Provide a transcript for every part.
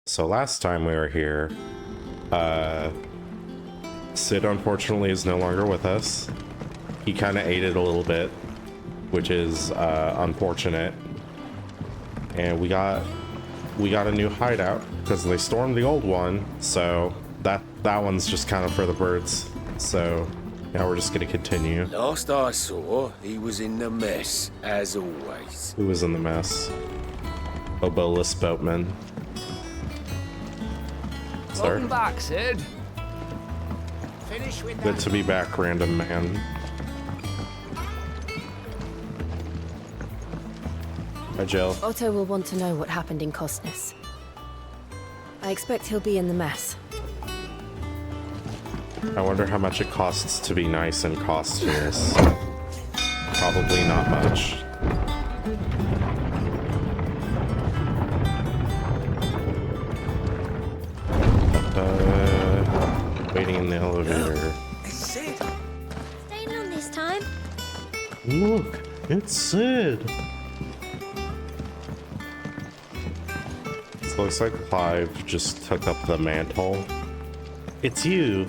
So last time we were here, Sid unfortunately is no longer with us. He kind of ate it a little bit, which is unfortunate. And we got a new hideout because they stormed the old one, so that one's just kind of for the birds. So now we're just gonna continue. Last I saw, he was in the mess, as always. Who was in the mess? Obolus Boatman. Sir? Welcome back, Sid. Finish with Good to be back, random man. Hi, Jill. Otto will want to know what happened in Costness. I expect he'll be in the mess. I wonder how much it costs to be nice in Costness. Probably not much. Waiting in the elevator. Sid. Staying on this time? Look, it's Sid. This looks like Clive just took up the mantle. It's you.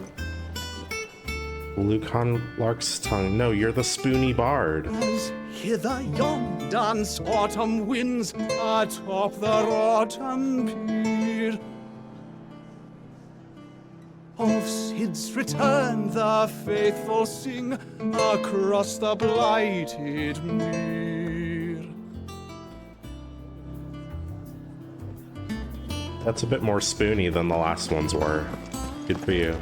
Lucan Lark's tongue. No, you're the spoony bard. As hither yon dance autumn winds atop the rotten pier. Of Sid's return the faithful sing across the blighted mere. That's a bit more spoony than the last ones were. Good for you.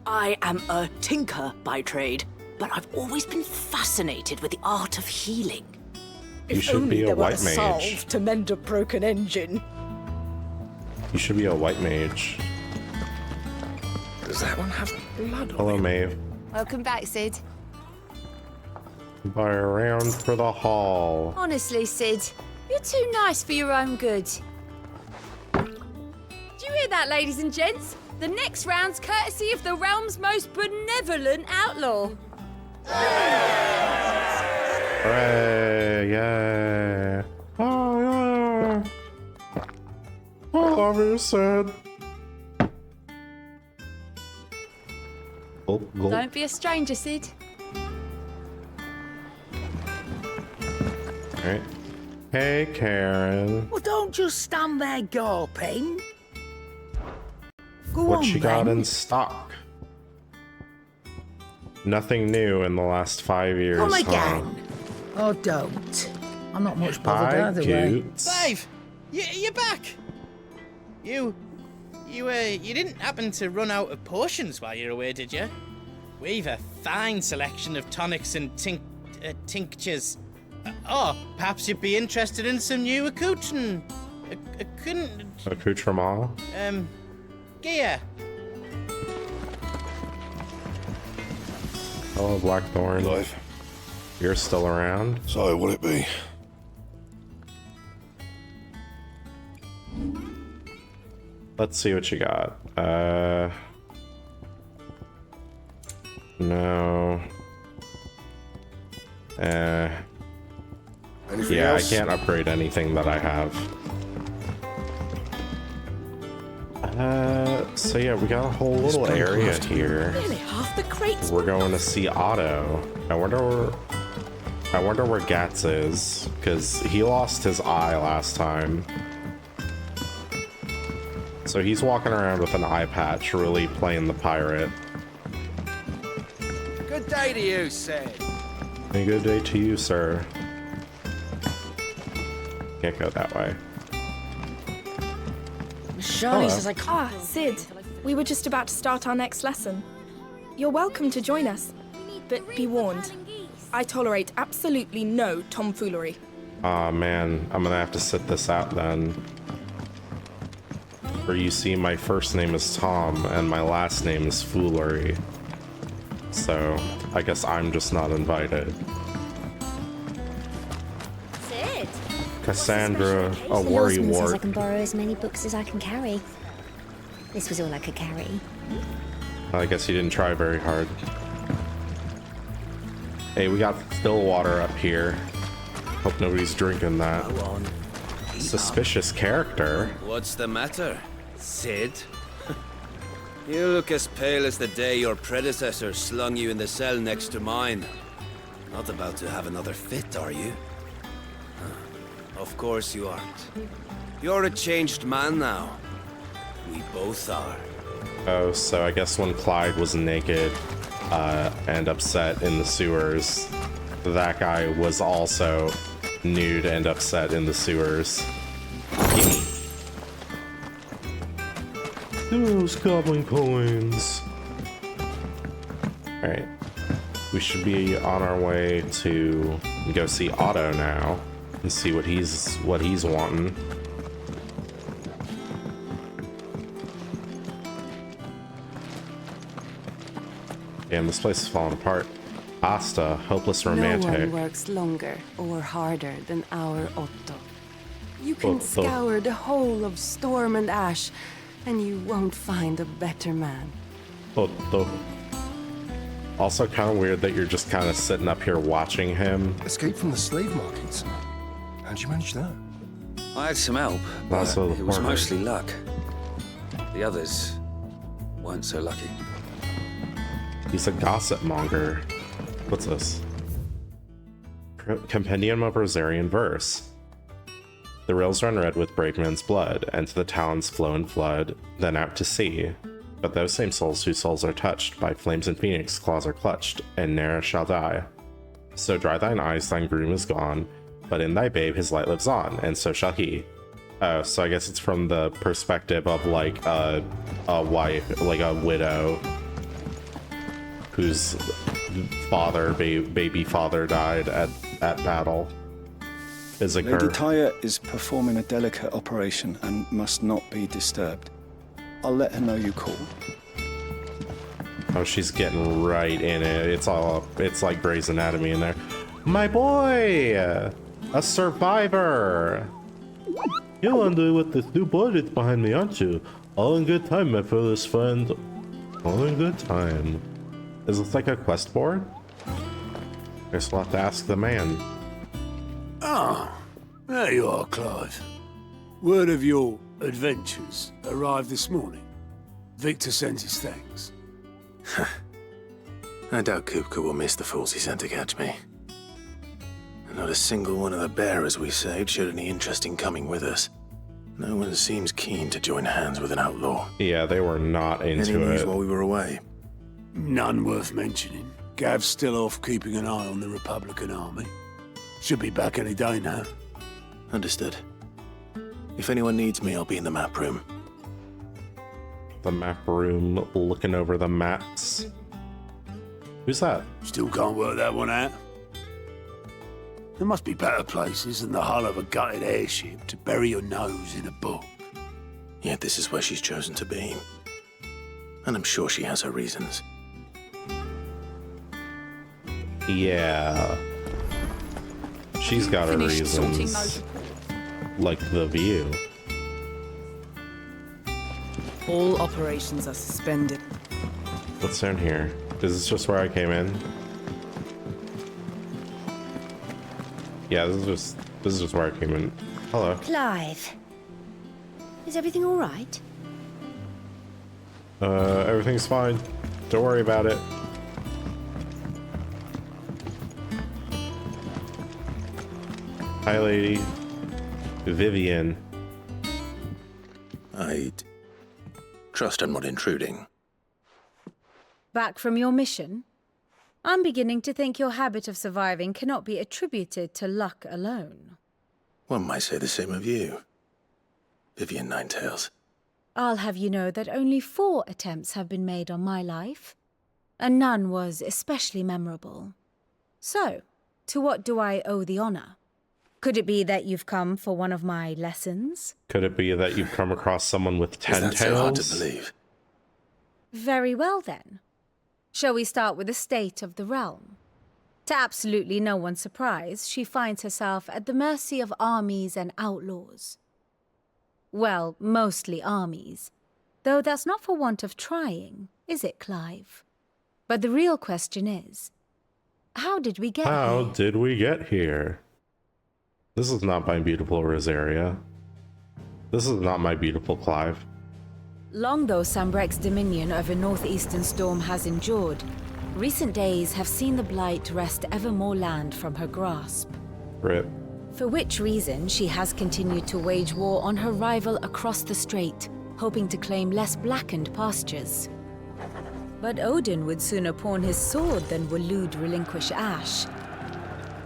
I am a tinker by trade, but I've always been fascinated with the art of healing. You should be a white mage. Salve to mend a broken engine. You should be a white mage. Does that one have blood on Hello, it? Maeve. Welcome back, Sid. Buy around for the hall. Honestly, Sid, you're too nice for your own good. Do you hear that, ladies and gents? The next round's courtesy of the realm's most benevolent outlaw. Hooray! Yay! Oh, yeah! I love you, Sid. Gulp, gulp. Don't be a stranger, Sid. Alright. Hey, Karen. Well, don't just stand there gawping. Go What on, you got then. in stock? Nothing new in the last 5 years. Come huh? again. Oh, don't. I'm not much bothered Hi, either way. Coots. Dave, you're back. You didn't happen to run out of potions while you're away, did you? We've a fine selection of tonics and tinctures. Perhaps you'd be interested in some new accoutrement. Accoutrement? Gear. Hello, Blackthorn. Life. You're still around? So, would it be? Let's see what you got. No. Anything Yeah, else? I can't upgrade anything that I have. So yeah, we got a whole little area here. Nearly half the crates. We're going to see Otto. I wonder where Gats is, because he lost his eye last time. So he's walking around with an eye patch, really playing the pirate. Good day to you, Sid. A good day to you, sir. Can't go that way. Shirley Hello. says I can't. Ah, Sid. We were just about to start our next lesson. You're welcome to join us, but be warned. I tolerate absolutely no tomfoolery. Aw, man, I'm gonna have to sit this out then. For you see, my first name is Tom, and my last name is Foolery. So, I guess I'm just not invited. Sid? Cassandra, a The worry lawsman says I wart. can borrow as many books as I can carry. This was all I could carry. I guess you didn't try very hard. Hey, we got still water up here. Hope nobody's drinking that. Go on. suspicious character. What's the matter, Sid? You look as pale as the day your predecessor slung you in the cell next to mine. Not about to have another fit, are you? Of course you aren't. You're a changed man now. We both are. Oh, so I guess when Clyde was naked and upset in the sewers, that guy was also nude and upset in the sewers. Gimme. Those goblin coins. Alright. We should be on our way to go see Otto now and see what he's wanting. Damn, this place is falling apart. Asta, hopeless romantic. No one works longer or harder than our Otto. You can Otto. scour the whole of Storm and Ash, and you won't find a better man. Otto. Also kind of weird that you're just kind of sitting up here watching him. Escaped from the slave markets. How'd you manage that? I had some help, but Also the it was partner. mostly luck. The others weren't so lucky. He's a gossip monger. What's this? Compendium of Rosarian Verse. The rills run red with Brakeman's blood, and to the talons flow and flood, then out to sea. But those same souls whose souls are touched by flames and phoenix claws are clutched, and ne'er shall die. So dry thine eyes, thine groom is gone, but in thy babe his light lives on, and so shall he. Oh, so I guess it's from the perspective of like a wife, like a widow, whose father, baby father died at battle. Is a Lady girl. Tyre is performing a delicate operation and must not be disturbed. I'll let her know you called. Oh, she's getting right in it. It's like Grey's Anatomy in there. My boy! A survivor! You wonder what this new board is behind me, aren't you? All in good time, my fearless friend. All in good time. Is this like a quest board? Guess we'll have to ask the man. Ah, there you are, Clive. Word of your adventures arrived this morning. Victor sends his thanks. I doubt Kupka will miss the fools he sent to catch me. Not a single one of the bearers we saved showed any interest in coming with us. No one seems keen to join hands with an outlaw. Yeah, they were not Any into news it. while we were away? None worth mentioning. Gav's still off keeping an eye on the Republican army. Should be back any day now. Understood. If anyone needs me, I'll be in the map room. The map room, looking over the maps. Who's that? Still can't work that one out. There must be better places than the hull of a gutted airship to bury your nose in a book. Yet this is where she's chosen to be. And I'm sure she has her reasons. Yeah. She's got her Finished sorting those reasons. Like the view. All operations are suspended. What's down here? Is this just where I came in? Yeah, this is just where I came in. Hello. Clive, is everything all right? Everything's fine. Don't worry about it. Hi, lady. Vivian. I'd trust I'm not intruding. Back from your mission? I'm beginning to think your habit of surviving cannot be attributed to luck alone. One might say the same of you, Vivian Ninetails. I'll have you know that only 4 attempts have been made on my life, and none was especially memorable. So, to what do I owe the honor? Could it be that you've come for one of my lessons? Could it be that you've come across someone with 10 Is that tails? so hard to believe? Very well then. Shall we start with the state of the realm? To absolutely no one's surprise, she finds herself at the mercy of armies and outlaws. Well, mostly armies. Though that's not for want of trying, is it, Clive? But the real question is, how did we get How here? did we get here? This is not my beautiful Rosaria. This is not my beautiful Clive. Long though Sambrek's dominion over northeastern Storm has endured, recent days have seen the Blight wrest ever more land from her grasp. Rip. For which reason she has continued to wage war on her rival across the strait, hoping to claim less blackened pastures. But Odin would sooner pawn his sword than Waloed relinquish Ash.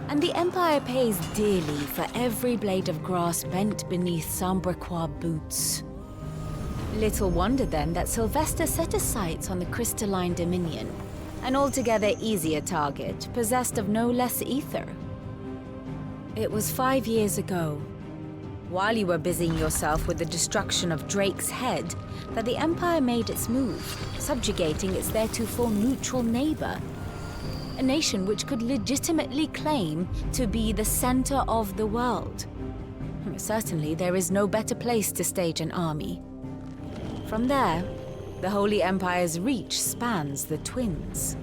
And the Empire pays dearly for every blade of grass bent beneath Sambrequois boots. Little wonder then that Sylvester set his sights on the crystalline dominion, an altogether easier target, possessed of no less ether. It was 5 years ago, while you were busying yourself with the destruction of Drake's head, that the Empire made its move, subjugating its theretofore neutral neighbor. A nation which could legitimately claim to be the center of the world. Certainly, there is no better place to stage an army. From there, the Holy Empire's reach spans the Twins.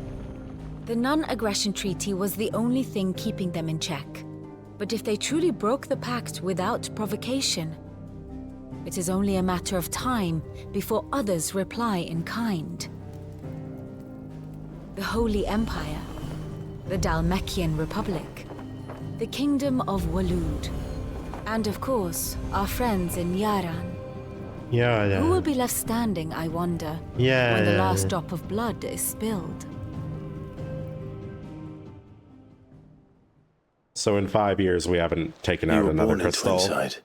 The non-aggression treaty was the only thing keeping them in check. But if they truly broke the pact without provocation, it is only a matter of time before others reply in kind. The Holy Empire, the Dhalmekian Republic, the Kingdom of Waloed, and of course, our friends in Yaran. Yeah. Who will be left standing, I wonder, when the last drop of blood is spilled? So in 5 years, we haven't taken out another crystal. You were born in Twinside.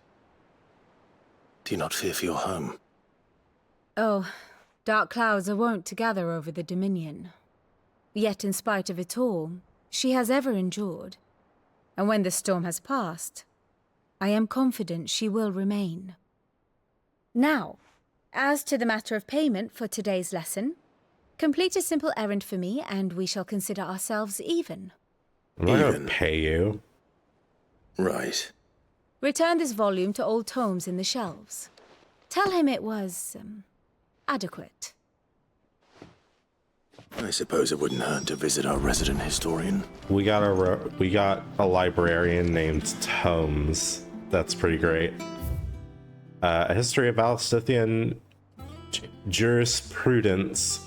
Do you not fear for your home? Oh, dark clouds are wont to gather over the Dominion. Yet in spite of it all, she has ever endured. And when the storm has passed, I am confident she will remain. Now, as to the matter of payment for today's lesson, complete a simple errand for me and we shall consider ourselves even. I'm not gonna pay you. Right. Return this volume to old tomes in the shelves. Tell him it was, adequate. I suppose it wouldn't hurt to visit our resident historian. We got a librarian named Tomes. That's pretty great. A history of Valstithian jurisprudence.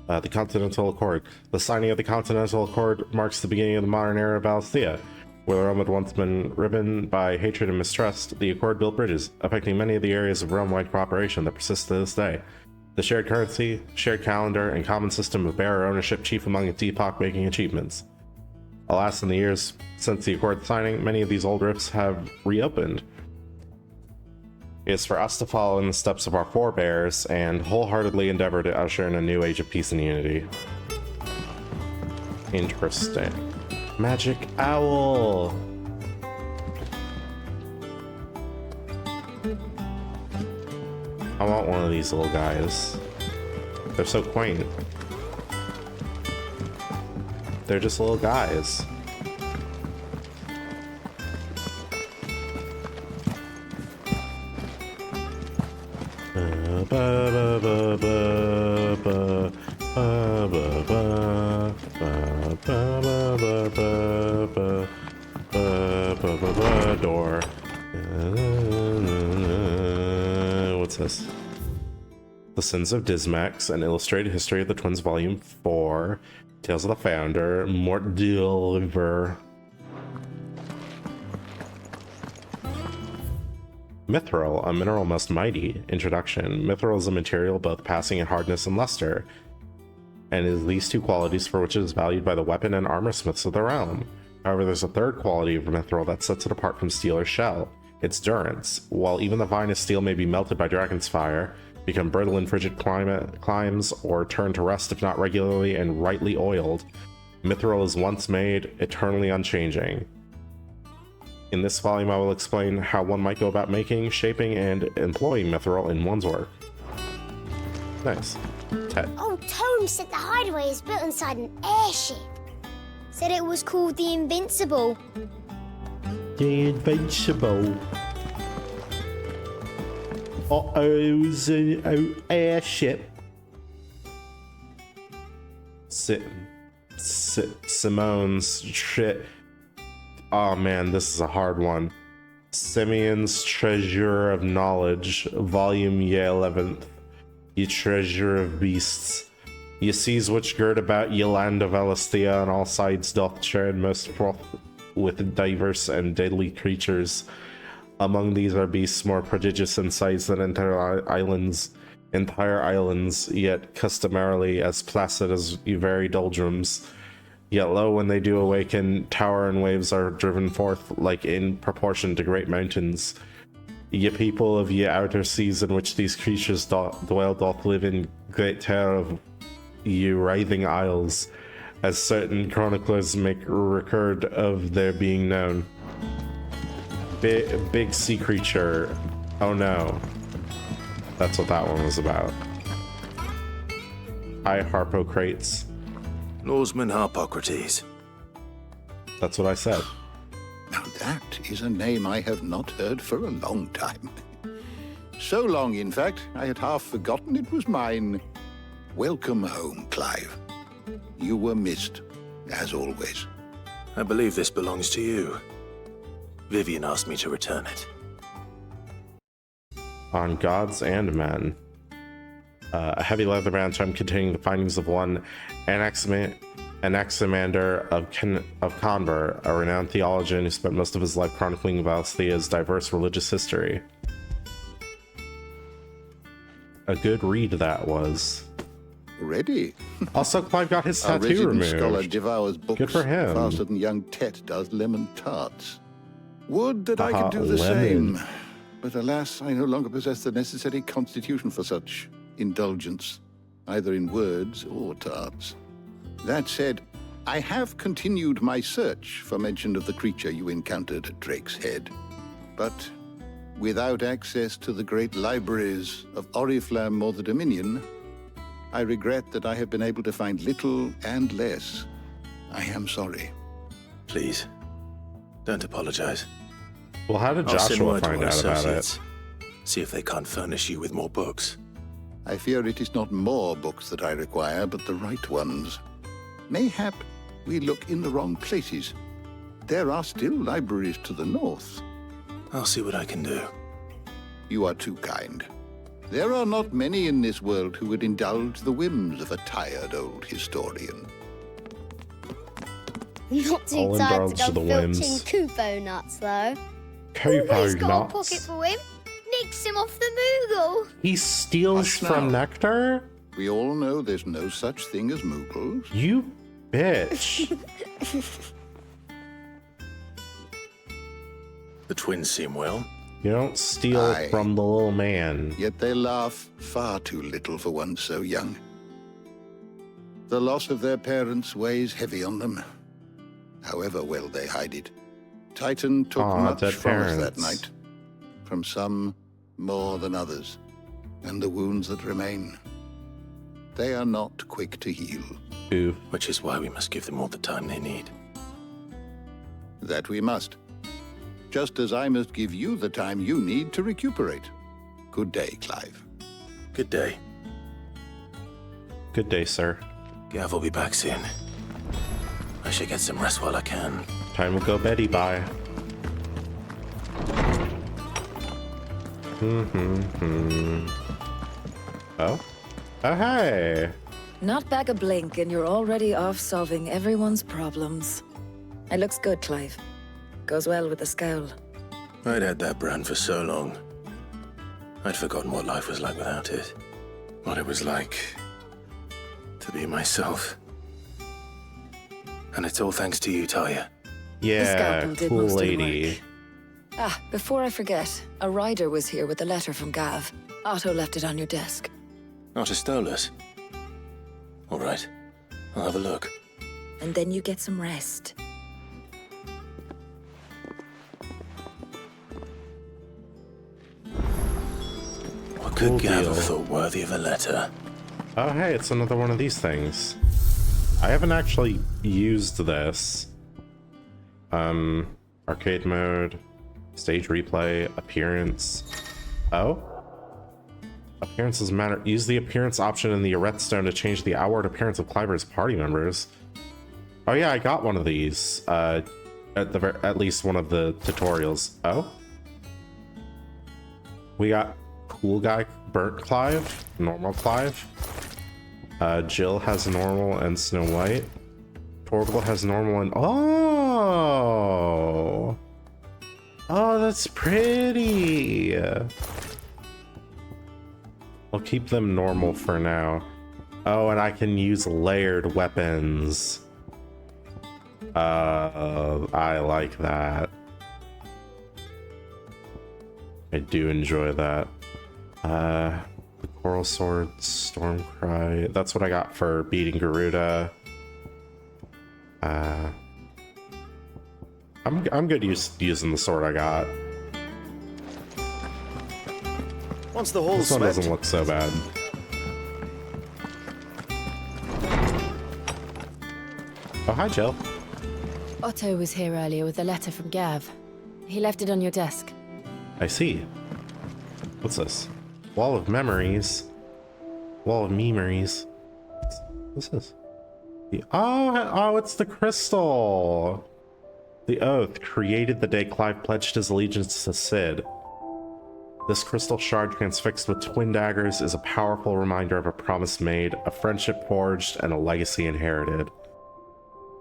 The Continental Accord. The signing of the Continental Accord marks the beginning of the modern era of Valsthea. Where the Rome had once been riven by hatred and mistrust, the Accord built bridges, affecting many of the areas of realm-wide cooperation that persist to this day. The shared currency, shared calendar, and common system of bearer ownership chief among its epoch-making achievements. Alas, in the years since the Accord signing, many of these old rifts have reopened. It is for us to follow in the steps of our forebears and wholeheartedly endeavor to usher in a new age of peace and unity. Interesting. Magic owl! I want one of these little guys. They're so quaint. They're just little guys. Door. What's this? The Sins of Dismax, an illustrated history of the Twins, Volume 4. Tales of the Founder, Mort Deliver. Mithril, a mineral most mighty. Introduction. Mithril is a material both passing in hardness and luster, and is these two qualities for which it is valued by the weapon and armor smiths of the realm. However, there's a third quality of mithril that sets it apart from steel or shell. Its durance. While even the vine of steel may be melted by dragon's fire, become brittle in frigid climes, or turn to rust if not regularly and rightly oiled, mithril is once made eternally unchanging. In this volume, I will explain how one might go about making, shaping, and employing mithril in one's work. Nice. Ted. Old Tome said the hideaway is built inside an airship. Said it was called the Invincible. The Invincible. It was an airship. Simone's shit. Oh man, this is a hard one. Simeon's Treasure of Knowledge, Volume ye 11th. Ye treasure of beasts. Ye seas which gird about ye land of Elastia on all sides doth share in most froth with diverse and deadly creatures. Among these are beasts more prodigious in size than entire islands, yet customarily as placid as very doldrums. Yet lo, when they do awaken, tower and waves are driven forth like in proportion to great mountains. Ye people of ye outer seas in which these creatures dwell doth live in great terror of ye writhing isles, as certain chroniclers make record of their being known. Big sea creature. Oh no. That's what that one was about. Hi, Harpocrates. Norseman Harpocrates. That's what I said. Now that is a name I have not heard for a long time. So long, in fact, I had half forgotten it was mine. Welcome home, Clive. You were missed, as always. I believe this belongs to you. Vivian asked me to return it. On Gods and Men. A heavy leather-bound tome containing the findings of one Anaximander of Conver, a renowned theologian who spent most of his life chronicling Valthia's diverse religious history. A good read that was. Ready? Also, Clive got his Our tattoo resident scholar removed. devours books Good for him. faster than young Tet does lemon tarts. Would that I could do the lemon. same. But alas, I no longer possess the necessary constitution for such indulgence, either in words or tarts. That said, I have continued my search for mention of the creature you encountered at Drake's Head. But without access to the great libraries of Oriflamme or the Dominion, I regret that I have been able to find little and less. I am sorry. Please, don't apologize. Well, how did I'll send Joshua word to find our out about it? associates. See if they can't furnish you with more books. I fear it is not more books that I require, but the right ones. Mayhap we look in the wrong places. There are still libraries to the north. I'll see what I can do. You are too kind. There are not many in this world who would indulge the whims of a tired old historian. Not too I'll tired indulge to the go whims. filching Kupo nuts, though. Kupo Always got a nuts. pocket for him. Nicks him off the Moogle. He steals Hush from now. Nectar? We all know there's no such thing as Moogles. You bitch. The twins seem well. You don't steal Aye. from the little man. Yet they laugh far too little for one so young. The loss of their parents weighs heavy on them, however well they hide it. Titan took much dead from us that parents. night, from some more than others, and the wounds that remain, they are not quick to heal. Oof. Which is why we must give them all the time they need. That we must. Just as I must give you the time you need to recuperate. Good day, Clive. Good day. Good day, sir. Gav will be back soon. I should get some rest while I can. Time will go Betty by. Oh? Oh, hey! Not back a blink and you're already off solving everyone's problems. It looks good, Clive. Goes well with the scowl. I'd had that brand for so long. I'd forgotten what life was like without it. What it was like to be myself. And it's all thanks to you, Talia. Yeah, scalpel did cool most of the lady. Ah, before I forget, a rider was here with a letter from Gav. Otto left it on your desk. Not a Stolas. All right, I'll have a look. And then you get some rest. What could Cool Gav deal. have thought worthy of a letter? Oh, hey, it's another one of these things. I haven't actually used this. Arcade mode, stage replay, appearance. Oh? Appearances matter. Use the appearance option in the Arretstone to change the outward appearance of Cliver's party members. Oh yeah, I got one of these. At least one of the tutorials. Oh? We got cool guy Burnt Clive, normal Clive. Jill has normal and Snow White. Torgal has normal and oh, that's pretty. I'll keep them normal for now. Oh, and I can use layered weapons. I like that. I do enjoy that. The Coral Sword, Stormcry. That's what I got for beating Garuda. I'm good using the sword I got. Once the whole This one doesn't look so bad. Oh, hi, Jill. Otto was here earlier with a letter from Gav. He left it on your desk. I see. What's this? Wall of memories. Wall of memories. What's this? Oh, it's the crystal. The oath created the day Clive pledged his allegiance to Cid. This crystal shard transfixed with twin daggers is a powerful reminder of a promise made, a friendship forged, and a legacy inherited.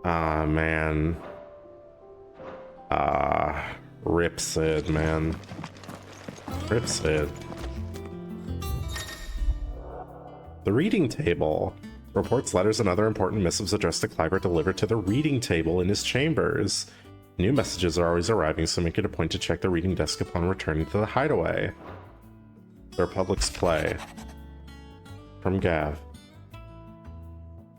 Ah, man. Rip Cid, man. Rip Cid. The reading table. Reports, letters, and other important missives addressed to Clive are delivered to the reading table in his chambers. New messages are always arriving, so make it a point to check the reading desk upon returning to the hideaway. The Republic's play. From Gav.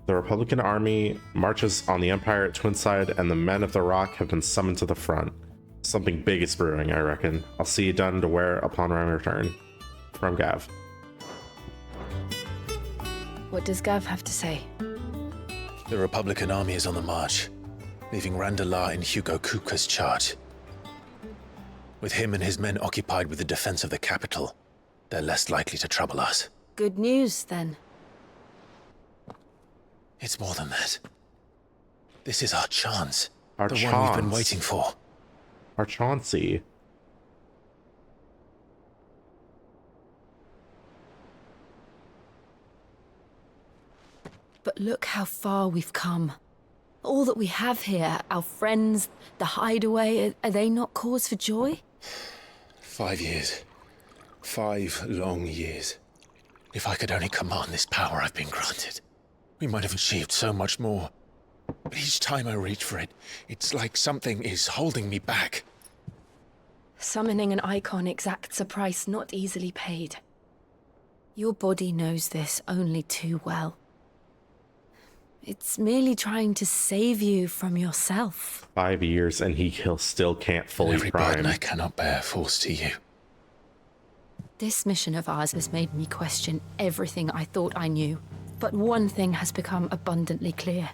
The Republican army marches on the Empire at Twinside, and the men of the Rock have been summoned to the front. Something big is brewing, I reckon. I'll see you done to wear upon my return. From Gav. What does Gav have to say? The Republican army is on the march, leaving Randalar in Hugo Kupka's charge. With him and his men occupied with the defense of the capital, they're less likely to trouble us. Good news, then. It's more than that. This is our chance. Our the chance. one we've been waiting for. Our Chauncey. But look how far we've come. All that we have here, our friends, the hideaway, are they not cause for joy? 5 years. 5 long years. If I could only command this power I've been granted, we might have achieved so much more. But each time I reach for it, it's like something is holding me back. Summoning an icon exacts a price not easily paid. Your body knows this only too well. It's merely trying to save you from yourself. 5 years and he still can't fully Every prime. burden I cannot bear falls to you. This mission of ours has made me question everything I thought I knew. But one thing has become abundantly clear.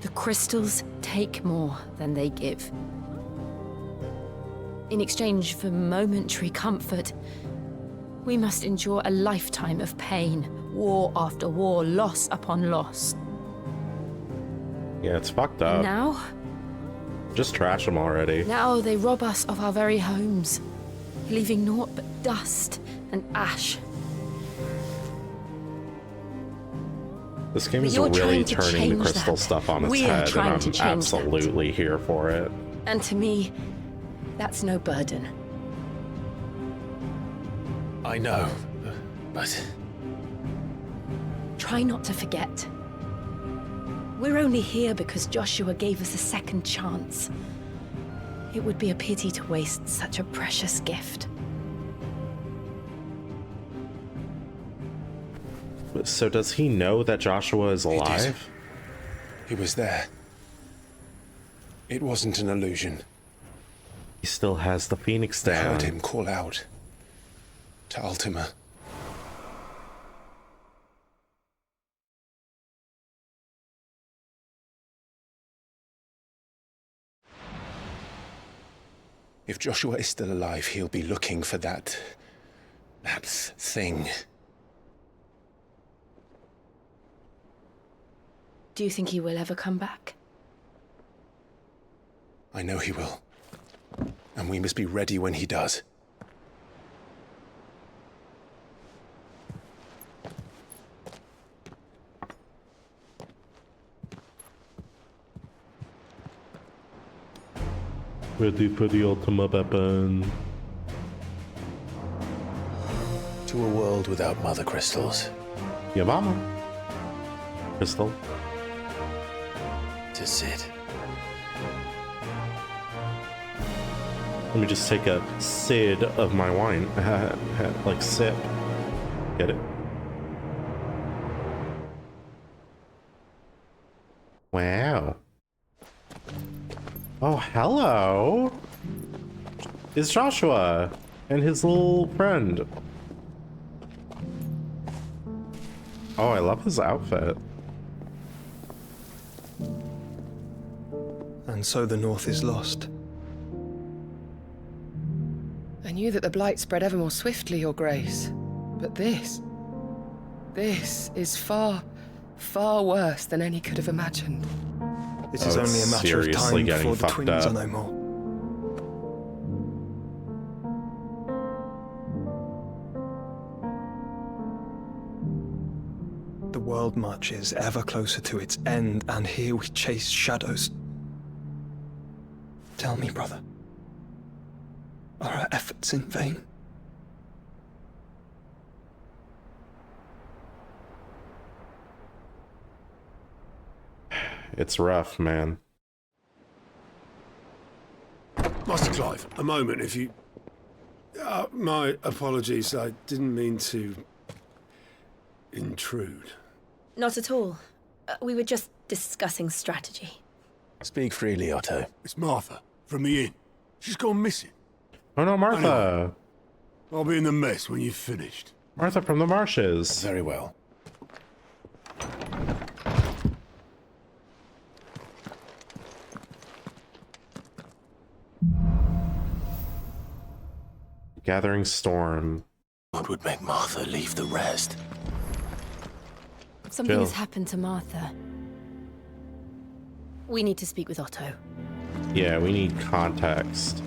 The crystals take more than they give. In exchange for momentary comfort, we must endure a lifetime of pain, war after war, loss upon loss. Yeah, it's fucked up. Now? Just trash them already. Now they rob us of our very homes, leaving naught but dust and ash. This game But is you're really trying to turning the change crystal that. stuff on its We are head, and trying to I'm change that. absolutely here for it. And to me, that's no burden. I know, but... Try not to forget. We're only here because Joshua gave us a second chance. It would be a pity to waste such a precious gift. So does he know that Joshua is alive? He was there. It wasn't an illusion. He still has the Phoenix I down. heard him call out to Ultima. If Joshua is still alive, he'll be looking for that thing. Do you think he will ever come back? I know he will. And we must be ready when he does. Ready for the ultimate weapon. To a world without mother crystals. Your mama. Crystal. To Sid. Let me just take a sid of my wine. Like sip. Get it? Wow. Oh, hello. It's Joshua and his little friend. Oh, I love his outfit. And so the North is lost. I knew that the Blight spread ever more swiftly, Your Grace. But this is far, far worse than any could have imagined. It is only a matter of time before the twins up. are no more. The world marches ever closer to its end, and here we chase shadows. Tell me, brother, are our efforts in vain? It's rough, man. Master Clive, a moment, if you... my apologies, I didn't mean to... intrude. Not at all. We were just discussing strategy. Speak freely, Otto. It's Martha, from the inn. She's gone missing. Oh no, Martha! Anyway, I'll be in the mess when you've finished. Martha from the marshes. Very well. Gathering storm. What would make Martha leave the rest? Something Jill. has happened to Martha. We need to speak with Otto. Yeah, we need context.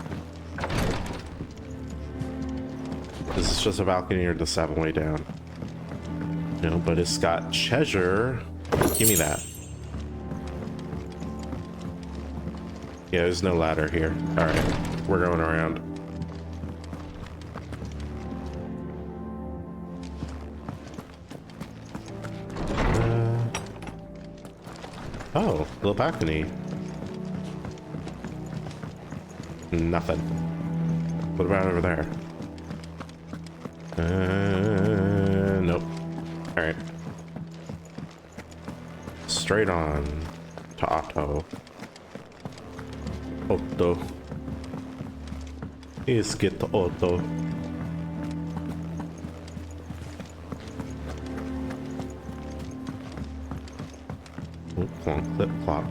This is just a balcony or the 7-way down. No, but it's got treasure. Give me that. Yeah, there's no ladder here. Alright, we're going around. Oh, little balcony. Nothing. What about over there? Nope. Alright. Straight on to Otto. Otto. Let's get to Otto. Clip, clop,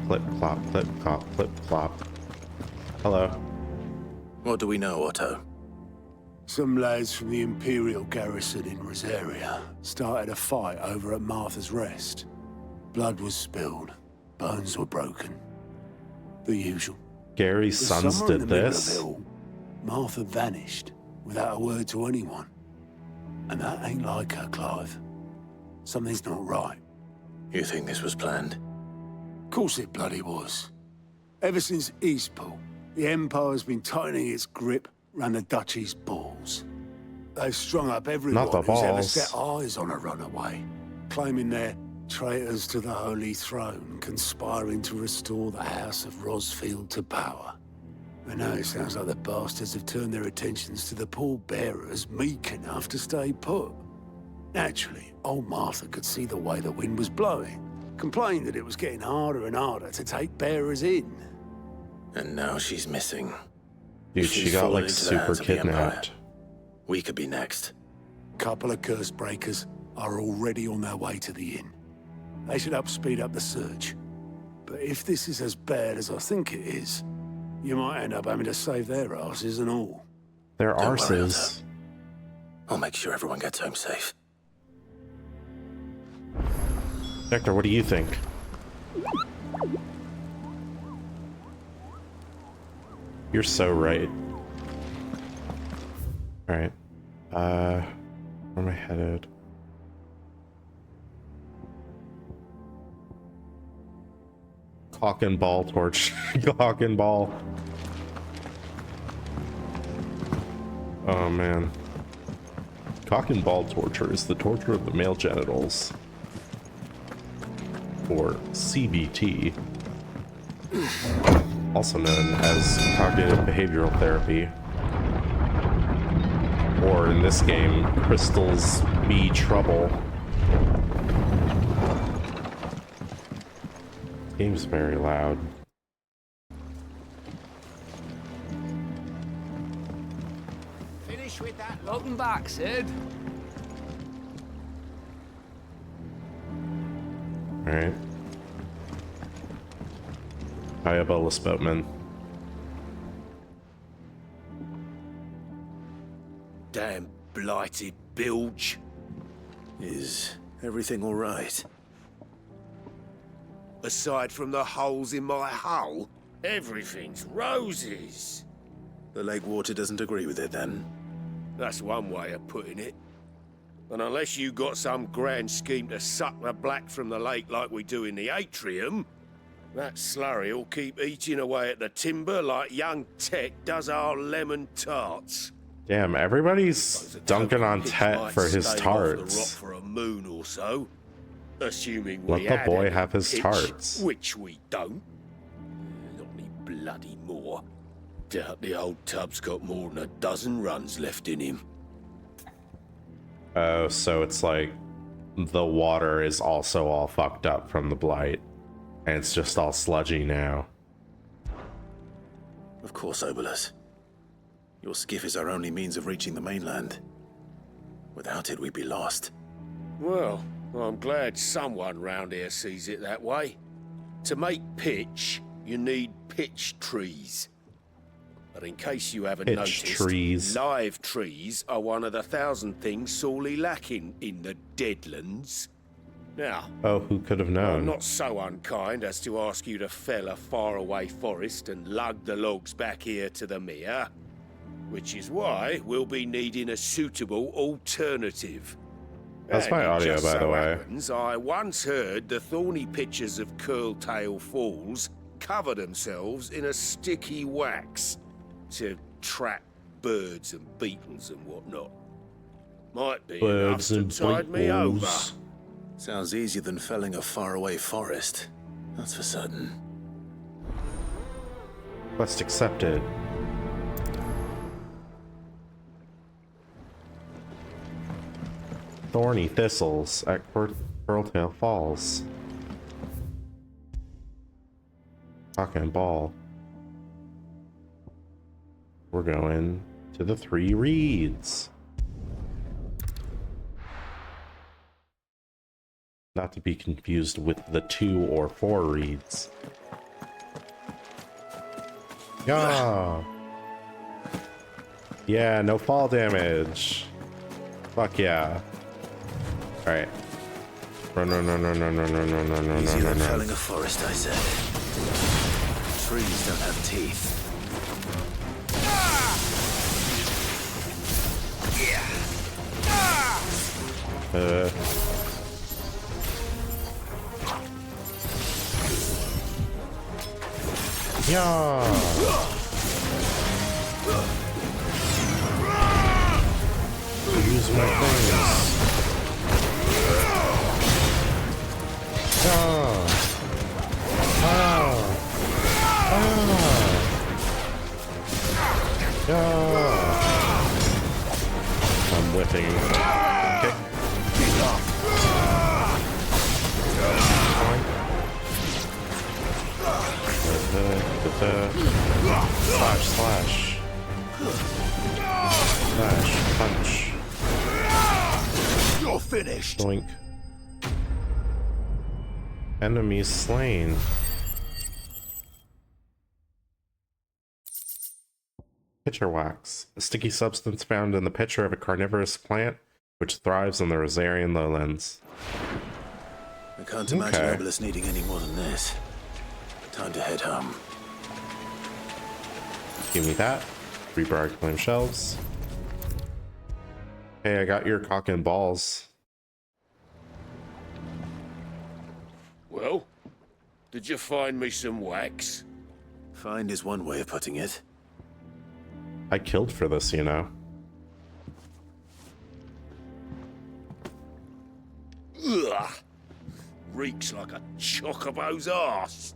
clip, clop, clip, clop, clip, clop. Hello. What do we know, Otto? Some lads from the Imperial garrison in Rosaria started a fight over at Martha's Rest. Blood was spilled, bones were broken. The usual. Gary's But sons somewhere in did the middle of this. it all, Martha vanished without a word to anyone. And that ain't like her, Clive. Something's not right. You think this was planned? Of course it bloody was. Ever since Eastpool, the Empire's been tightening its grip round the Duchy's balls. They've strung up everyone Not the who's ever balls. set eyes on a runaway, claiming they're traitors to the Holy Throne, conspiring to restore the House of Rosfield to power. And now it sounds like the bastards have turned their attentions to the pallbearers meek enough to stay put. Naturally, old Martha could see the way the wind was blowing, complained that it was getting harder and harder to take bearers in. And now she's missing. Dude, If she she's got fallen like into the super hands of the Empire, kidnapped. we could be next. Couple of curse breakers are already on their way to the inn. They should speed up the search. But if this is as bad as I think it is, you might end up having to save their asses and all. Their Don't worry, arses. Otto. I'll make sure everyone gets home safe. Hector, what do you think? You're so right. Alright. Where am I headed? Cock and ball torch. Cock and ball. Oh man. Cock and ball torture is the torture of the male genitals, or CBT, also known as cognitive behavioral therapy, or in this game, Crystal's B Trouble. This game's very loud. Finish with that welcome back, Sid. Alright. Diabolus Boatman. Damn blighted bilge. Is everything all right? Aside from the holes in my hull, everything's roses. The lake water doesn't agree with it, then? That's one way of putting it. And unless you got some grand scheme to suck the black from the lake like we do in the atrium, that slurry'll keep eating away at the timber like young Tet does our lemon tarts. Damn, everybody's dunking on Tet for his Stay off the tarts. rock for a moon or so, assuming Let we the had boy any have his pitch, tarts. which we don't. Not any bloody more. Doubt the old tub's got more than a dozen runs left in him. Oh, so it's like the water is also all fucked up from the blight, and it's just all sludgy now. Of course, Obolus. Your skiff is our only means of reaching the mainland. Without it, we'd be lost. Well, I'm glad someone round here sees it that way. To make pitch, you need pitch trees. But in case you haven't Pitch noticed, trees. live trees are one of the 1,000 things sorely lacking in the Deadlands. Now, Oh, who could have I'm known? not so unkind as to ask you to fell a faraway forest and lug the logs back here to the mere, which is why we'll be needing a suitable alternative. That's And my it audio, just by the so way. happens, I once heard the thorny pitchers of Curltail Falls cover themselves in a sticky wax to trap birds and beetles and whatnot. Might be Birds enough and to tide me over. beetles. Sounds easier than felling a faraway forest. That's for certain. Quest accepted. Thorny thistles at Curltail Falls. Cock and ball. We're going to the 3 reeds. Not to be confused with the 2 or 4 reeds. Yeah. Yeah, no fall damage. Fuck yeah. Alright. Run, run, run, run, run, run, run, run, run, run, Easier run, than run. felling a forest, I said. Trees don't have teeth. Yeah. Use my things. I'm whipping. Okay. Slash, slash. Slash, punch. You're finished. Doink. Enemies slain. Pitcher wax. A sticky substance found in the pitcher of a carnivorous plant which thrives in the Rosarian lowlands. I can't imagine Okay. Obolus needing any more than this. Time to head home. Give me that. 3 barrack flame shelves. Hey, I got your cock and balls. Well, did you find me some wax? Find is one way of putting it. I killed for this, you know. Ugh! Reeks like a chocobo's arse.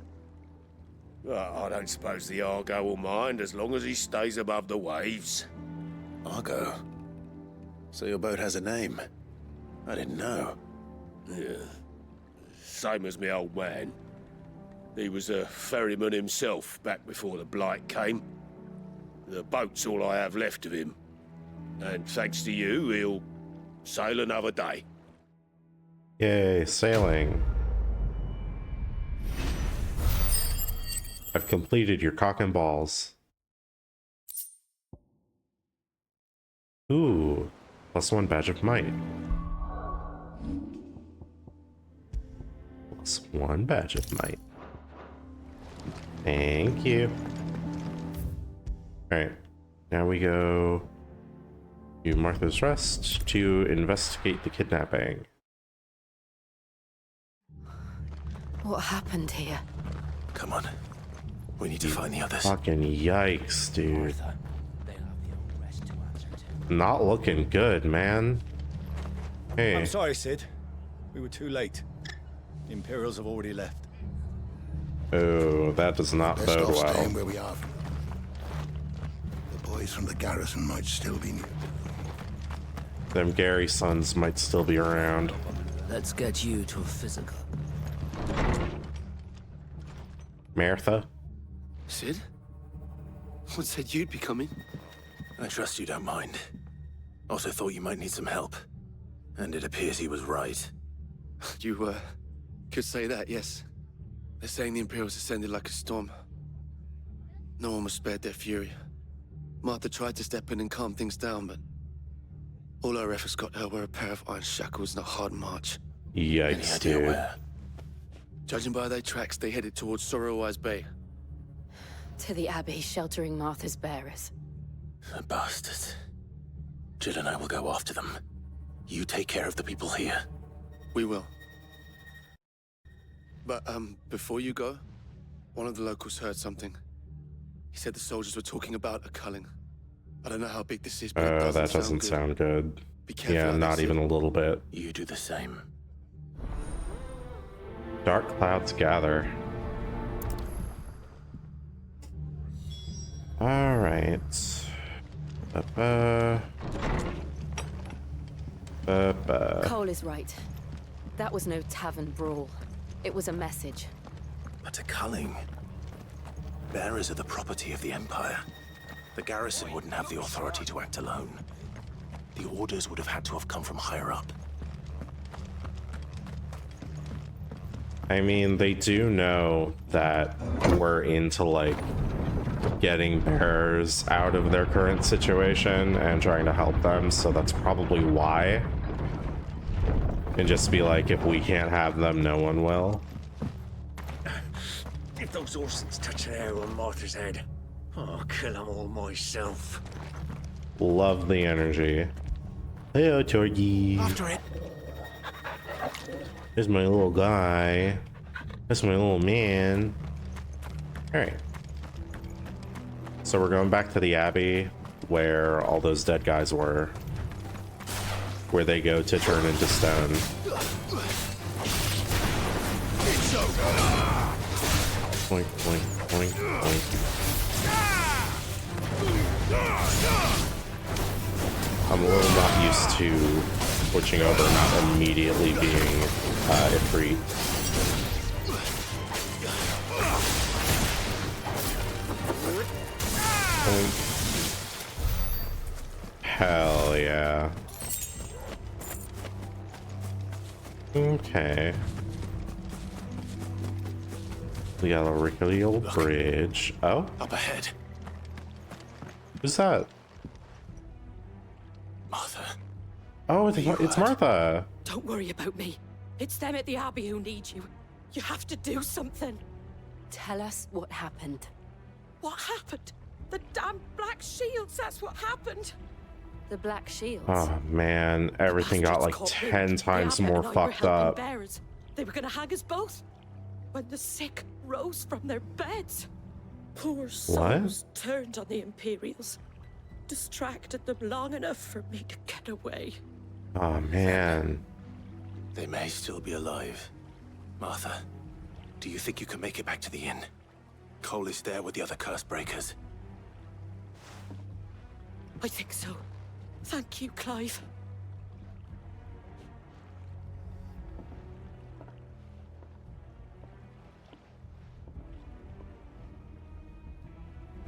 I don't suppose the Argo will mind as long as he stays above the waves. Argo? So your boat has a name? I didn't know. Yeah. Same as me old man. He was a ferryman himself back before the Blight came. The boat's all I have left of him. And thanks to you, he'll sail another day. Yay, sailing. I've completed your cock and balls. Ooh, +1 badge of might. +1 badge of might. Thank you. Alright, now we go to Martha's Rest to investigate the kidnapping. What happened here? Come on. We need to find the others. Fucking yikes, dude. Not looking good, man. Hey. I'm sorry, Sid. We were too late. The Imperials have already left. Oh, that does not Best bode off well. staying where we are. The boys from the garrison might still be near. Them Gary sons might still be around. Let's get you to a physical. Martha? Sid? What said you'd be coming? I trust you don't mind. Also thought you might need some help. And it appears he was right. You, could say that, yes. They're saying the Imperials ascended like a storm. No one was spared their fury. Martha tried to step in and calm things down, but all our efforts got her were a pair of iron shackles and a hard march. Yikes, dude. Where? Judging by their tracks, they headed towards Sorrowwise Bay. To the Abbey, sheltering Martha's bearers. The bastards. Jill and I will go after them. You take care of the people here. We will. But, before you go, one of the locals heard something. He said the soldiers were talking about a culling. I don't know how big this is, but Oh, that doesn't sound good. Yeah, not even a little bit. You do the same. Dark clouds gather. Alright. Cole is right. That was no tavern brawl. It was a message. But a culling. Bearers are the property of the Empire. The garrison wouldn't have the authority to act alone. The orders would have had to have come from higher up. I mean, they do know that we're into, like, getting bearers out of their current situation and trying to help them, so that's probably why. And just be like, if we can't have them, no one will. If those Orsons touch an arrow on Martha's head, I'll kill them all myself. Love the energy. Hello, Torgy. After it. There's my little guy. That's my little man. Alright. So we're going back to the Abbey, where all those dead guys were. Where they go to turn into stone. It's over. Boink, boink, boink, boink. I'm a little not used to switching over, not immediately being Ifrit. Hell yeah. Okay. We got a rickety old bridge. Oh? Up ahead. Who's that? Martha. Oh, it's Martha. Don't worry about me. It's them at the Abbey who need you. You have to do something. Tell us what happened. What happened? The damn Black Shields, that's what happened. The Black Shields? Oh man, everything got like 10 times more fucked up. Bearers. They were gonna hang us both. When the sick rose from their beds. Poor souls turned on the Imperials. Distracted them long enough for me to get away. Oh man. They may still be alive. Martha, do you think you can make it back to the inn? Cole is there with the other curse breakers. I think so. Thank you, Clive.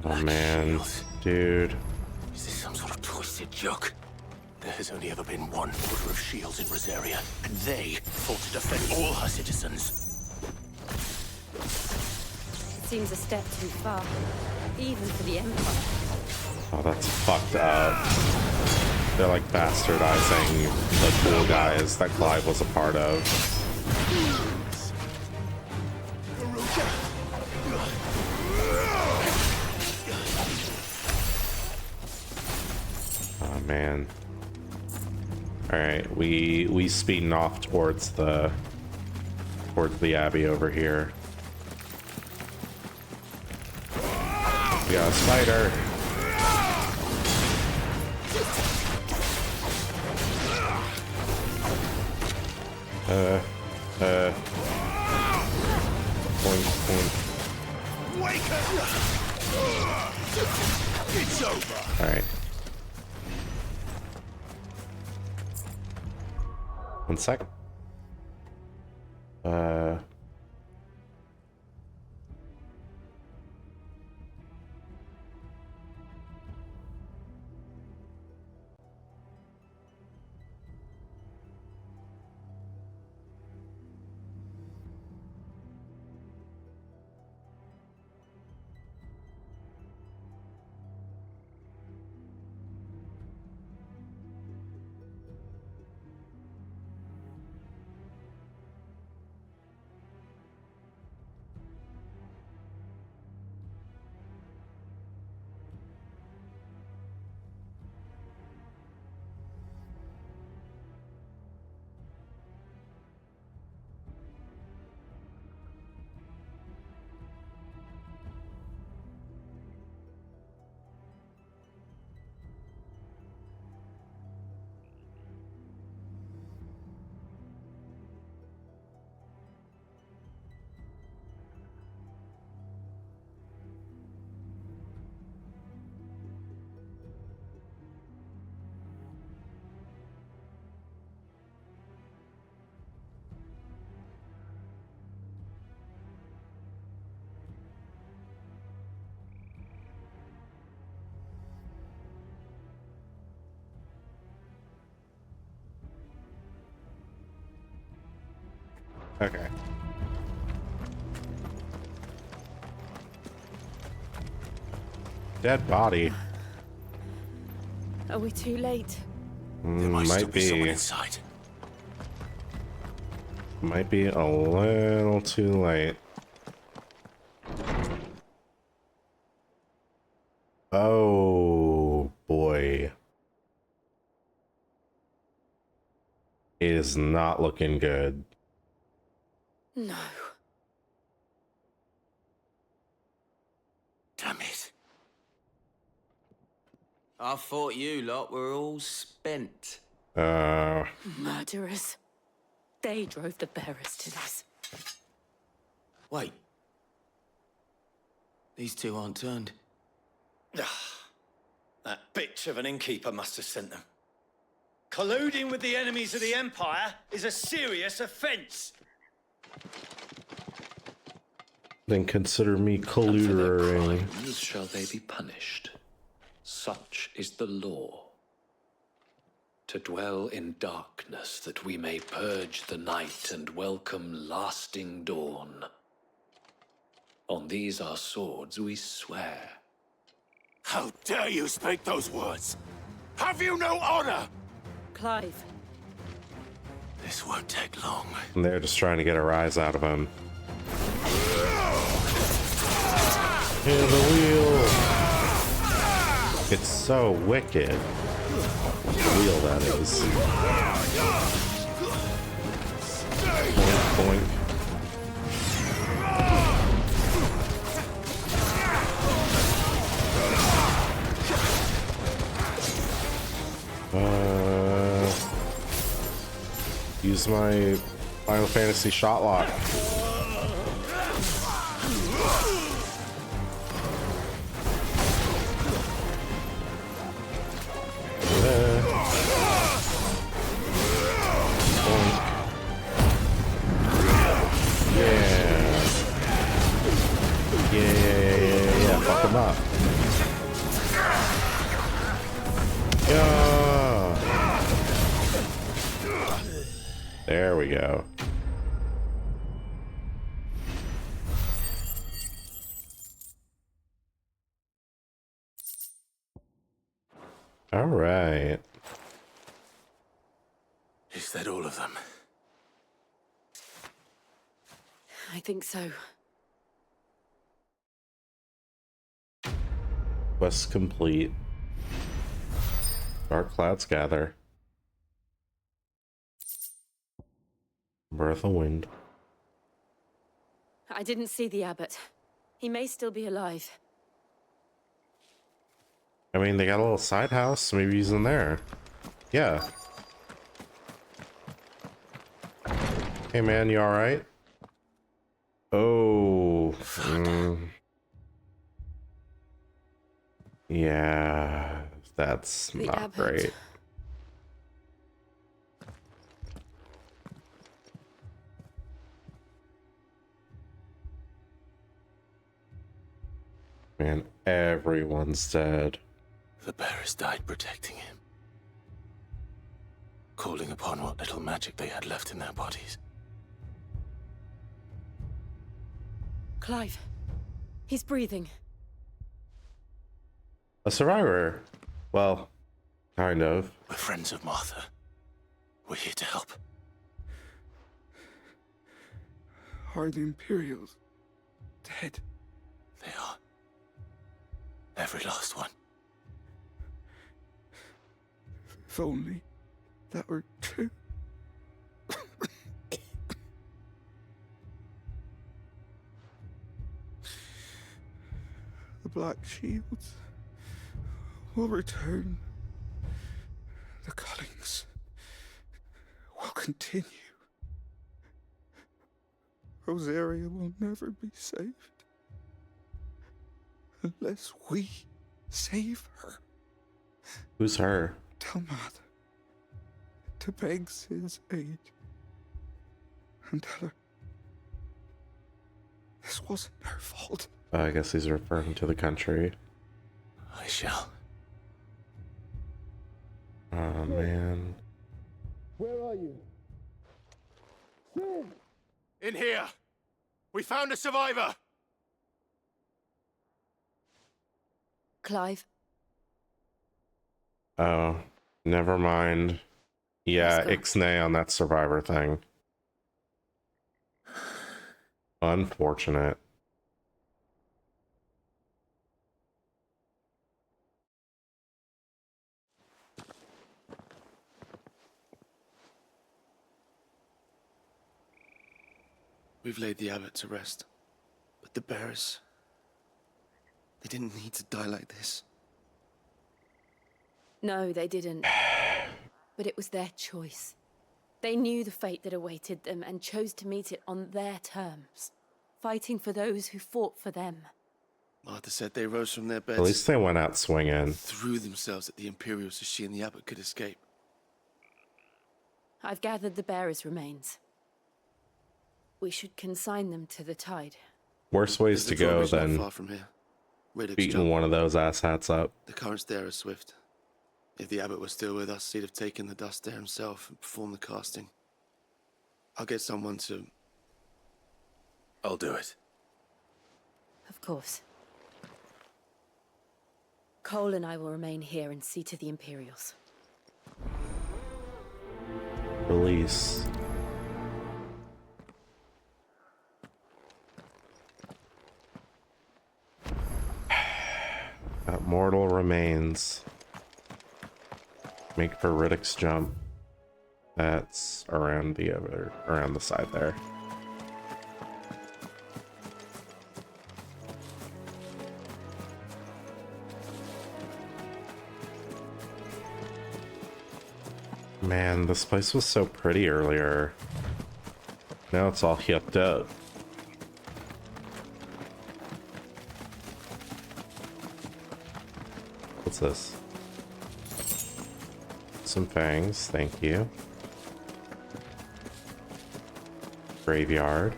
Oh man, dude. Is this some sort of twisted joke? There has only ever been one order of shields in Rosaria, and they fought to defend all her citizens. It seems a step too far, even for the Empire. Oh, that's fucked up. They're like bastardizing the cool guys that Clive was a part of. Oh man. Alright, we speeding off towards the abbey over here. We got a spider. Point. Wake up! It's over. All right. 1 sec. Okay. Dead body. Are we too late? Might be. Someone inside. Might be a little too late. Oh boy. It is not looking good. No. Damn it. I thought you lot were all spent. Murderers. They drove the bearers to this. Wait. These two aren't turned. That bitch of an innkeeper must have sent them. Colluding with the enemies of the Empire is a serious offense. Then consider me colludering. Crimes shall they be punished. Such is the law. To dwell in darkness that we may purge the night and welcome lasting dawn. On these our swords we swear. How dare you speak those words? Have you no honor? Clive. This won't take long. And they're just trying to get a rise out of him. In the wheel. It's so wicked. The wheel, that is. Boink, boink. Use my Final Fantasy shot lock. Yeah, fuck him up. Yeah. There we go. All right. Is that all of them? I think so. Quest complete. Dark clouds gather. Breath of wind. I didn't see the abbot. He may still be alive. I mean, they got a little side house. Maybe he's in there. Yeah. Hey, man, you all right? Oh. Yeah, that's The not abbot. great. Man, everyone's dead. The bearers died protecting him, calling upon what little magic they had left in their bodies. Clive. He's breathing. A survivor. Well, kind of. We're friends of Martha. We're here to help. Are the Imperials dead? They are. Every last one. If only that were true. The Black Shields will return. The cullings will continue. Rosaria will never be saved unless we save her. Who's her? Tell Martha to beg Sid's aid and tell her this wasn't her fault. I guess he's referring to the country. I shall. Oh, man. Where are you? In here! We found a survivor! Clive. Oh, never mind. Yeah, Ixnay on that survivor thing. Unfortunate. We've laid the abbot to rest. But the bearers... they didn't need to die like this. No, they didn't. But it was their choice. They knew the fate that awaited them and chose to meet it on their terms, fighting for those who fought for them. Martha said they rose from their beds. At least they went out swinging. Threw themselves at the Imperials so she and the abbot could escape. I've gathered the bearers' remains. We should consign them to the tide. Worse ways to go Not than far from here. Radix beating jump. one of those asshats up. The currents there are swift. If the abbot was still with us, he'd have taken the dust there himself and performed the casting. I'll get someone to... I'll do it. Of course. Cole and I will remain here and see to the Imperials. Release. That mortal remains. Make for Riddick's jump. That's around the side there. Man, this place was so pretty earlier. Now it's all hipped up. What's this? Some fangs, thank you. Graveyard.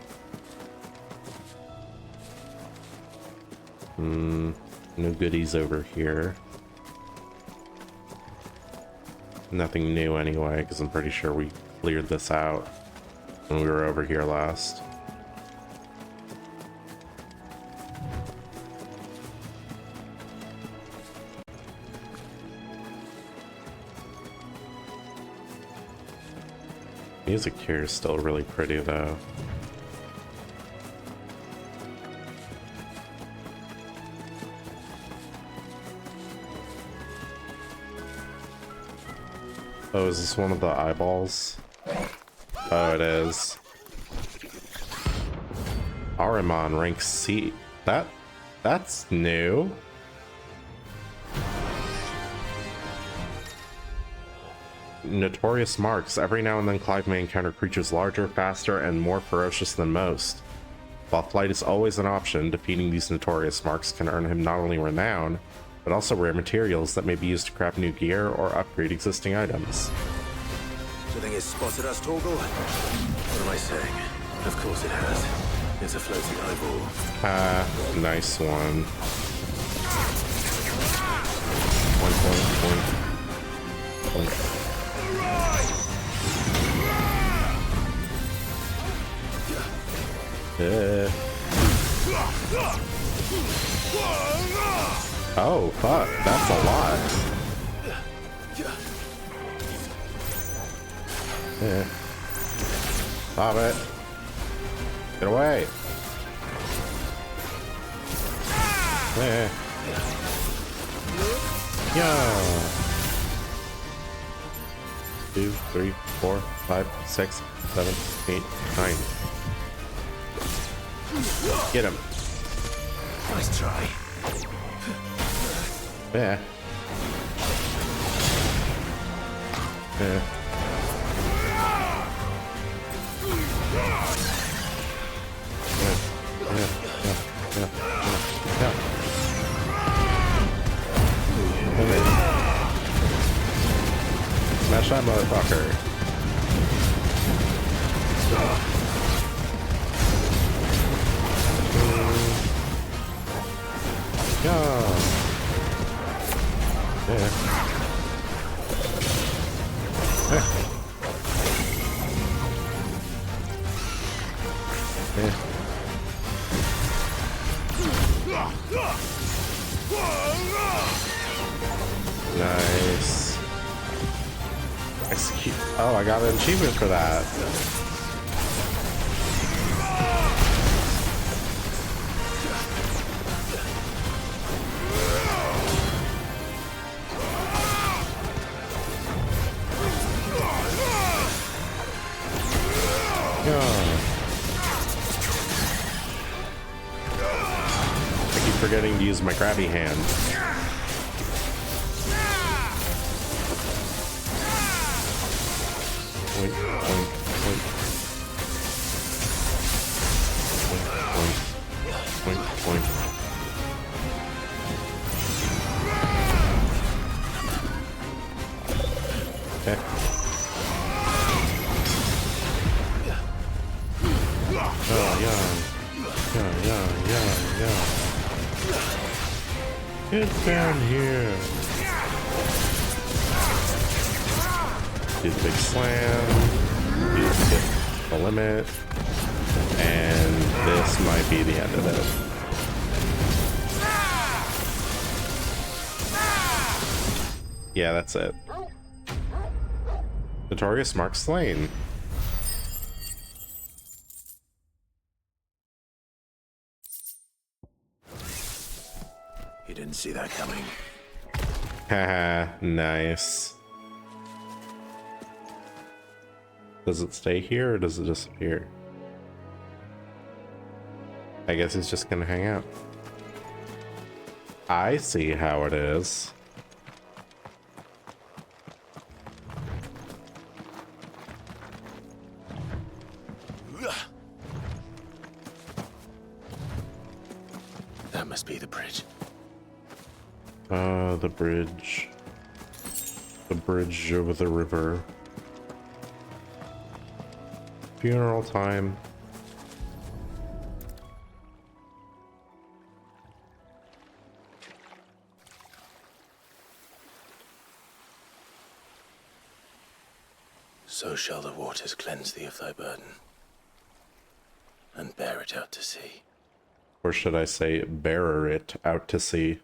No goodies over here. Nothing new anyway, because I'm pretty sure we cleared this out when we were over here last. Music here is still really pretty though. Oh, is this one of the eyeballs? Oh, it is. Ahriman rank C. That's new. Notorious marks. Every now and then Clive may encounter creatures larger, faster, and more ferocious than most. While flight is always an option, defeating these notorious marks can earn him not only renown, but also rare materials that may be used to craft new gear or upgrade existing items. Do you think it's spotted us, Torgal? What am I saying? Of course it has. It's a floating eyeball. Nice one. Point. Oh, fuck. That's a lot. Yeah. Stop it. Get away. Yeah. Yeah. 2, 3, 4, 5, 6, 7, 8, 9. Get him. Nice try. Yeah. Yeah. Smash that motherfucker. Yeah. Nice. Execute. Oh, I got an achievement for that. I keep forgetting to use my grabby hand. Point, point, point. Point, point, point. Okay. Get down here. Do the big slam. Hit the limit. And this might be the end of it. Yeah, that's it. Notorious Mark slain. You didn't see that coming. Haha, nice. Does it stay here or does it disappear? I guess he's just gonna hang out. I see how it is. must be the bridge. The bridge. The bridge over the river. Funeral time. So shall the waters cleanse thee of thy burden, and bear it out to sea. Or should I say, bearer it out to sea?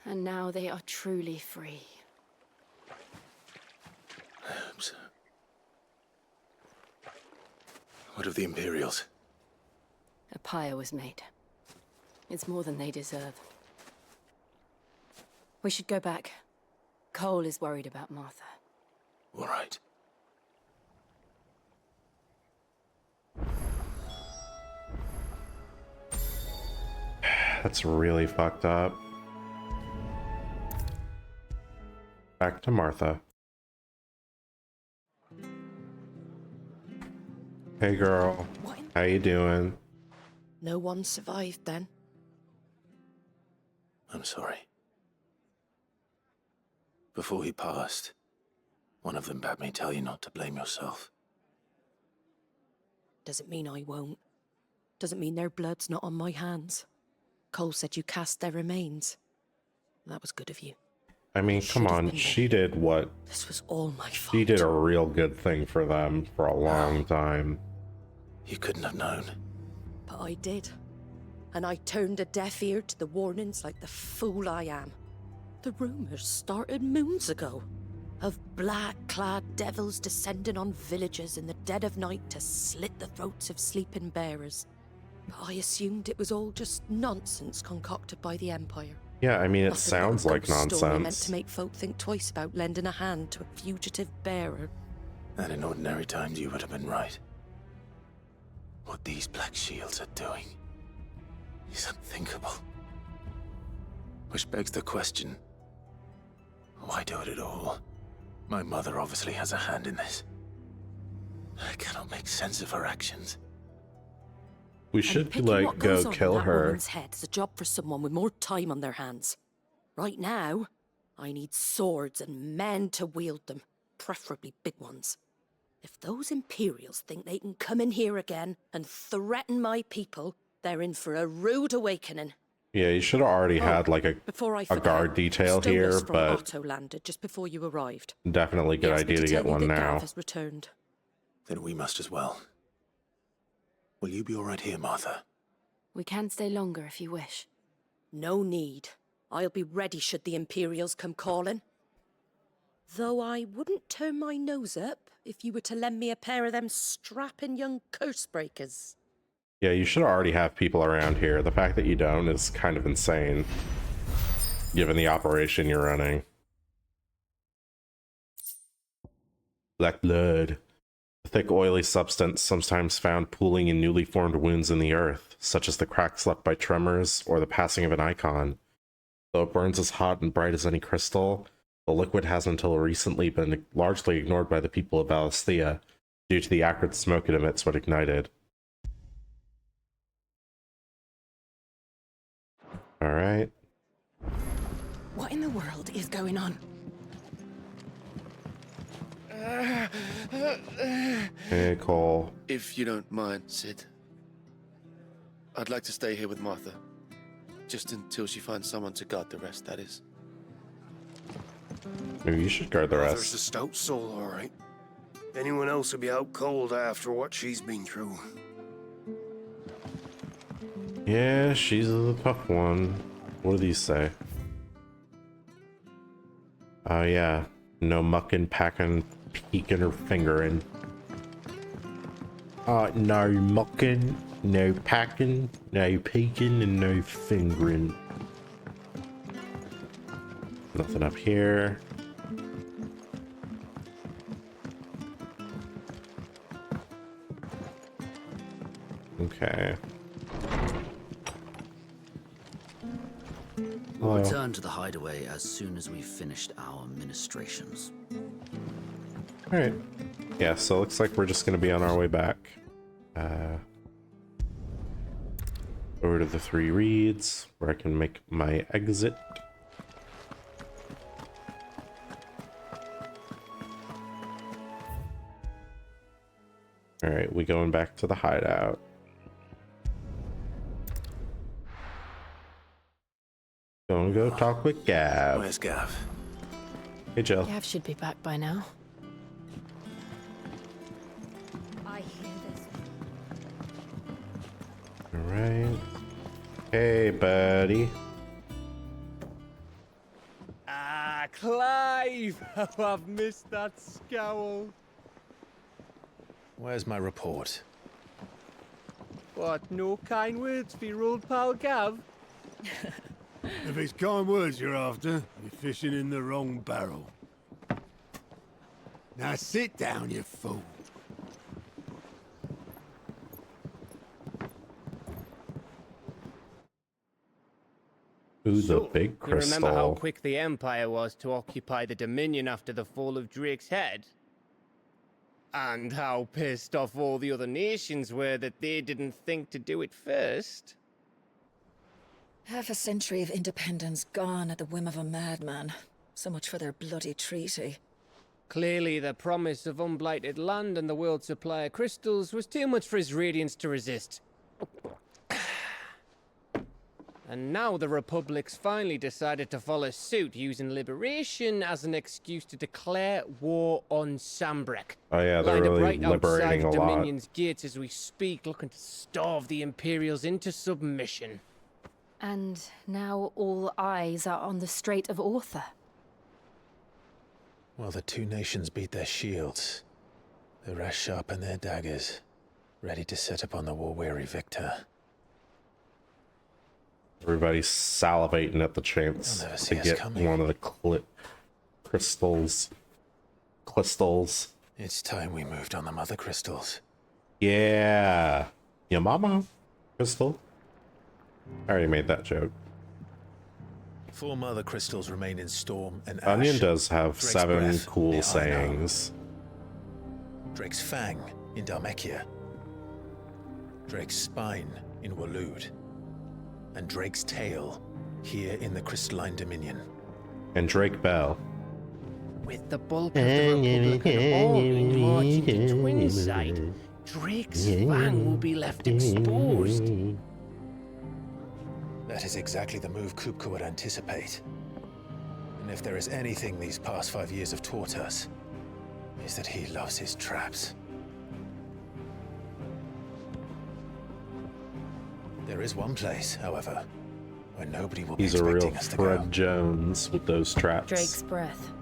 And now they are truly free. I hope so. What of the Imperials? A pyre was made. It's more than they deserve. We should go back. Cole is worried about Martha. All right. That's really fucked up. Back to Martha. Hey girl, how you doing? No one survived then? I'm sorry. Before he passed, one of them bade me tell you not to blame yourself. Doesn't mean I won't. Doesn't mean their blood's not on my hands. Cole said you cast their remains. That was good of you. I mean, come on, she did what? This was all my fault. She did a real good thing for them for a long time. You couldn't have known. But I did. And I turned a deaf ear to the warnings like the fool I am. The rumors started moons ago. Of black-clad devils descending on villages in the dead of night to slit the throats of sleeping bearers. But I assumed it was all just nonsense concocted by the Empire. Yeah, I mean, it Nothing sounds but a like ghost story meant nonsense. to make folk think twice about lending a hand to a fugitive bearer. And in ordinary times you would have been right. What these Black Shields are doing is unthinkable. Which begs the question, why do it at all? My mother obviously has a hand in this. I cannot make sense of her actions. We should, Picking like, what goes go on kill in that her. woman's head is a job for someone with more time on their hands. Right now, I need swords and men to wield them, preferably big ones. If those Imperials think they can come in here again and threaten my people, they're in for a rude awakening. Yeah, you should have already had, like, Before I a forget, guard detail Stolas here, from but Otto landed just before you arrived. definitely good He asked me idea to tell get you one that now. Gav has returned. Then we must as well. Will you be all right here, Martha? We can stay longer if you wish. No need. I'll be ready should the Imperials come calling. Though I wouldn't turn my nose up if you were to lend me a pair of them strapping young curse breakers. Yeah, you should already have people around here. The fact that you don't is kind of insane, given the operation you're running. Black blood. A thick, oily substance sometimes found pooling in newly formed wounds in the earth, such as the cracks left by tremors or the passing of an icon. Though it burns as hot and bright as any crystal, the liquid has until recently been largely ignored by the people of Valisthea due to the acrid smoke it emits when ignited. Alright. What in the world is going on? Hey, Cole. If you don't mind, Sid, I'd like to stay here with Martha. Just until she finds someone to guard the rest, that is. Maybe you should guard the There's rest. a stout soul, all right. Anyone else would be out cold after what she's been through. Yeah, she's a tough one. What do these say? Oh yeah, no mucking, packing, peeking, or fingering. No mucking, no packing, no peeking, and no fingering. Nothing up here. Okay. We'll Oh. return to the hideaway as soon as we've finished our ministrations. Alright. Yeah, so it looks like we're just gonna be on our way back. Over to the 3 reeds, where I can make my exit. Alright, we going back to the hideout. Gonna go talk with Gav. Where's Gav? Hey, Jill. Gav should be back by now. I hear this. Alright. Hey, buddy. Ah, Clive! Oh, I've missed that scowl. Where's my report? What, no kind words for your old pal Gav? If it's kind words you're after, you're fishing in the wrong barrel. Now sit down, you fool. Ooh, the big You remember how crystal. quick the Empire was to occupy the Dominion after the fall of Drake's head? And how pissed off all the other nations were that they didn't think to do it first? Half a century of independence gone at the whim of a madman. So much for their bloody treaty. Clearly, the promise of unblighted land and the world's supply of crystals was too much for his radiance to resist. And now the Republic's finally decided to follow suit, using liberation as an excuse to declare war on Sambrek. Oh yeah, they're Lined up really right liberating outside a lot. Dominion's gates as we speak, looking to starve the Imperials into submission. And now all eyes are on the Strait of Author. Well, the two nations beat their shields. The rest sharpen their daggers, ready to set upon the war-weary victor. Everybody's salivating at the chance They'll never to see us get coming. one of the crystals. It's time we moved on the mother crystals. Yeah. Your mama. Crystal. I already made that joke. 4 mother crystals remain in Storm and Ash. Onion does have Drake's 7 breath cool near Arno. sayings. Drake's Fang in Dhalmekia. Drake's Spine in Waloed. And Drake's Tail here in the Crystalline Dominion. And Drake Bell. With the bulk of the Republican army marching to Twinside, Drake's Fang will be left exposed. That is exactly the move Kupka would anticipate. And if there is anything these past 5 years have taught us, is that he loves his traps. There is one place, however, where nobody will He's be a real expecting us to go. Fred Jones with those traps. Drake's breath.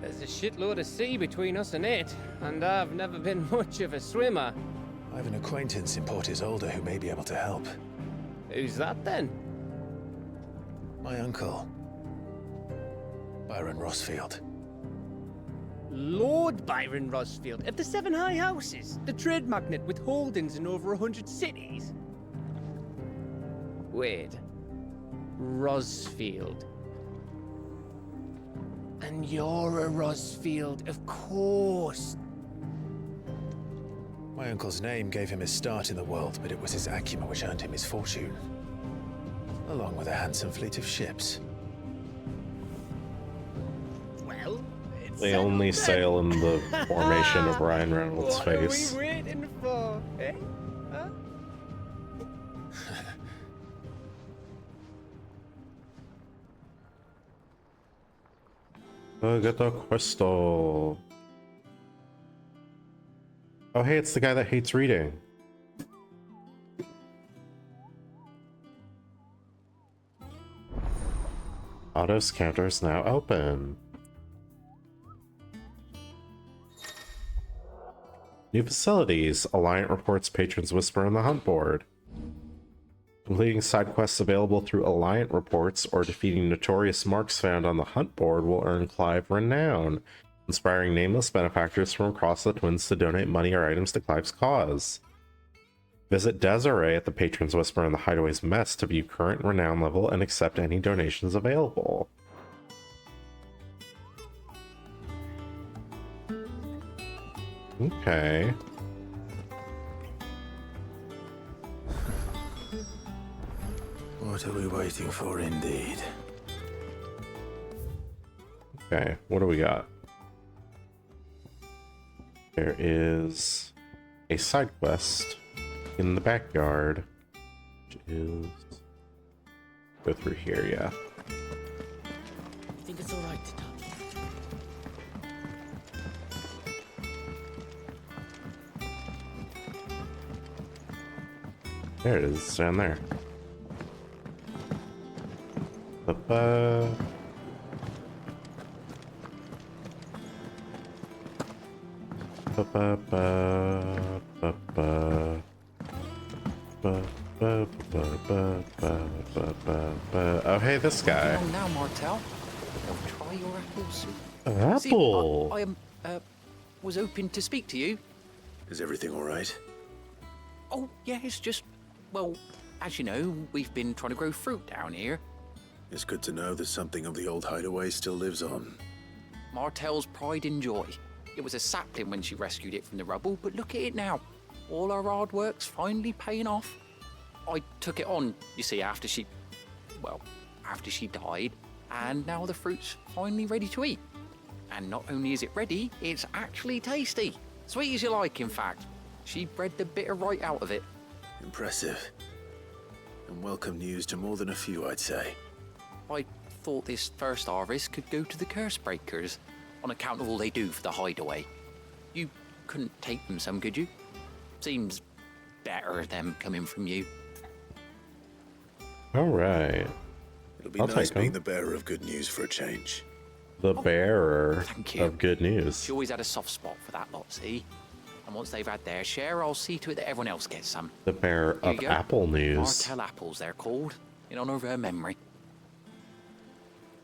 There's a shitload of sea between us and it, and I've never been much of a swimmer. I have an acquaintance in Port Isolde who may be able to help. Who's that then? My uncle, Byron Rossfield. Lord Byron Rosfield of the 7 High Houses, the trade magnate with holdings in over 100 cities. Wait, Rosfield. And you're a Rosfield, of course. My uncle's name gave him his start in the world, but it was his acumen which earned him his fortune, along with a handsome fleet of ships. Well, They only sail in the formation of Ryan Reynolds' what face. are we waiting for, eh? Huh? Get the crystal. Oh, hey, it's the guy that hates reading. Auto scanner is now open. New facilities. Alliant reports patrons whisper on the hunt board. Completing side quests available through Alliant reports or defeating notorious marks found on the hunt board will earn Clive renown, inspiring nameless benefactors from across the Twins to donate money or items to Clive's cause. Visit Desiree at the Patrons Whisper in the Hideaway's Mess to view current renown level and accept any donations available. Okay. What are we waiting for, indeed? Okay, what do we got? There is a side quest in the backyard, which is... Go through here, yeah. You think it's alright to talk? There it is, it's down there. Ba-ba. Ba-ba-ba. Ba-ba. Ba-ba-ba-ba-ba-ba-ba. Oh, hey, this guy. Oh, now, Martel. Try your apple soup. Apple! See, I was hoping to speak to you. Is everything all right? Oh, yeah, it's just, well, as you know, we've been trying to grow fruit down here. It's good to know that something of the old hideaway still lives on. Martel's pride and joy. It was a sapling when she rescued it from the rubble, but look at it now. All our hard work's finally paying off. I took it on, you see, after she died, and now the fruit's finally ready to eat. And not only is it ready, it's actually tasty. Sweet as you like, in fact. She bred the bitter right out of it. Impressive. And welcome news to more than a few, I'd say. I thought this first harvest could go to the curse breakers, on account of all they do for the hideaway. You couldn't take them some, could you? Seems better them coming from you. Alright. It'll be I'll nice take 'em. being the bearer of good news for a change. The bearer Thank you. of good news. She always had a soft spot for that lot, see? And once they've had their share, I'll see to it that everyone else gets some. The bearer Here of you go. apple news. Martel apples, they're called, in honor of her memory.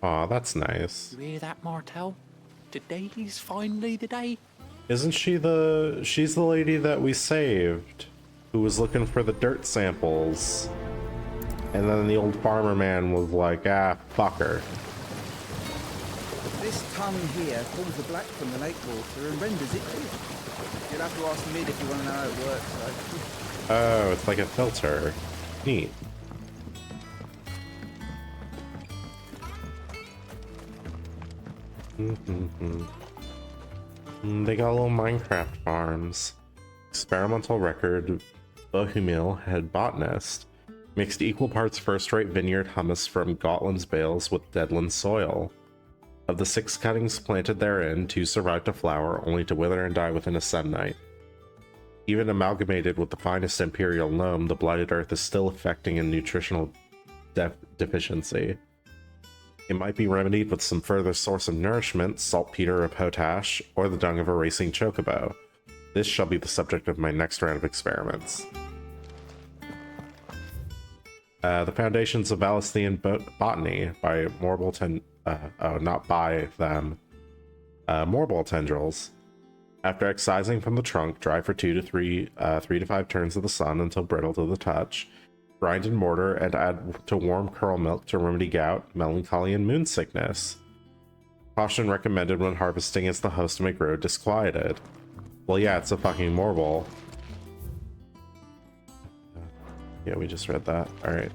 Aw, that's nice. You hear that, Martel? Today's finally the day. Isn't she she's the lady that we saved, who was looking for the dirt samples, and then the old farmer man was like, ah, fuck her. This tongue here pulls the black from the lake water and renders it clear. You'll have to ask Mid if you want to know how it works, though. Oh, it's like a filter. Neat. They got little Minecraft farms. Experimental record Bohemil head botanist mixed equal parts first-rate vineyard hummus from Gotland's bales with Deadland soil. Of the 6 cuttings planted therein, 2 survived to flower, only to wither and die within a se'nnight. Even amalgamated with the finest imperial loam, the blighted earth is still affecting a nutritional deficiency. It might be remedied with some further source of nourishment, saltpeter or potash, or the dung of a racing chocobo. This shall be the subject of my next round of experiments. The Foundations of Valisthian Botany by Morbol Tendrils. After excising from the trunk, dry for 3 to 5 turns of the sun until brittle to the touch. Grind in mortar and add to warm curl milk to remedy gout, melancholy, and moon sickness. Caution recommended when harvesting as the host may grow disquieted. Well, yeah, it's a fucking Morbol. Yeah, we just read that. Alright.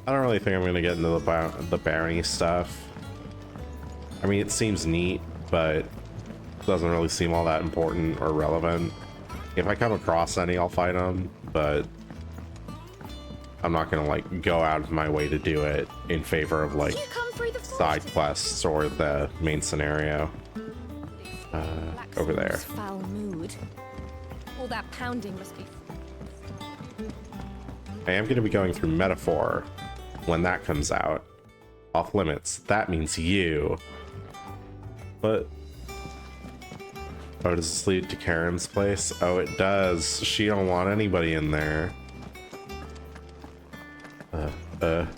I don't really think I'm gonna get into the bearing stuff. I mean, it seems neat, but it doesn't really seem all that important or relevant. If I come across any, I'll fight them, but I'm not gonna like go out of my way to do it in favor of like side quests or the main scenario. Over there. Foul mood. All that pounding must be. I am gonna be going through Metaphor when that comes out. Off limits. That means you. But oh, does this lead to Karen's place? Oh, it does. She don't want anybody in there. There.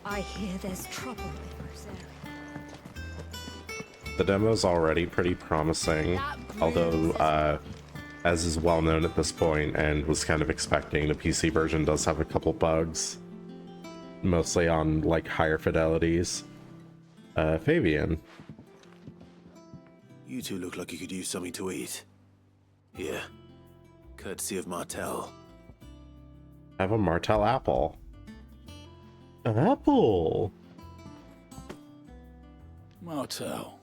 I hear there's trouble in Rosaria. The demo's already pretty promising, although, as is well known at this point and was kind of expecting, the PC version does have a couple bugs, mostly on, like, higher fidelities. Fabian. You two look like you could use something to eat. Here. Courtesy of Martel. I have a Martel apple. An apple. Martel.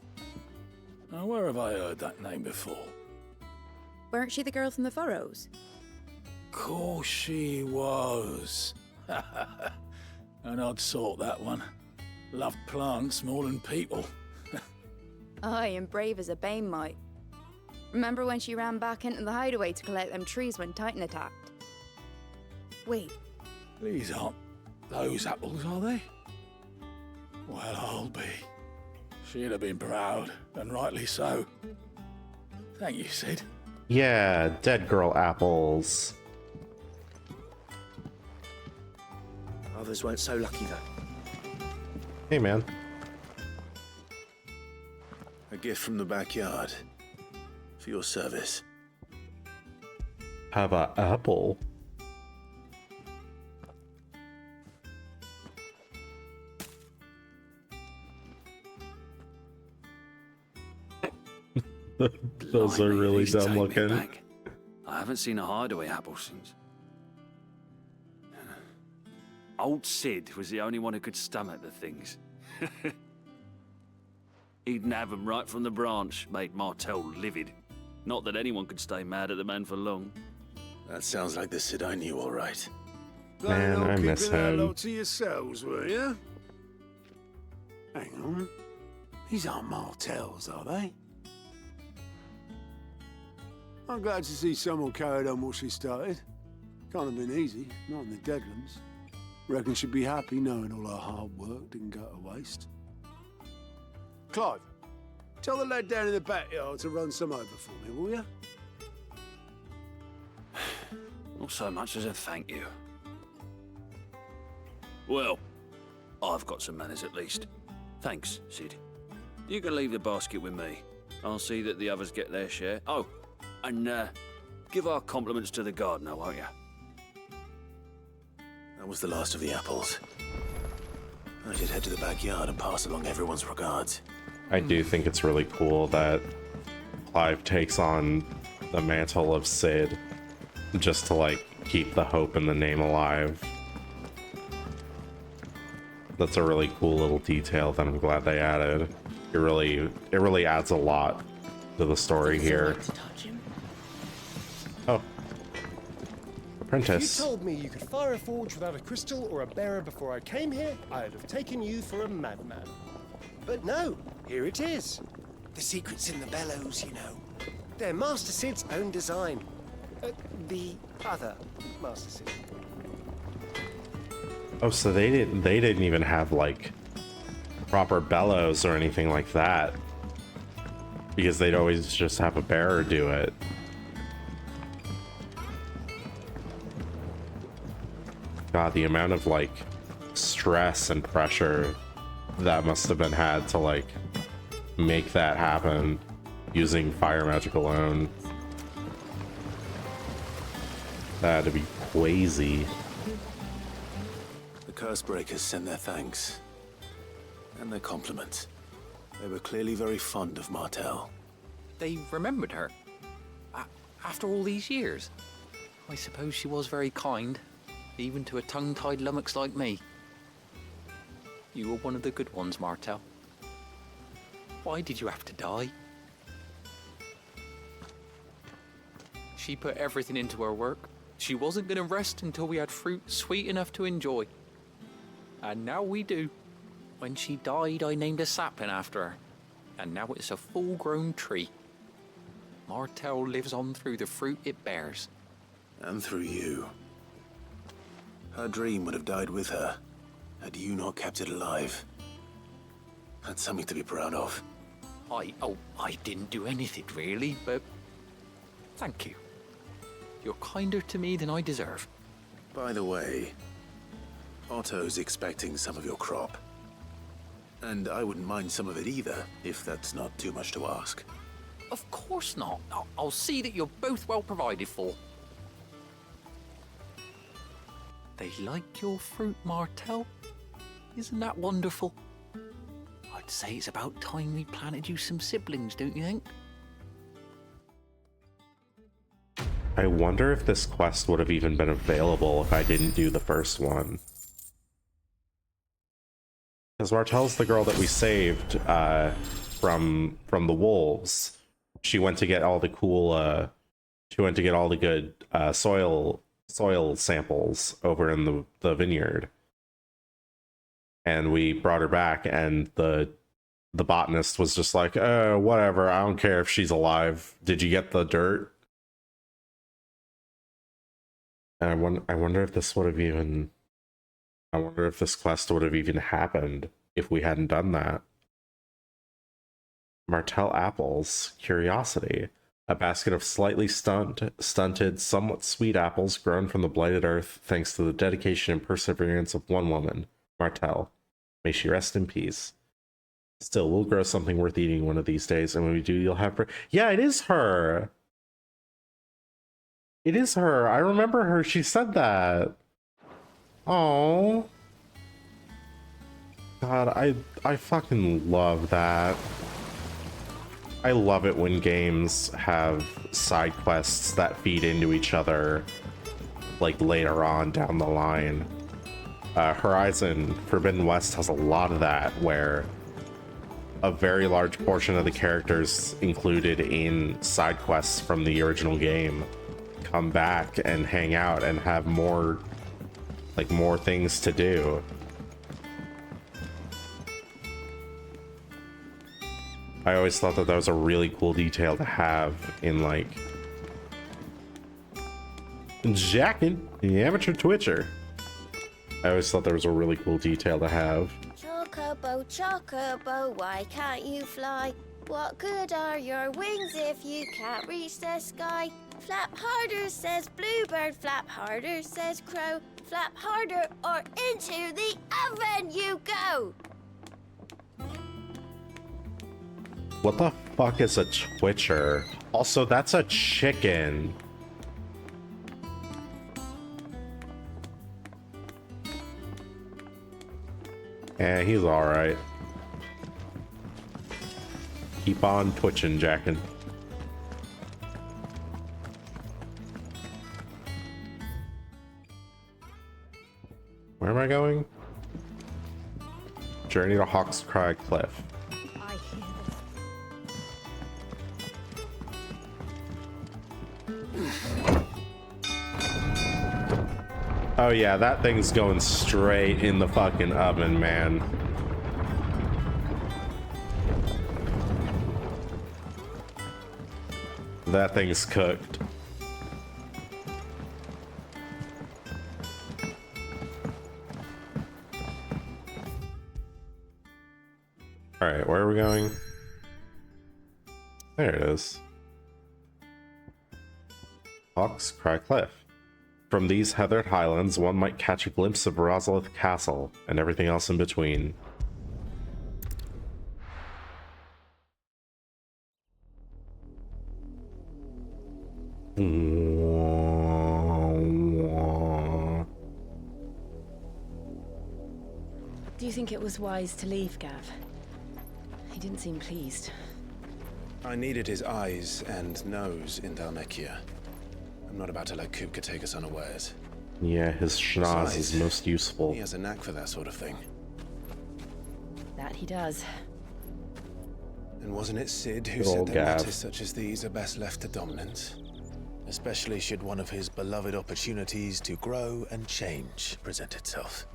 Now, where have I heard that name before? Weren't she the girl from the Furrows? Course she was. An odd sort, that one. Loved plants more than people. Aye, and brave as a bane might. Remember when she ran back into the hideaway to collect them trees when Titan attacked? Wait. These aren't those apples, are they? Well, I'll be. She'd have been proud, and rightly so. Thank you, Sid. Yeah, dead girl apples. Others weren't so lucky, though. Hey, man. A gift from the backyard. For your service. Have a apple. Those are really Please dumb take me looking. back. I haven't seen a hideaway apple since. Old Sid was the only one who could stomach the things. He'd nab them right from the branch, made Martel livid. Not that anyone could stay mad at the man for long. That sounds like the Sid I knew, all right. Man, I miss Keeping that him. lot to yourselves, were you? Hang on. These aren't Martels, are they? I'm glad to see someone carried on what she started. Can't have been easy, not in the Deadlands. Reckon she'd be happy knowing all her hard work didn't go to waste. Clive, tell the lad down in the backyard to run some over for me, will you? Not so much as a thank you. Well, I've got some manners at least. Thanks, Sid. You can leave the basket with me. I'll see that the others get their share. Oh, and give our compliments to the gardener, won't you? That was the last of the apples. I should head to the backyard and pass along everyone's regards. I do think it's really cool that Clive takes on the mantle of Sid just to like keep the hope and the name alive. That's a really cool little detail that I'm glad they added. It really adds a lot to the story here. Oh. Apprentice. If you told me you could fire a forge without a crystal or a bearer before I came here, I'd have taken you for a madman. But no, here it is. The secret's in the bellows, you know. They're Master Sid's own design. The other Master Sid. Oh, so they didn't even have like proper bellows or anything like that, because they'd always just have a bearer do it. God, the amount of like stress and pressure that must have been had to like make that happen using fire magic alone. That had to be crazy. The curse breakers send their thanks. And their compliments. They were clearly very fond of Martel. They remembered her. After all these years. I suppose she was very kind, even to a tongue-tied lummox like me. You were one of the good ones, Martel. Why did you have to die? She put everything into her work. She wasn't going to rest until we had fruit sweet enough to enjoy. And now we do. When she died, I named a sapling after her. And now it's a full-grown tree. Martel lives on through the fruit it bears. And through you. Her dream would have died with her, had you not kept it alive. That's something to be proud of. I didn't do anything really, but thank you. You're kinder to me than I deserve. By the way, Otto's expecting some of your crop. And I wouldn't mind some of it either, if that's not too much to ask. Of course not. I'll see that you're both well provided for. They like your fruit, Martel. Isn't that wonderful? I'd say it's about time we planted you some siblings, don't you think? I wonder if this quest would have even been available if I didn't do the first one. Because Martel's the girl that we saved from the wolves. She went to get all the cool she went to get all the good soil samples over in the vineyard. And we brought her back, and the botanist was just like, "Oh, whatever, I don't care if she's alive. Did you get the dirt?" And I wonder if this would have even... I wonder if this quest would have even happened if we hadn't done that. Martel apples. Curiosity. A basket of slightly stunted, somewhat sweet apples grown from the blighted earth thanks to the dedication and perseverance of one woman, Martel. May she rest in peace. Still, we'll grow something worth eating one of these days, and when we do, you'll have... Yeah, it is her! It is her! I remember her, she said that! Oh, God, I fucking love that. I love it when games have side quests that feed into each other, like later on down the line. Horizon Forbidden West has a lot of that, where a very large portion of the characters included in side quests from the original game come back and hang out and have more things to do. I always thought that was a really cool detail to have in, like, Jackin', the amateur Twitcher. I always thought that was a really cool detail to have. Chocobo, chocobo, why can't you fly? What good are your wings if you can't reach the sky? Flap harder, says bluebird, flap harder, says crow. Flap harder or into the oven you go! What the fuck is a Twitcher? Also, that's a chicken. Yeah, he's alright. Keep on twitching, Jackin'. Where am I going? Journey to Hawk's Cry Cliff. Oh yeah, that thing's going straight in the fucking oven, man. That thing's cooked. Alright, where are we going? There it is. Hawk's Cry Cliff. From these heathered highlands, one might catch a glimpse of Rosalith Castle and everything else in between. Do you think it was wise to leave, Gav? He didn't seem pleased. I needed his eyes and nose in Dhalmekia. I'm not about to let Kupka take us unawares. Yeah, his schnoz is most useful. He has a knack for that sort of thing. That he does. And wasn't it Sid who Good said old that Gav. matters such as these are best left to dominance? Especially should one of his beloved opportunities to grow and change present itself.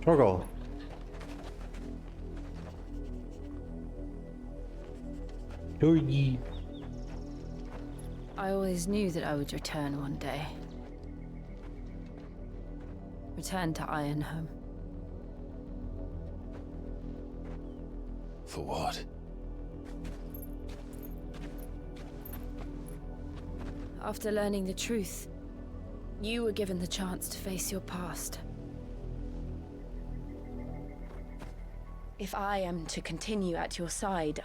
Torgal. Who are ye? I always knew that I would return one day. Return to Ironhome. For what? After learning the truth, you were given the chance to face your past. If I am to continue at your side,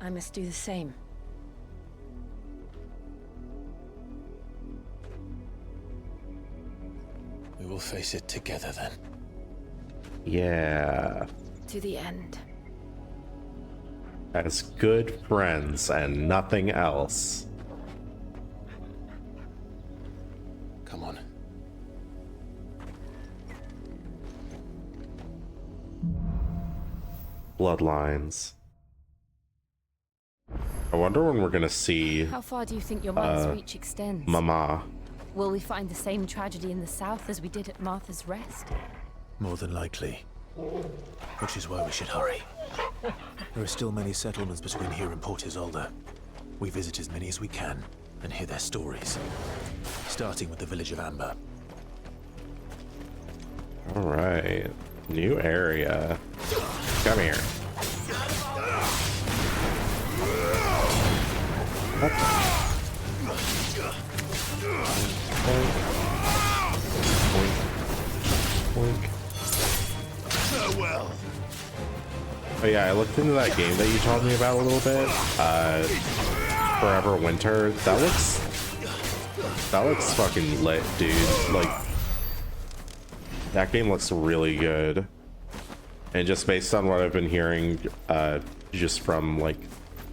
I must do the same. We will face it together then. Yeah. To the end. as good friends and nothing else. Come on. Bloodlines. I wonder when we're gonna see How far do you think your mother's reach extends? Mama. Will we find the same tragedy in the south as we did at Martha's Rest? More than likely. Which is why we should hurry. There are still many settlements between here and Port Isolde. We visit as many as we can and hear their stories. Starting with the village of Amber. Alright. New area. Come here. Farewell. Oh yeah, I looked into that game that you told me about a little bit. Forever Winter. That looks fucking lit, dude. Like, that game looks really good. And just based on what I've been hearing, just from like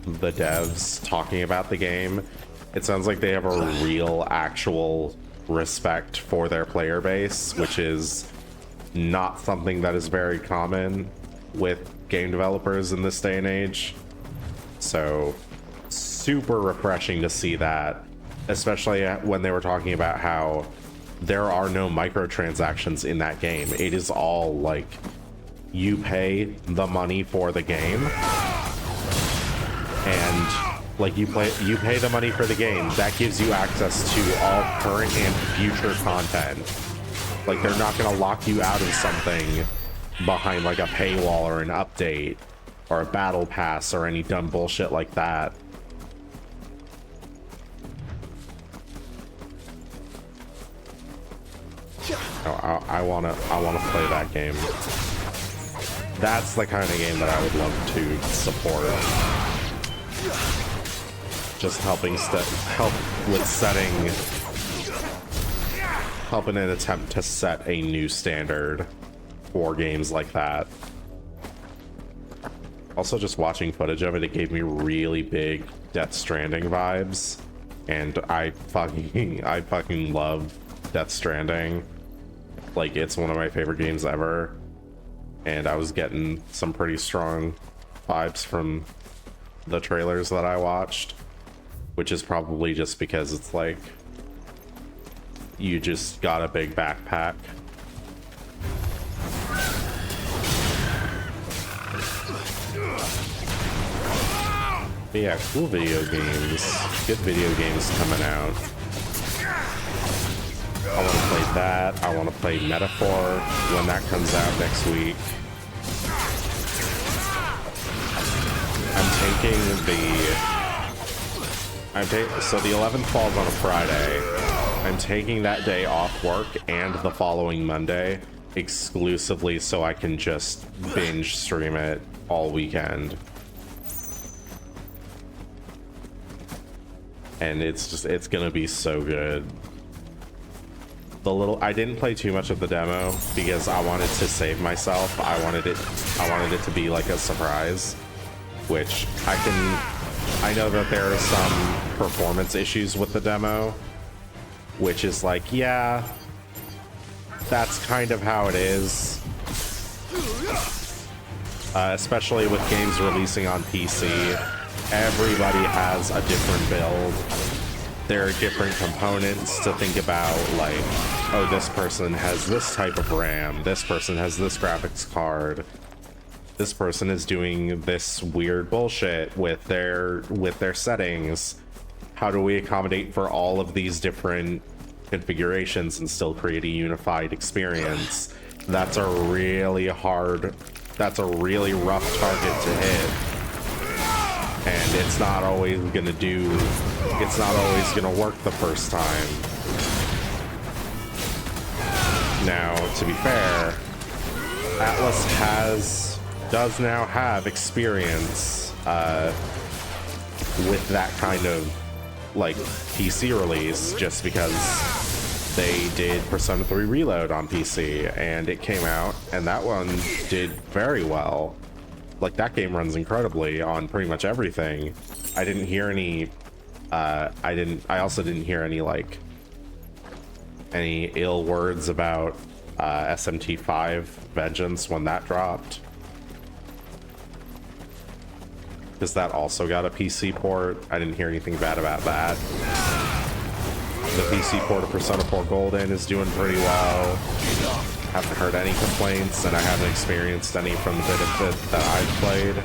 the devs talking about the game, it sounds like they have a real, actual respect for their player base, which is not something that is very common with game developers in this day and age. So super refreshing to see that, especially when they were talking about how there are no microtransactions in that game. It is all like you pay the money for the game, and like you pay the money for the game. That gives you access to all current and future content. Like, they're not gonna lock you out of something behind like a paywall or an update or a battle pass or any dumb bullshit like that. Oh, I wanna play that game. That's the kind of game that I would love to support. Just help with help in an attempt to set a new standard for games like that. Also, just watching footage of it, it gave me really big Death Stranding vibes, and I fucking love Death Stranding. Like, it's one of my favorite games ever, and I was getting some pretty strong vibes from the trailers that I watched, which is probably just because it's like you just got a big backpack. But yeah, cool video games. Good video games coming out. I want to play that. I want to play Metaphor when that comes out next week. So the 11th falls on a Friday. I'm taking that day off work and the following Monday exclusively so I can just binge stream it all weekend. And it's gonna be so good. I didn't play too much of the demo because I wanted to save myself. I wanted it to be like a surprise, which I know that there are some performance issues with the demo, which is like, yeah, that's kind of how it is. Especially with games releasing on PC, everybody has a different build. There are different components to think about, like, oh, this person has this type of RAM, this person has this graphics card, this person is doing this weird bullshit with their settings. How do we accommodate for all of these different configurations and still create a unified experience? That's a really rough target to hit. And it's not always gonna work the first time. Now, to be fair, Atlas does now have experience with that kind of like PC release, just because they did Persona 3 Reload on PC and it came out and that one did very well. like that game runs incredibly on pretty much everything. I didn't hear any I also didn't hear any like any ill words about SMT5 Vengeance when that dropped, because that also got a PC port. I didn't hear anything bad about that. The PC port of Persona 4 Golden is doing pretty well. Haven't heard any complaints, and I haven't experienced any from the bit of it that I've played.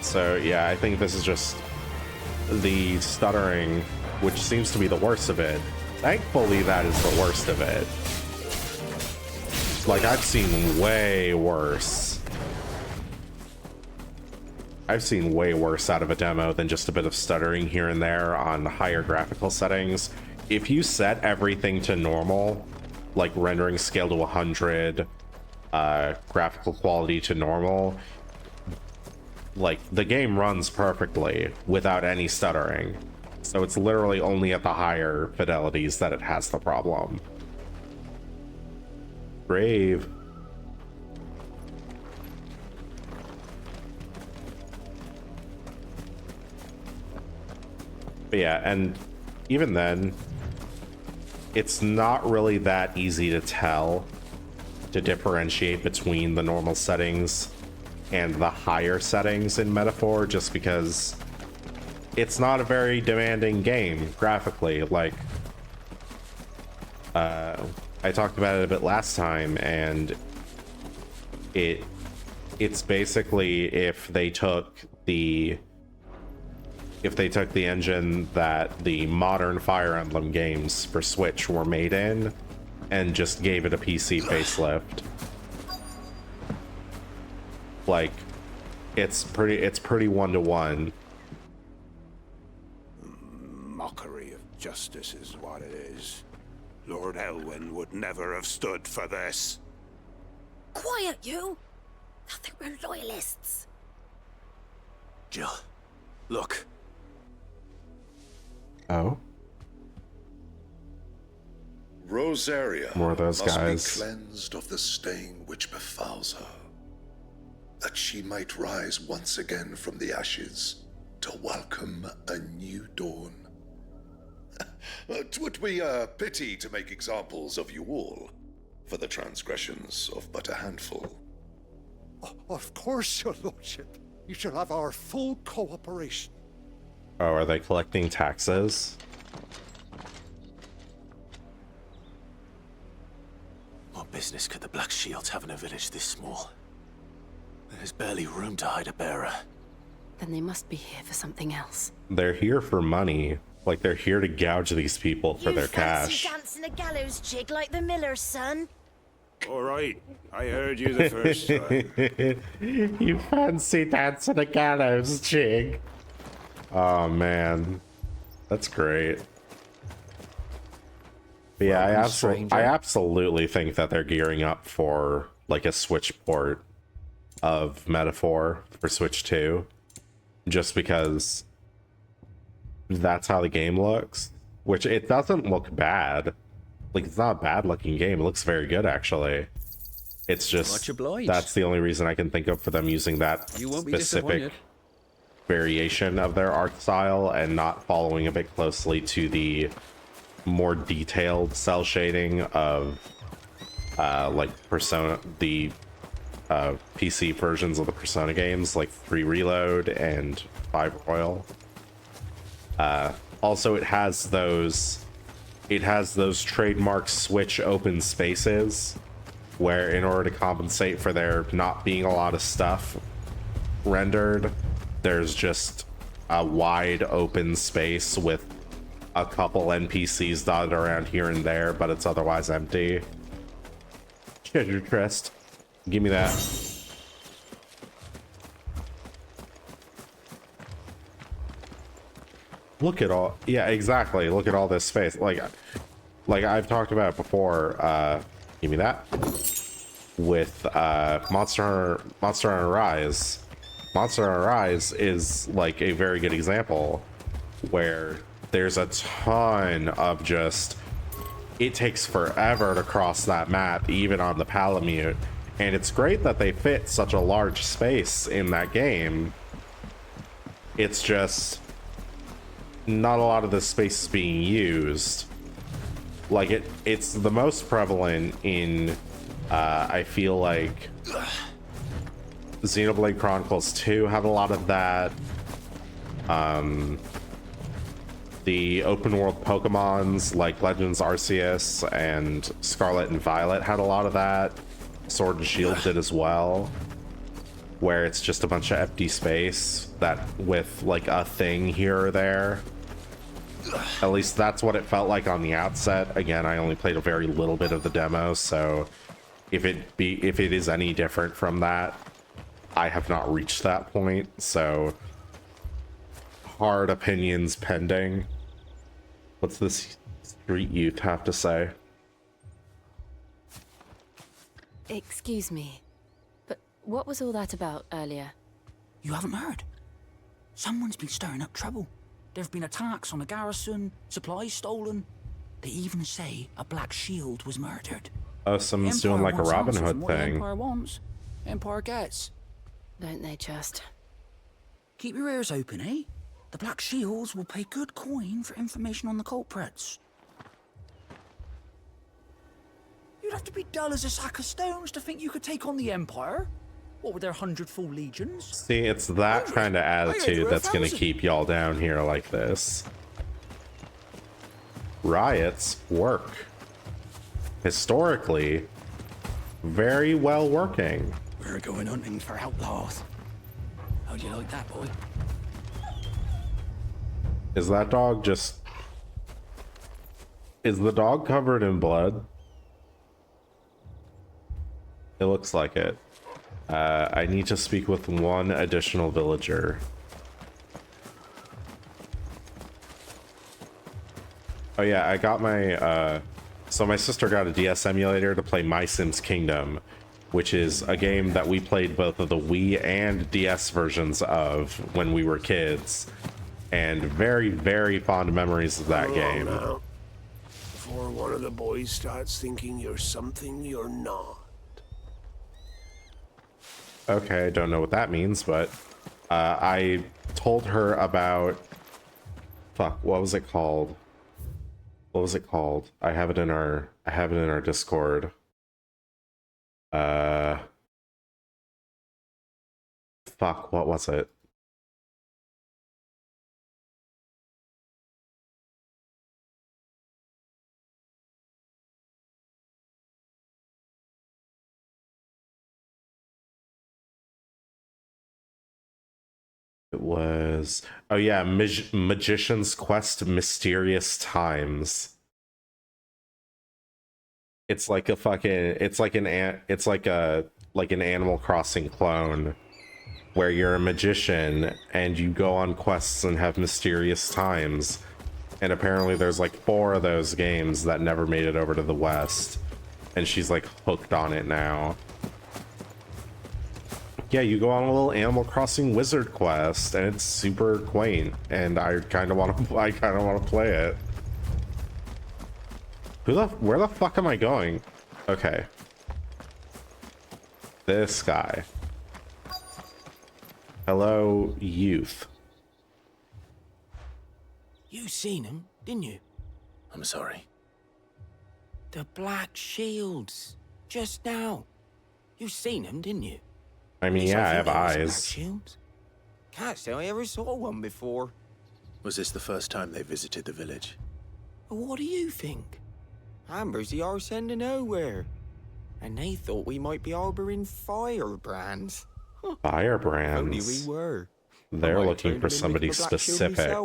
So yeah, I think this is just the stuttering, which seems to be the worst of it. Thankfully, that is the worst of it. Like, I've seen way worse. I've seen way worse out of a demo than just a bit of stuttering here and there on higher graphical settings. If you set everything to normal, like rendering scale to 100, graphical quality to normal, like the game runs perfectly without any stuttering. So it's literally only at the higher fidelities that it has the problem. Brave. But yeah, and even then, it's not really that easy to tell, to differentiate between the normal settings and the higher settings in Metaphor, just because it's not a very demanding game graphically. Like, I talked about it a bit last time, and it's basically if they took the engine that the modern Fire Emblem games for Switch were made in and just gave it a PC facelift. Like, it's pretty one-to-one. Mockery of justice is what it is. Lord Elwyn would never have stood for this. Quiet, you! Thought they were loyalists. Jill, look. Oh? Rosaria More of those must guys. be cleansed of the stain which befalls her, that she might rise once again from the ashes to welcome a new dawn. 'Twould be a pity to make examples of you all for the transgressions of but a handful. Of course, your lordship. You shall have our full cooperation. Oh, are they collecting taxes? What business could the Black Shields have in a village this small? There's barely room to hide a bearer. Then they must be here for something else. They're here for money. Like, they're here to gouge these people for their cash. Dancing a gallows jig like the miller's son? All right, I heard you the first time. You fancy dancing a gallows jig? Oh man, that's great. But yeah, I absolutely think that they're gearing up for like a Switch port of Metaphor for Switch 2, just because that's how the game looks, which it doesn't look bad. Like, it's not a bad looking game. It looks very good, actually. It's just, Much obliged. that's the only reason I can think of for them using that You won't be specific disappointed. variation of their art style and not following a bit closely to the more detailed cell shading of like Persona, the PC versions of the Persona games, like 3 Reload and 5 Royal. Also, it has those trademark Switch open spaces where, in order to compensate for there not being a lot of stuff rendered, there's just a wide open space with a couple NPCs dotted around here and there, but it's otherwise empty. Treasure chest. Give me that. Look at all, yeah, exactly. Look at all this space. Like I've talked about before. Give me that. With Monster Hunter Rise. Monster Hunter Rise is like a very good example where there's a ton of just it takes forever to cross that map, even on the Palamute. And it's great that they fit such a large space in that game. It's just not a lot of this space is being used. Like it's the most prevalent in I feel like Xenoblade Chronicles 2 had a lot of that. The open world Pokemons like Legends Arceus and Scarlet and Violet had a lot of that. Sword and Shield did as well, where it's just a bunch of empty space that with like a thing here or there. At least that's what it felt like on the outset. Again, I only played a very little bit of the demo, so if it is any different from that, I have not reached that point, so hard opinions pending. What's this street youth have to say? Excuse me, but what was all that about earlier? You haven't heard? Someone's been stirring up trouble. There have been attacks on the garrison, supplies stolen. They even say a Black Shield was murdered. Oh, someone's doing like a Robin Hood The thing. Empire wants, Empire gets. Don't they just? Keep your ears open, eh? The Black Shields will pay good coin for information on the culprits. You'd have to be dull as a sack of stones to think you could take on the Empire. What with their 100 full legions? See, it's that kind of attitude that's gonna keep y'all down here like this. Riots work. Historically, very well working. We're going hunting for outlaws. How'd you like that, boy? Is that dog just... Is the dog covered in blood? It looks like it. I need to speak with one additional villager. Oh yeah, I got my... So my sister got a DS emulator to play My Sims Kingdom, which is a game that we played both of the Wii and DS versions of when we were kids. And very, very fond memories of that game. Now. Before one of the boys starts thinking you're something you're not. Okay, I don't know what that means, but I told her about... Fuck, what was it called? What was it called? I have it in our Discord. Fuck, what was it? It was, oh yeah, Magician's Quest Mysterious Times. It's like a fucking, it's like an Animal Crossing clone where you're a magician and you go on quests and have mysterious times. And apparently there's like 4 of those games that never made it over to the West. And she's like hooked on it now. Yeah, you go on a little Animal Crossing wizard quest, and it's super quaint, and I kind of want to play it. Where the fuck am I going? Okay. This guy. Hello, youth. You seen him, didn't you? I'm sorry. The Black Shields. Just now. You seen him, didn't you? I mean, yeah, I have eyes. Can't say I ever saw one before. Was this the first time they visited the village? What do you think? Amber's the arse end of nowhere. And they thought we might be harboring firebrands. Firebrands? Only we were. They're looking for somebody specific.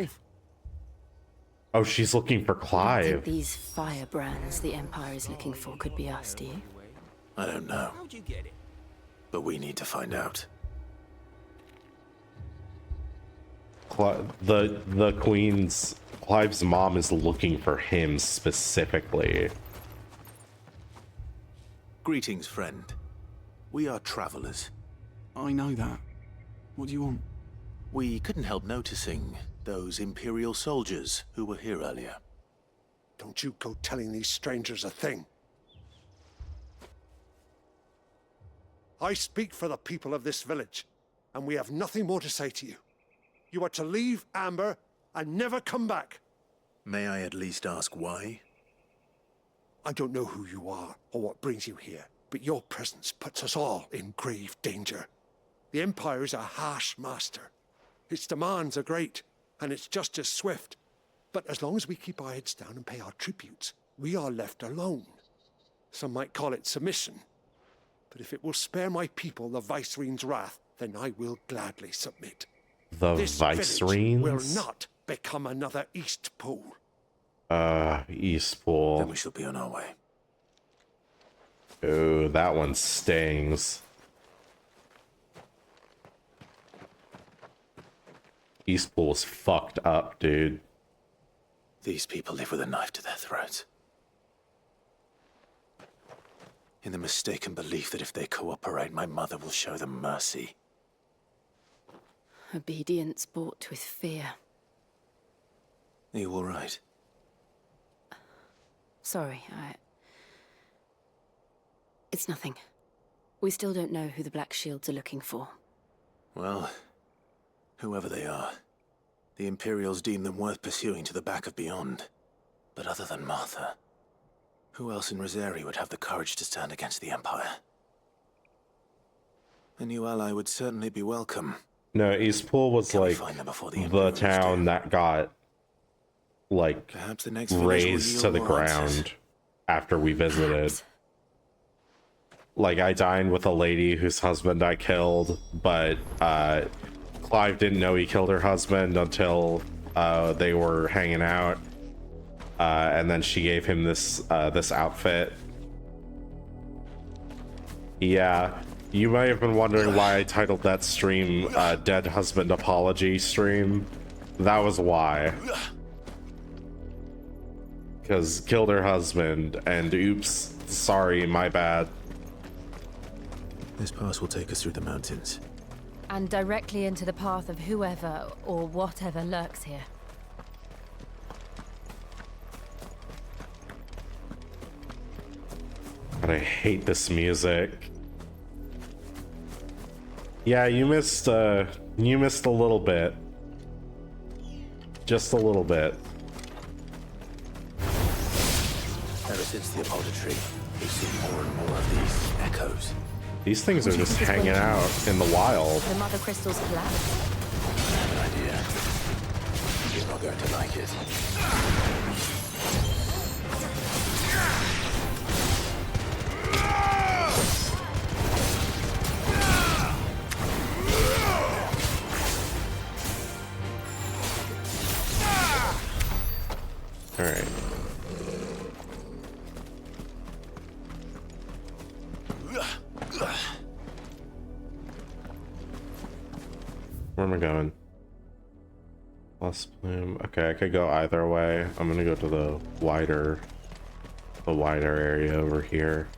Oh, she's looking for I Clive. think these firebrands the Empire is looking for could be us, do you? I don't know. How'd you get it? But we need to find out. The Queen's... Clive's mom is looking for him specifically. Greetings, friend. We are travelers. I know that. What do you want? We couldn't help noticing those Imperial soldiers who were here earlier. Don't you go telling these strangers a thing. I speak for the people of this village, and we have nothing more to say to you. You are to leave Amber and never come back. May I at least ask why? I don't know who you are or what brings you here, but your presence puts us all in grave danger. The Empire is a harsh master. Its demands are great, and its justice swift. But as long as we keep our heads down and pay our tributes, we are left alone. Some might call it submission. But if it will spare my people the Viceroy's wrath, then I will gladly submit. The This village will Viceroy's? not become another Eastpool. Eastpool. Then we shall be on our way. Ooh, that one stings. Eastpool's fucked up, dude. These people live with a knife to their throats. In the mistaken belief that if they cooperate, my mother will show them mercy. Obedience bought with fear. Are you all right? Sorry, It's nothing. We still don't know who the Black Shields are looking for. Well, whoever they are, the Imperials deem them worth pursuing to the back of beyond. But other than Martha, who else in Rosari would have the courage to stand against the Empire? A new ally would certainly be welcome. No, Eastpool was Can we like find them before the the town that got like Perhaps the next village will razed to yield the more answers. ground after we visited. Like, I dined with a lady whose husband I killed, but Clive didn't know he killed her husband until they were hanging out, and then she gave him this this outfit. Yeah, you may have been wondering why I titled that stream Dead Husband Apology Stream. That was why. Because killed her husband, and oops, sorry, my bad. This pass will take us through the mountains. And directly into the path of whoever or whatever lurks here. God, I hate this music. Yeah, you missed a little bit. Just a little bit. Ever since the apothecary, we've seen more and more of these echoes. These things are just hanging out in the wild. The mother crystals collapse. I have an idea. You're not going to like it. All right. Where am I going? Lost Plume. Okay, I could go either way. I'm gonna go to the wider area over here.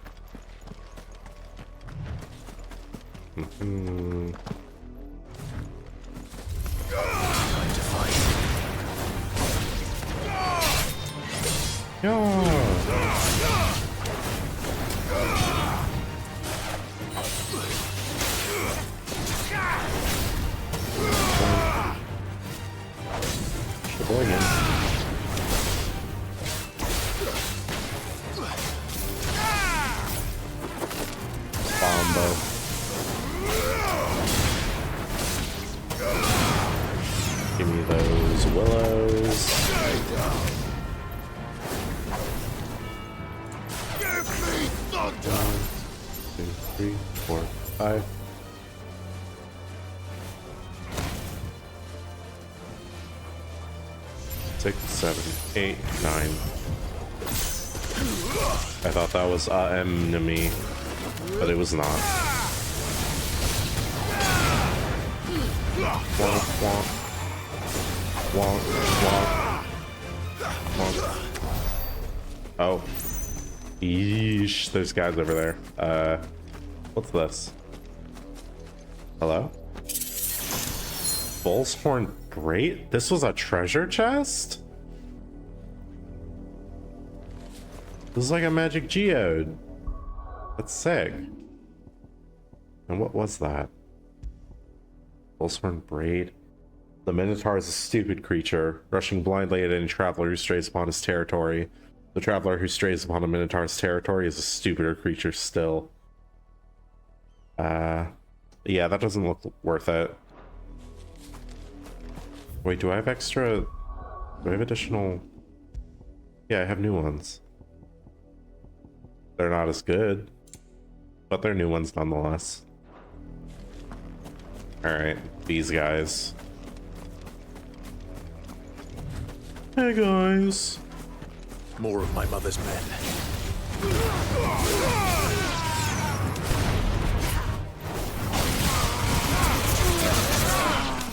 Bombo. Give me those willows. 1, 2, 3, 4, 5. Six, 7, 8, 9. I thought that was enemy, but it was not. Wonk, wonk. Wonk, wonk. Wonk. Oh. Yeesh, there's guys over there. What's this? Hello? Bull's Horn Great? This was a treasure chest? This is like a magic geode. That's sick. And what was that? Pulsehorn braid. The Minotaur is a stupid creature, rushing blindly at any traveler who strays upon his territory. The traveler who strays upon a Minotaur's territory is a stupider creature still. Yeah, that doesn't look worth it. Wait, do I have extra... Do I have additional... Yeah, I have new ones. They're not as good, but they're new ones nonetheless. Alright, these guys. Hey guys. More of my mother's men.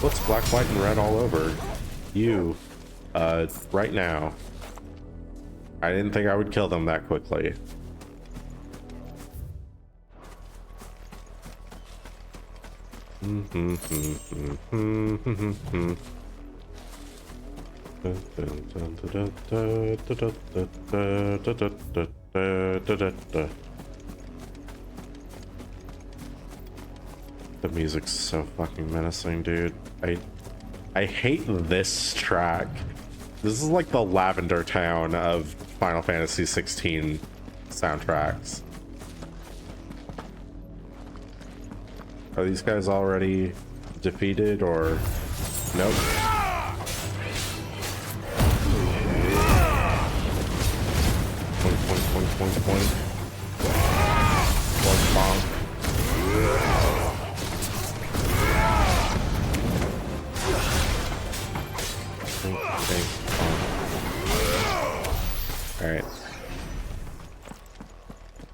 What's black, white, and red all over? You, right now. I didn't think I would kill them that quickly. The music's so fucking menacing, dude. I hate this track. This is like the Lavender Town of Final Fantasy XVI soundtracks. Are these guys already defeated or nope? Point. Bonk. Alright.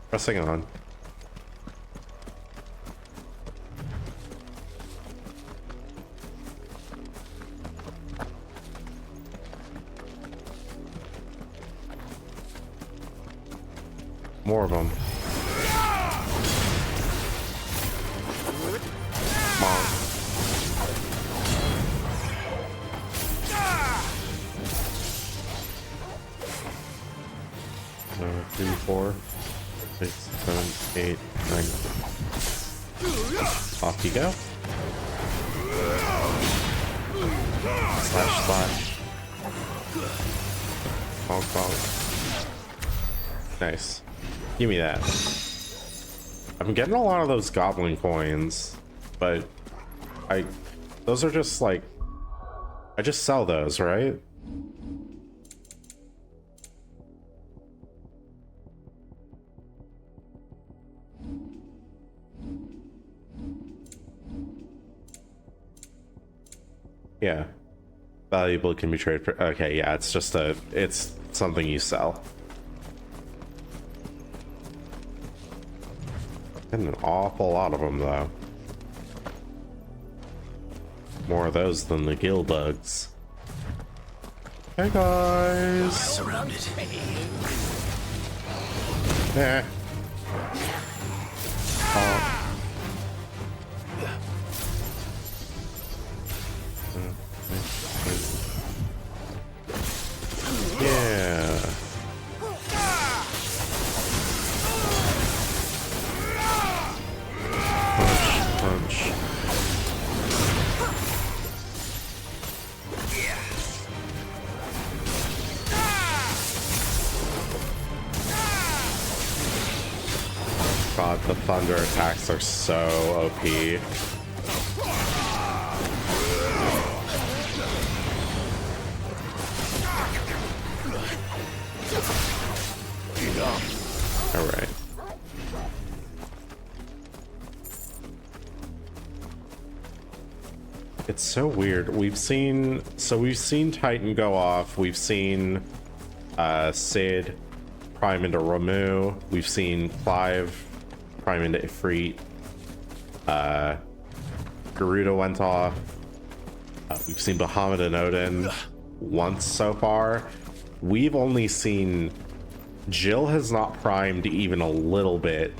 Pressing on. More of them. Bonk. 3, 4, 6, 7, 8, 9. Off you go. Slash. Bonk, bonk. Nice. Give me that. I'm getting a lot of those goblin coins, but those are just like, I just sell those, right? Yeah. Valuable can be traded for, okay, yeah, it's just it's something you sell. And an awful lot of them, though. More of those than the gill bugs. Hey guys! Surrounded. Eh. Yeah. Punch. God, the thunder attacks are so OP. All right. It's so weird. We've seen Titan go off. We've seen Cid prime into Ramu. We've seen Clive prime into Ifrit. Garuda went off. We've seen Bahamut and Odin once so far. We've only seen Jill has not primed even a little bit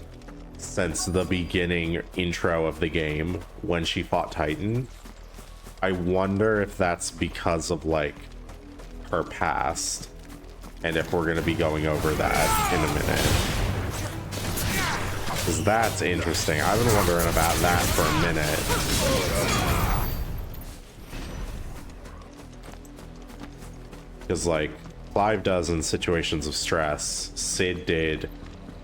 since the beginning intro of the game when she fought Titan. I wonder if that's because of like her past. And if we're going to be going over that in a minute. Because that's interesting. I've been wondering about that for a minute. Because, like, Clive does in situations of stress, Sid did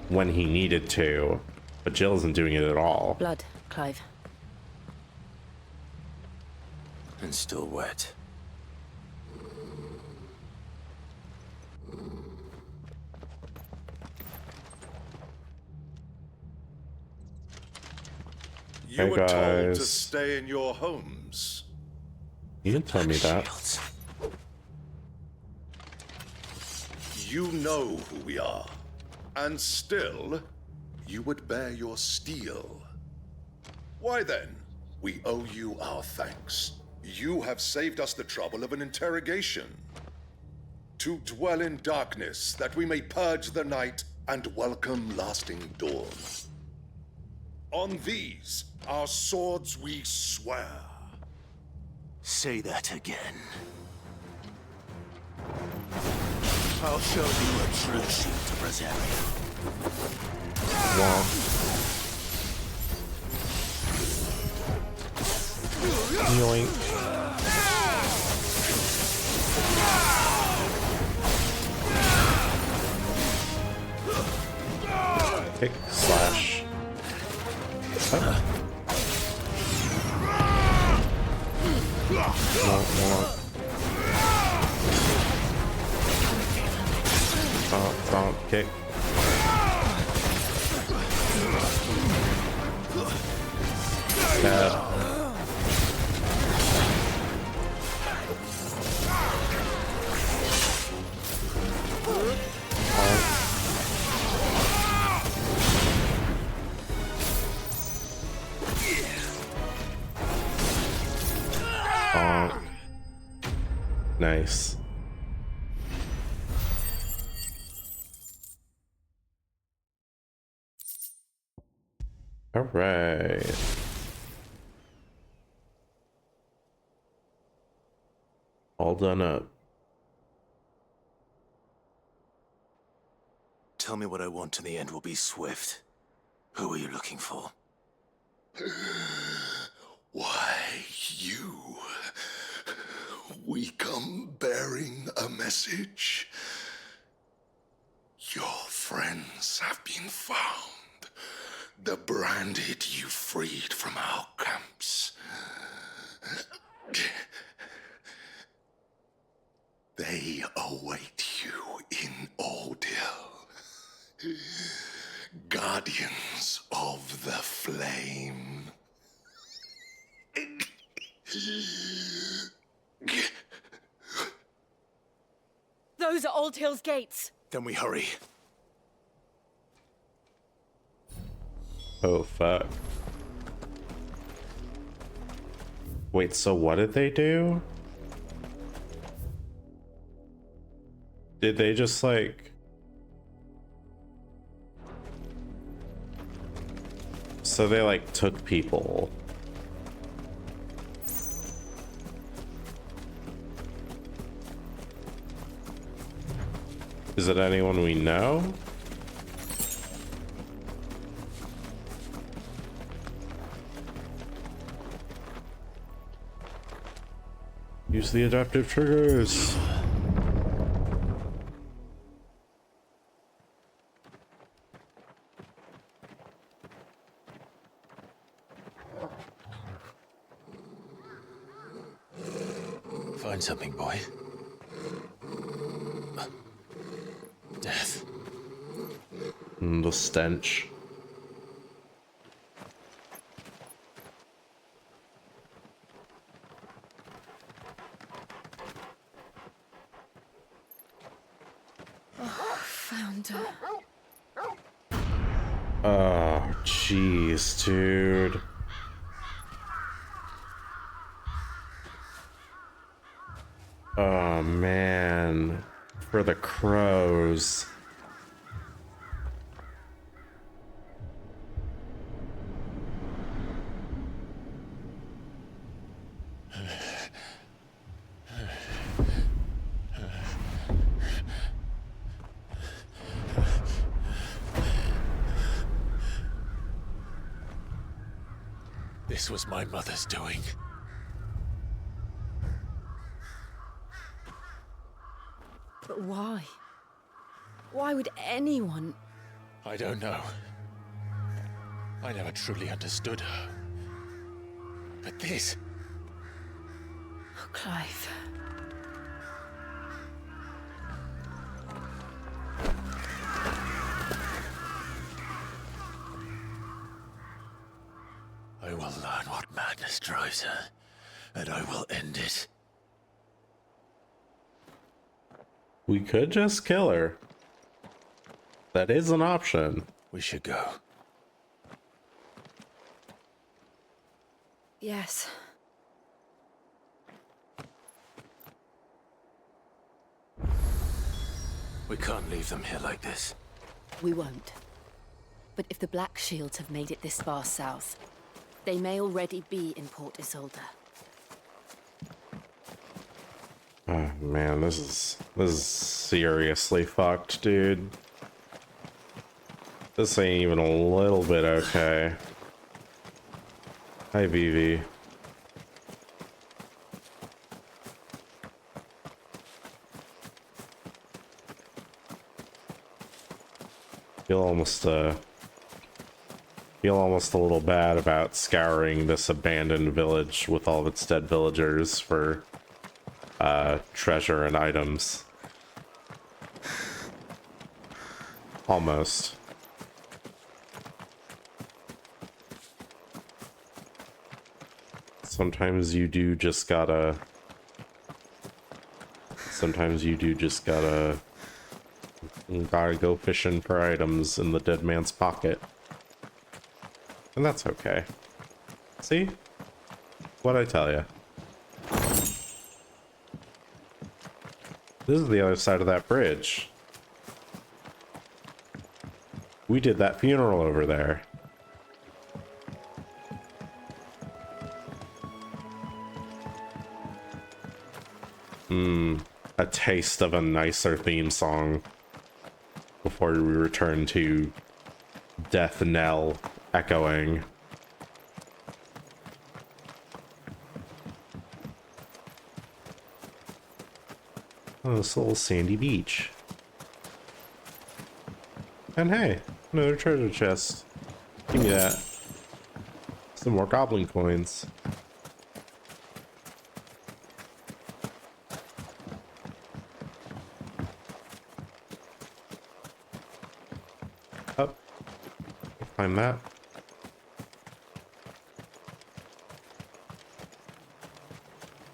when he needed to, but Jill isn't doing it at all. Blood, Clive. And still wet. You Hey, were told to guys. stay in your homes. You didn't tell me that. You know who we are. And still, you would bear your steel. Why then, we owe you our thanks. You have saved us the trouble of an interrogation. To dwell in darkness, that we may purge the night and welcome lasting dawn. On these, our swords we swear. Say that again. I'll show you a true shield to Brazaria. Yoink. Kick, slash. Oh. No, stomp, kick. Stab. Nice. All right. All done up. Tell me what I want and the end will be swift. Who are you looking for? Why, you. We come bearing a message. Your friends have been found. The branded you freed from our camps. They await you in Ordeal. Guardians of the Flame. Those are Old Hill's gates. Then we hurry. Oh, fuck. Wait, so what did they do? Did they just, like... So they, like, took people. Is it anyone we know? Use the adaptive triggers. Find something, boy. Death. The stench. Found her. Oh, jeez, dude. Oh, man. For the crows. This was my mother's doing. But why? Why would anyone... I don't know. I never truly understood her. But this... Oh, Clive. I will learn what madness drives her, and I will end it. We could just kill her. That is an option. We should go. Yes. We can't leave them here like this. We won't. But if the Black Shields have made it this far south, they may already be in Port Isolde. Oh man, this is seriously fucked, dude. This ain't even a little bit okay. Hi, Vivi. Feel almost a little bad about scouring this abandoned village with all of its dead villagers for treasure and items. Almost. Sometimes you do just gotta go fishing for items in the dead man's pocket. And that's okay. See? What'd I tell you? This is the other side of that bridge. We did that funeral over there. A taste of a nicer theme song before we return to Death Knell echoing. Oh, this little sandy beach. And hey, another treasure chest. Give me that. Some more goblin coins. Up. Climb that.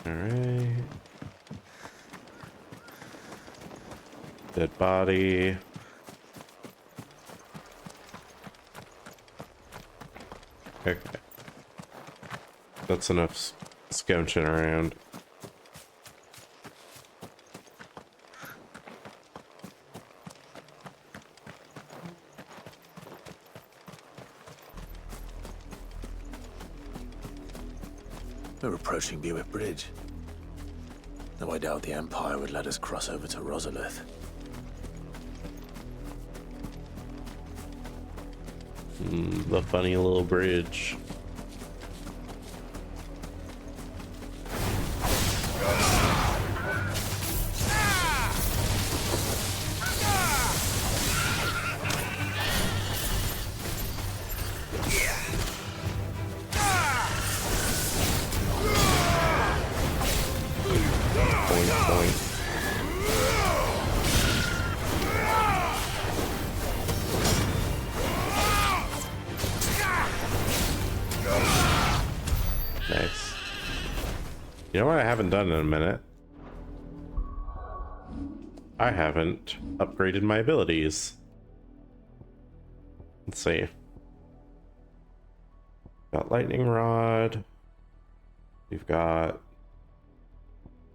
Alright. Dead body. Okay. That's enough scouching around. We're approaching Bewick Bridge. Though I doubt the Empire would let us cross over to Rosalith. The funny little bridge. Nice. You know what I haven't done in a minute? I haven't upgraded my abilities. Let's see. Got lightning rod. We've got...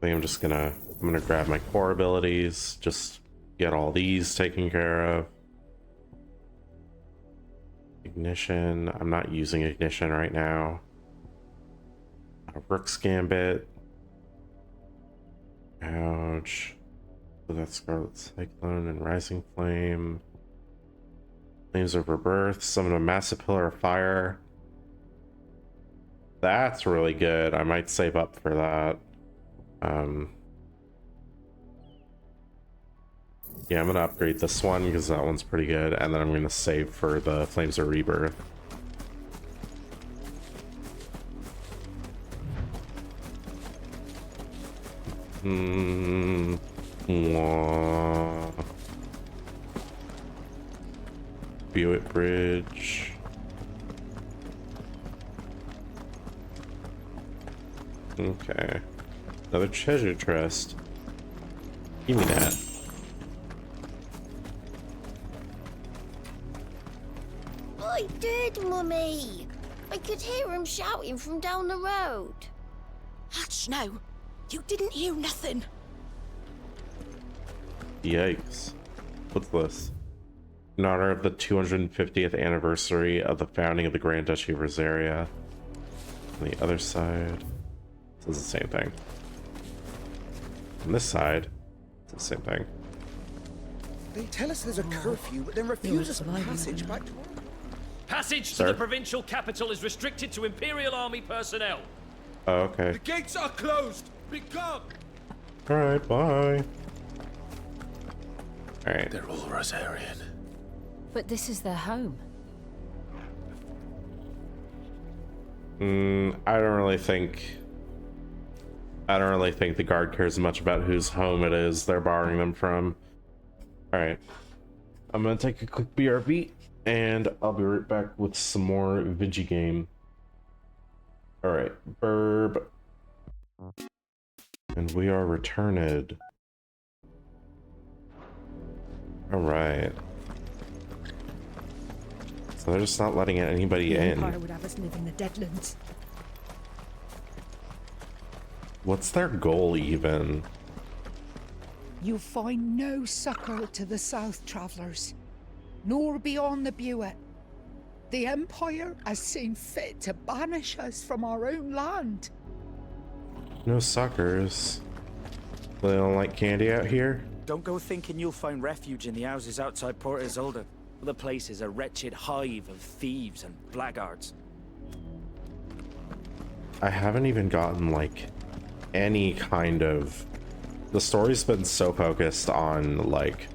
I think I'm gonna grab my core abilities, just get all these taken care of. Ignition. I'm not using ignition right now. Rook's Gambit. Ouch. So that's Scarlet Cyclone and Rising Flame. Flames of Rebirth. Summon a massive pillar of fire. That's really good. I might save up for that. Yeah, I'm gonna upgrade this one because that one's pretty good, and then I'm gonna save for the Flames of Rebirth. Buick Bridge. Okay. Another treasure chest. Give me that. I did, Mummy. I could hear him shouting from down the road. Hush now. You didn't hear nothing. Yikes. What's this? In honor of the 250th anniversary of the founding of the Grand Duchy of Rosaria. On the other side, it's the same thing. On this side, it's the same thing. They tell us there's a curfew, but then refuse us passage back to work. Passage Sir? to the provincial capital is restricted to Imperial Army personnel. Oh, okay. The gates are closed. Be gone. Alright, bye. Alright. They're all Rosarian. But this is their home. I don't really think the guard cares much about whose home it is they're borrowing them from. Alright. I'm gonna take a quick BRB and I'll be right back with some more Vigi game. Alright, burb. And we are returned. Alright. So they're just not letting anybody The in. Empire would have us live in the Deadlands. What's their goal even? You'll find no succor to the south travellers, nor beyond the Buet. The Empire has seen fit to banish us from our own land. No suckers. They don't like candy out here? Don't go thinking you'll find refuge in the houses outside Port Isolde. The place is a wretched hive of thieves and blackguards. I haven't even gotten like any kind of... The story's been so focused on like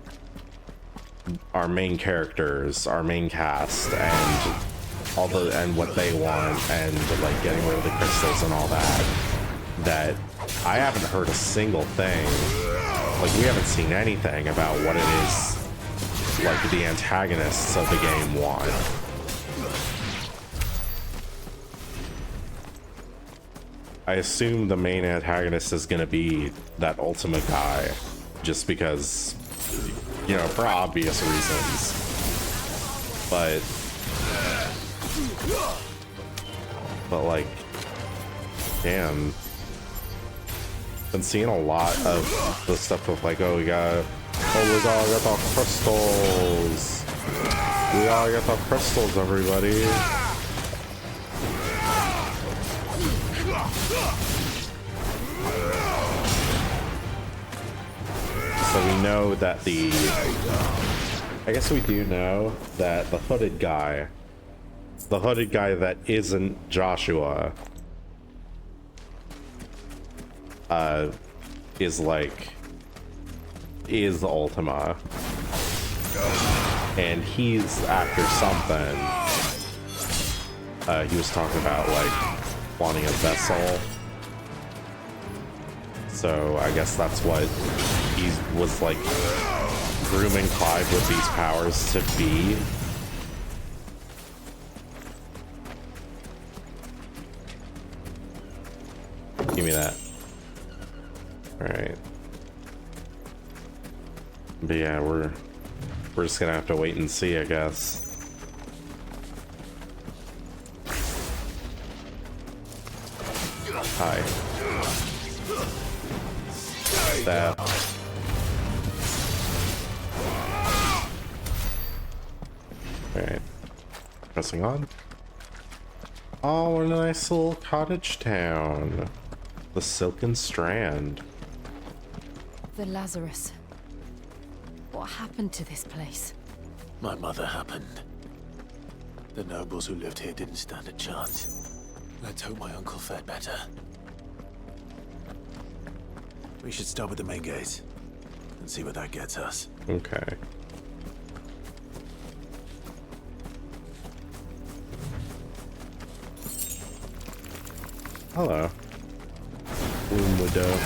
our main characters, our main cast, and all the what they want, and like getting rid of the crystals and all that, that I haven't heard a single thing. Like we haven't seen anything about what it is like the antagonists of the game want. I assume the main antagonist is going to be that ultimate guy, just because, you know, for obvious reasons. But like, damn. Been seeing a lot of the stuff of like, oh, we gotta get our crystals. We gotta get our crystals, everybody. So we know that I guess we do know that the hooded guy that isn't Joshua, is Ultima, and he's after something. He was talking about like wanting a vessel, so I guess that's what he was like grooming Clive with these powers to be. Give me that. Alright. But yeah, we're just gonna have to wait and see, I guess. Hi. That. Alright. Pressing on. Oh, what a nice little cottage town. The Silken Strand. The Lazarus. What happened to this place? My mother happened. The nobles who lived here didn't stand a chance. Let's hope my uncle fared better. We should start with the main gate and see what that gets us. Okay. Hello. Room window.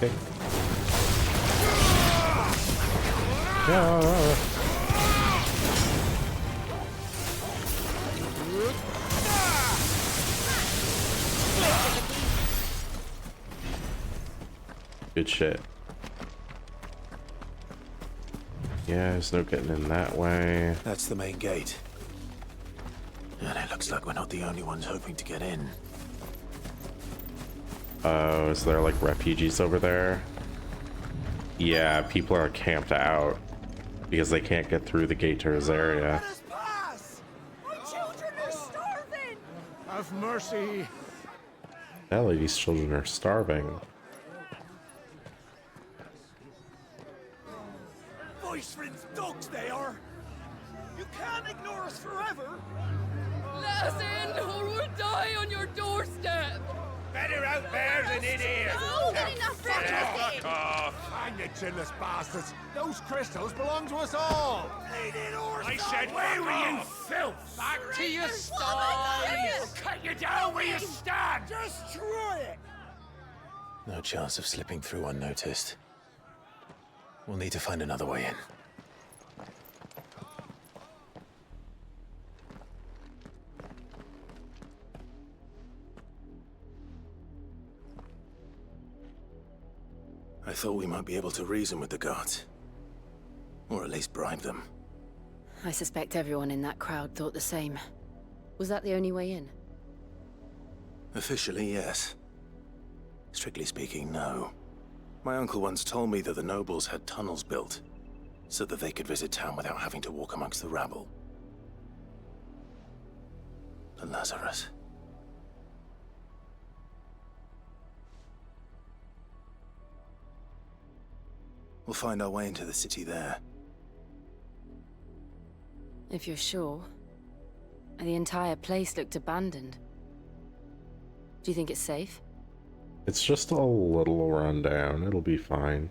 Okay. Yeah. Good shit. Yeah, there's no getting in that way. That's the main gate. And it looks like we're not the only ones hoping to get in. Oh, is there like refugees over there? Yeah, people are camped out because they can't get through the gate to his area. My children are starving! Have mercy. That lady's children are starving. Voice friends, dogs they are. You can't ignore us forever. Let us in, or we'll die on your doorstep. Better out there than in here. Oh, good enough for Fuck off. Hang the chinless bastards. Those crystals belong to us all. I said, where were you, filth? Back to your style. Cut you down where you stand. Just try it. No chance of slipping through unnoticed. We'll need to find another way in. I thought we might be able to reason with the guards. Or at least bribe them. I suspect everyone in that crowd thought the same. Was that the only way in? Officially, yes. Strictly speaking, no. My uncle once told me that the nobles had tunnels built, so that they could visit town without having to walk amongst the rabble. The Lazarus. We'll find our way into the city there. If you're sure. The entire place looked abandoned. Do you think it's safe? It's just a little rundown. It'll be fine.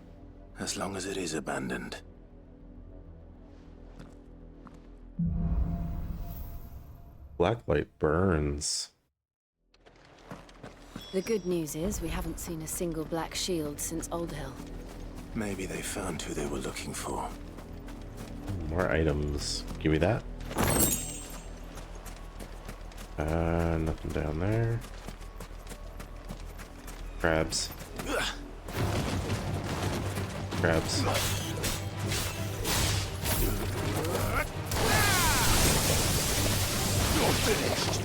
As long as it is abandoned. Blacklight burns. The good news is we haven't seen a single black shield since Old Hill. Maybe they found who they were looking for. More items. Give me that. Nothing down there. Crabs. Crabs. You're finished.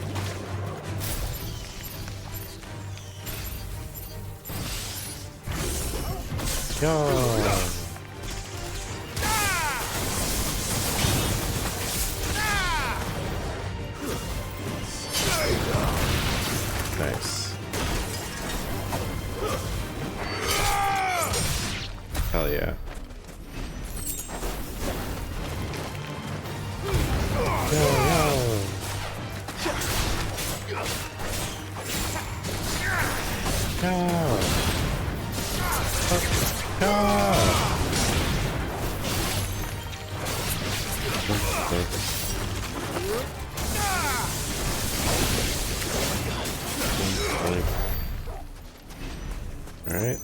Yeah. Nice. Hell yeah. Alright.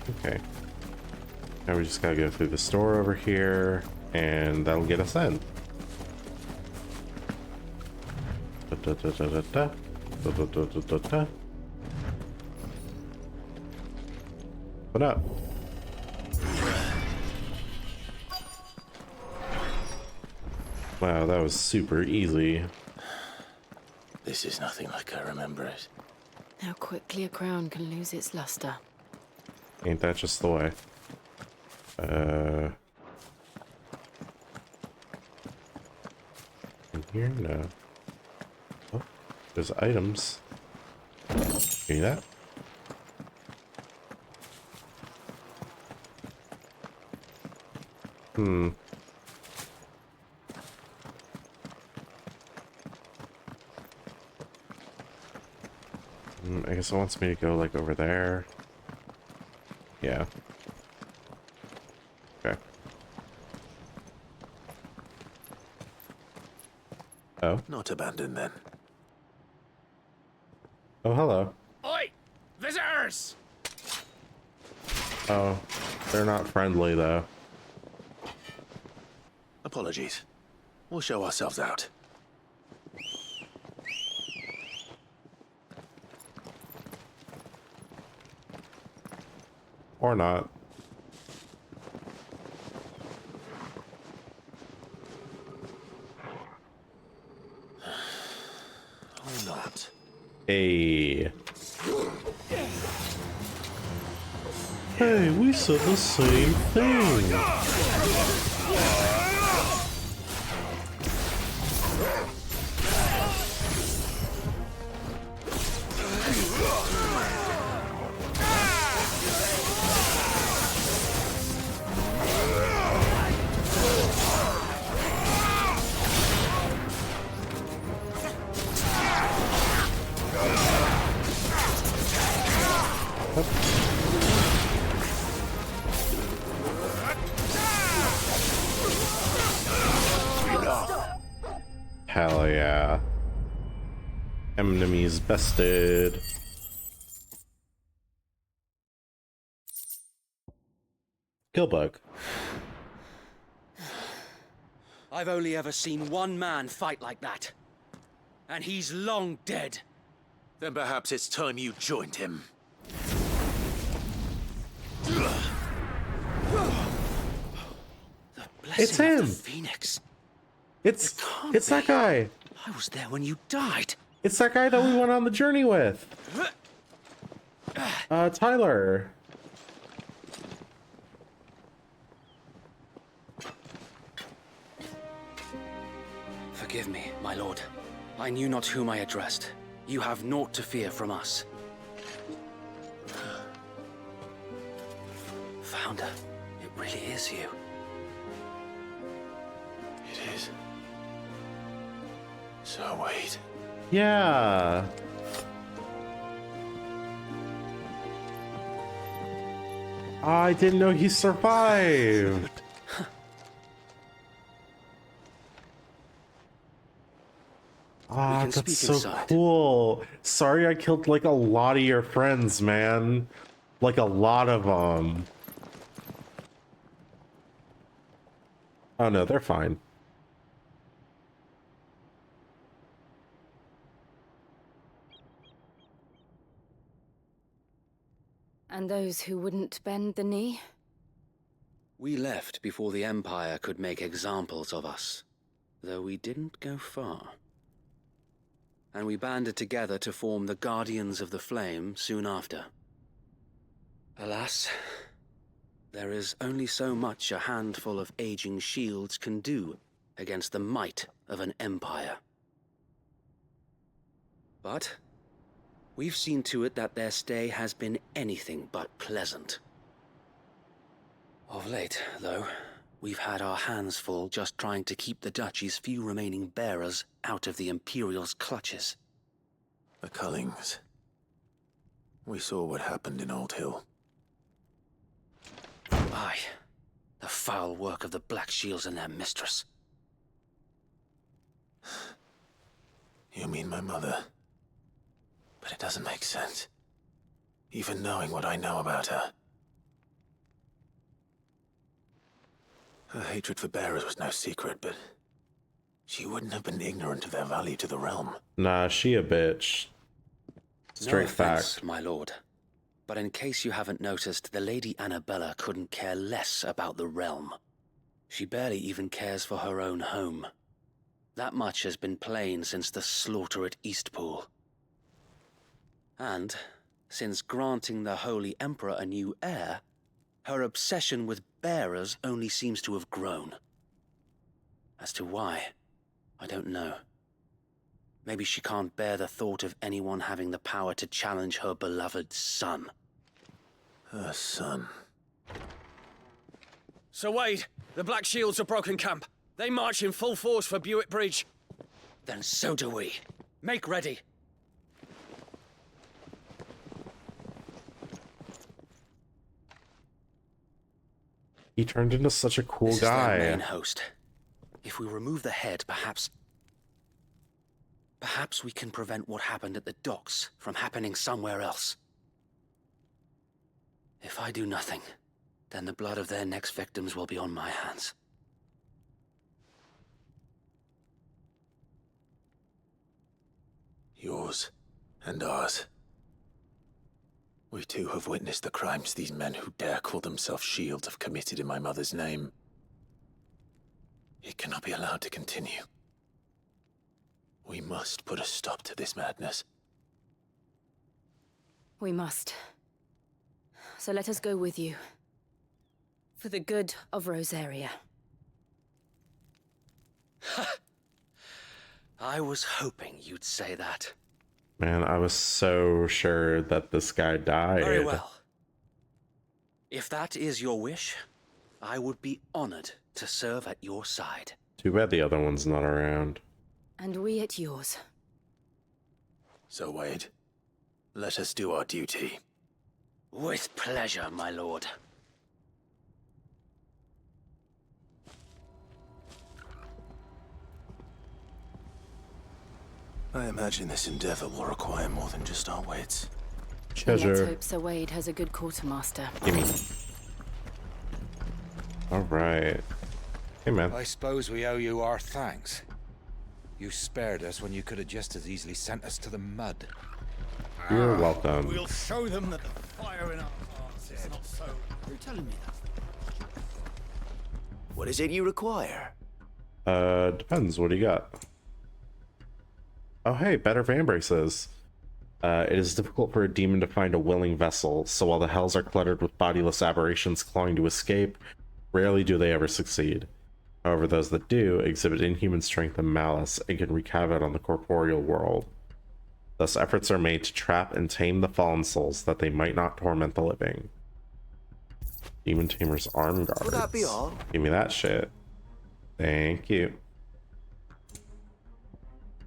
Okay. Now we just gotta go through the store over here, and that'll get us in. What up? Wow, that was super easy. This is nothing like I remember it. How quickly a crown can lose its luster. Ain't that just the way? In here? No. Oh, there's items. Can you do that? I guess it wants me to go like over there. Yeah. Okay. Oh. Not abandoned then. Oh, hello. Oi! Visitors! Oh, they're not friendly though. Apologies. We'll show ourselves out. Or not. Or not. Hey. Hey, we said the same thing. Hell yeah. Enemies bested. Killbug. I've only ever seen one man fight like that. And he's long dead. Then perhaps it's time you joined him. It's him. Phoenix. It's that guy. I was there when you died. It's that guy that we went on the journey with. Tyler. Forgive me, my lord. I knew not whom I addressed. You have naught to fear from us. Founder, it really is you. It is. So wait. Yeah. I didn't know he survived. Ah, that's so cool. Sorry I killed like a lot of your friends, man. Like a lot of them. Oh no, they're fine. And those who wouldn't bend the knee? We left before the Empire could make examples of us, though we didn't go far. And we banded together to form the Guardians of the Flame soon after. Alas, there is only so much a handful of aging shields can do against the might of an empire. But we've seen to it that their stay has been anything but pleasant. Of late, though, we've had our hands full just trying to keep the Duchy's few remaining bearers out of the Imperial's clutches. The Cullings. We saw what happened in Old Hill. Aye, the foul work of the Black Shields and their mistress. You mean my mother? But it doesn't make sense. Even knowing what I know about her. Her hatred for bearers was no secret, but she wouldn't have been ignorant of their value to the realm. Nah, she a bitch. Straight No offense, fact. my lord. But in case you haven't noticed, the Lady Annabella couldn't care less about the realm. She barely even cares for her own home. That much has been plain since the slaughter at Eastpool. And, since granting the Holy Emperor a new heir, her obsession with bearers only seems to have grown. As to why, I don't know. Maybe she can't bear the thought of anyone having the power to challenge her beloved son. Her son. Sir Wade, the Black Shields have broken camp. They march in full force for Buick Bridge. Then so do we. Make ready. He turned into such a cool This guy. is their main host. If we remove the head, perhaps we can prevent what happened at the docks from happening somewhere else. If I do nothing, then the blood of their next victims will be on my hands. Yours and ours. We too have witnessed the crimes these men who dare call themselves Shield have committed in my mother's name. It cannot be allowed to continue. We must put a stop to this madness. We must. So let us go with you. For the good of Rosaria. I was hoping you'd say that. Man, I was so sure that this guy died. Very well. If that is your wish, I would be honored to serve at your side. Too bad the other one's not around. And we at yours. So, Wade, let us do our duty. With pleasure, my lord. I imagine this endeavor will require more than just our wits. Let's hope Sir Wade has a good quartermaster. Gimme. Alright. Hey, man. I suppose we owe you our thanks. You spared us when you could have just as easily sent us to the mud. You're welcome. We'll show them that the fire in our hearts is not so... You're telling me that? What is it you require? Depends. What do you got? Oh, hey, better van braces. It is difficult for a demon to find a willing vessel, so while the hells are cluttered with bodiless aberrations clawing to escape, rarely do they ever succeed. However, those that do exhibit inhuman strength and malice and can wreak havoc on the corporeal world. Thus, efforts are made to trap and tame the fallen souls that they might not torment the living. Demon Tamer's Arm Guards. Would that be all? Give me that shit. Thank you.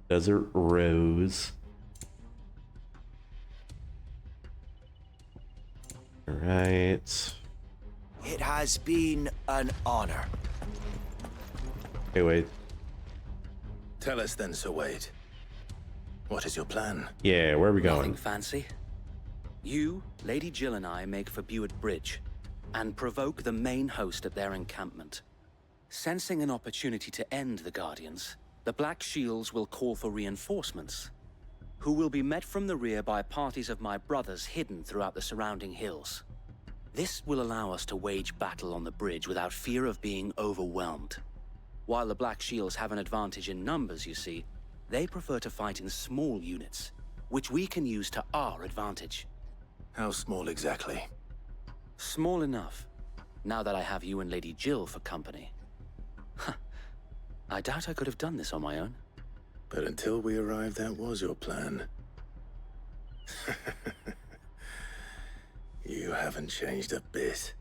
Desert Rose. Alright. It has been an honor. Hey, wait. Tell us then, Sir Wade. What is your plan? Yeah, where are we going? Nothing fancy. You, Lady Jill and I make for Buick Bridge and provoke the main host at their encampment. Sensing an opportunity to end the Guardians, the Black Shields will call for reinforcements, who will be met from the rear by parties of my brothers hidden throughout the surrounding hills. This will allow us to wage battle on the bridge without fear of being overwhelmed. While the Black Shields have an advantage in numbers, you see, they prefer to fight in small units, which we can use to our advantage. How small exactly? Small enough, now that I have you and Lady Jill for company. I doubt I could have done this on my own. But until we arrived, that was your plan. You haven't changed a bit.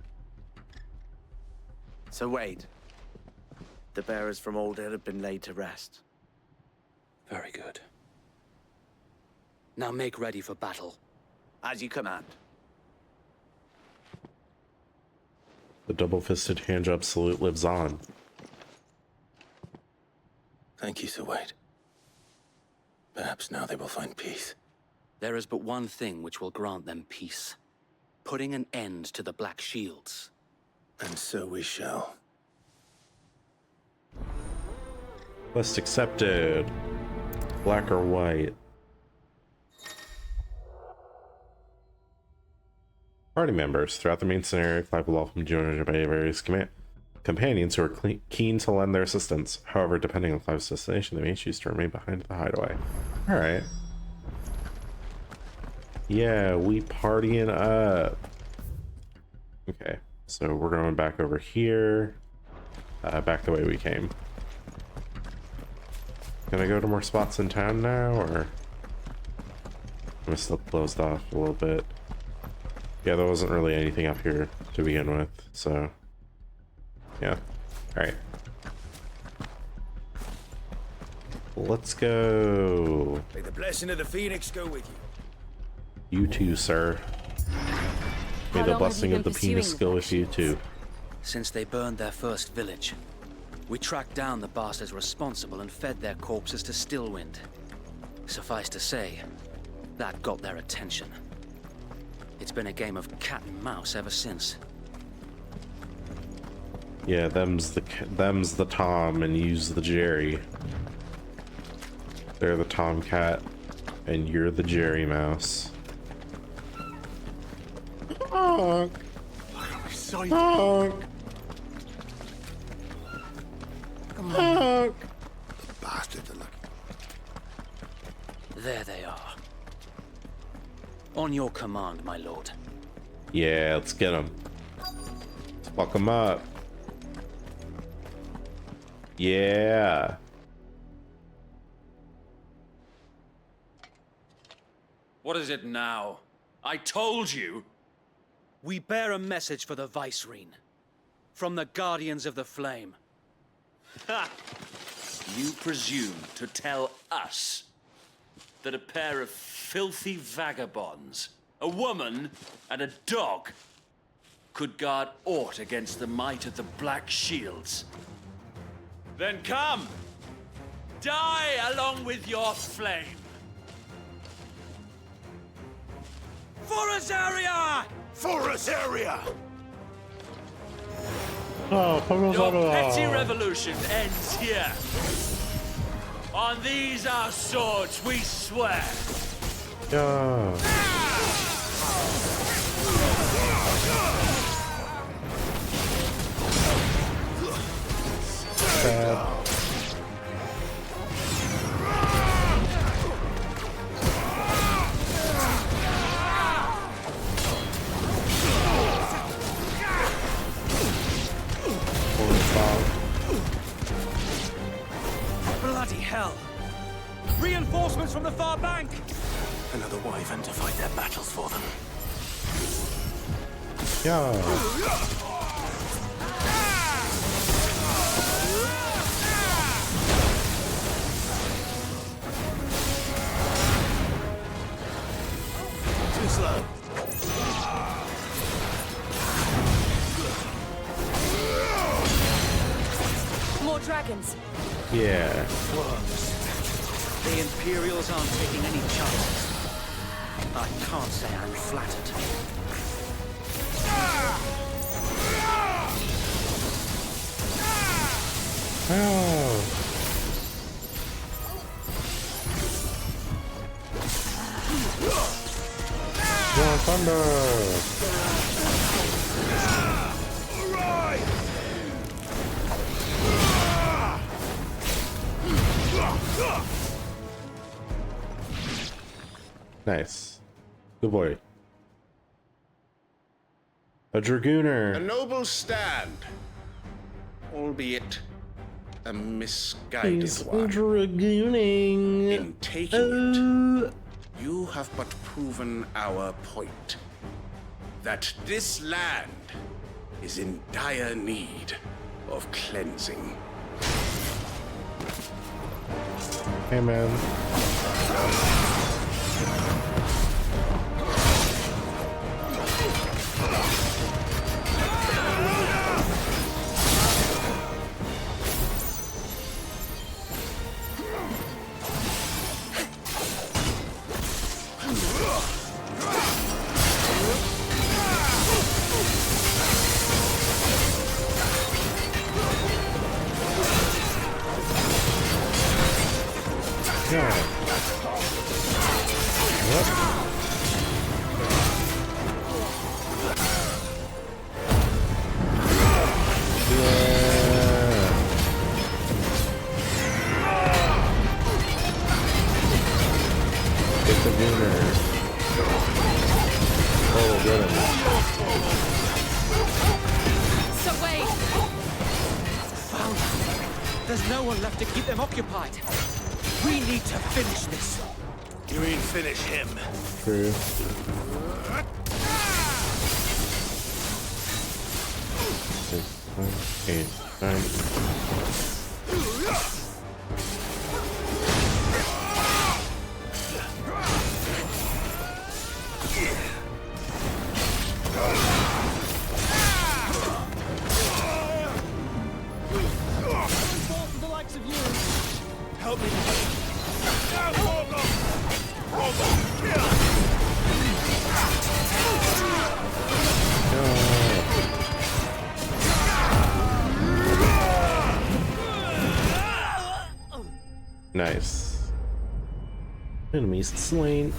So Wade, the bearers from Old Hill have been laid to rest. Very good. Now make ready for battle. As you command. The double-fisted handjob salute lives on. Thank you, Sir Wade. Perhaps now they will find peace. There is but one thing which will grant them peace. Putting an end to the Black Shields. And so we shall. Quest accepted. Black or white? Party members. Throughout the main scenario, Clive will often be joined by various companions who are keen to lend their assistance. However, depending on Clive's destination, they may choose to remain behind at the hideaway. Alright. Yeah, we partying up. Okay, so we're going back over here. Back the way we came. Can I go to more spots in town now, or am I still closed off a little bit? Yeah, there wasn't really anything up here to begin with, so yeah. Alright. Let's go. May the blessing of the Phoenix go with you. You too, sir. May the blessing of the penis go with you too. Since they burned their first village, we tracked down the bastards responsible and fed their corpses to Stillwind. Suffice to say, that got their attention. It's been a game of cat and mouse ever since. Yeah, them's the Tom and you's the Jerry. They're the Tomcat and you're the Jerry Mouse. Honk. Honk. Come on. Honk. The bastards are lucky. There they are. On your command, my lord. Yeah, let's get them. Let's fuck them up. Yeah. What is it now? I told you! We bear a message for the Vicereine. From the Guardians of the Flame. Ha! You presume to tell us that a pair of filthy vagabonds, a woman and a dog, could guard aught against the might of the Black Shields? Then come! Die along with your flame! For Azaria! For Azaria! Oh, your petty revolution ends here. On these our swords we swear. Yeah. Sad. Bloody hell! Reinforcements from the far bank! Another wyvern to fight their battles for them. Yeah. Too slow. More dragons. Yeah. The Imperials aren't taking any chances. I can't say I'm flattered. Oh. More thunder. Nice. Good boy. A Dragooner. A noble stand, albeit a misguided He's one. dragooning. In taking it, you have but proven our point. That this land is in dire need of cleansing. Hey, man. So wait! Found them. There's no one left to keep them occupied. We need to finish this. You mean finish him? True. Okay, The likes of you. Help me. nice. Enemies slain.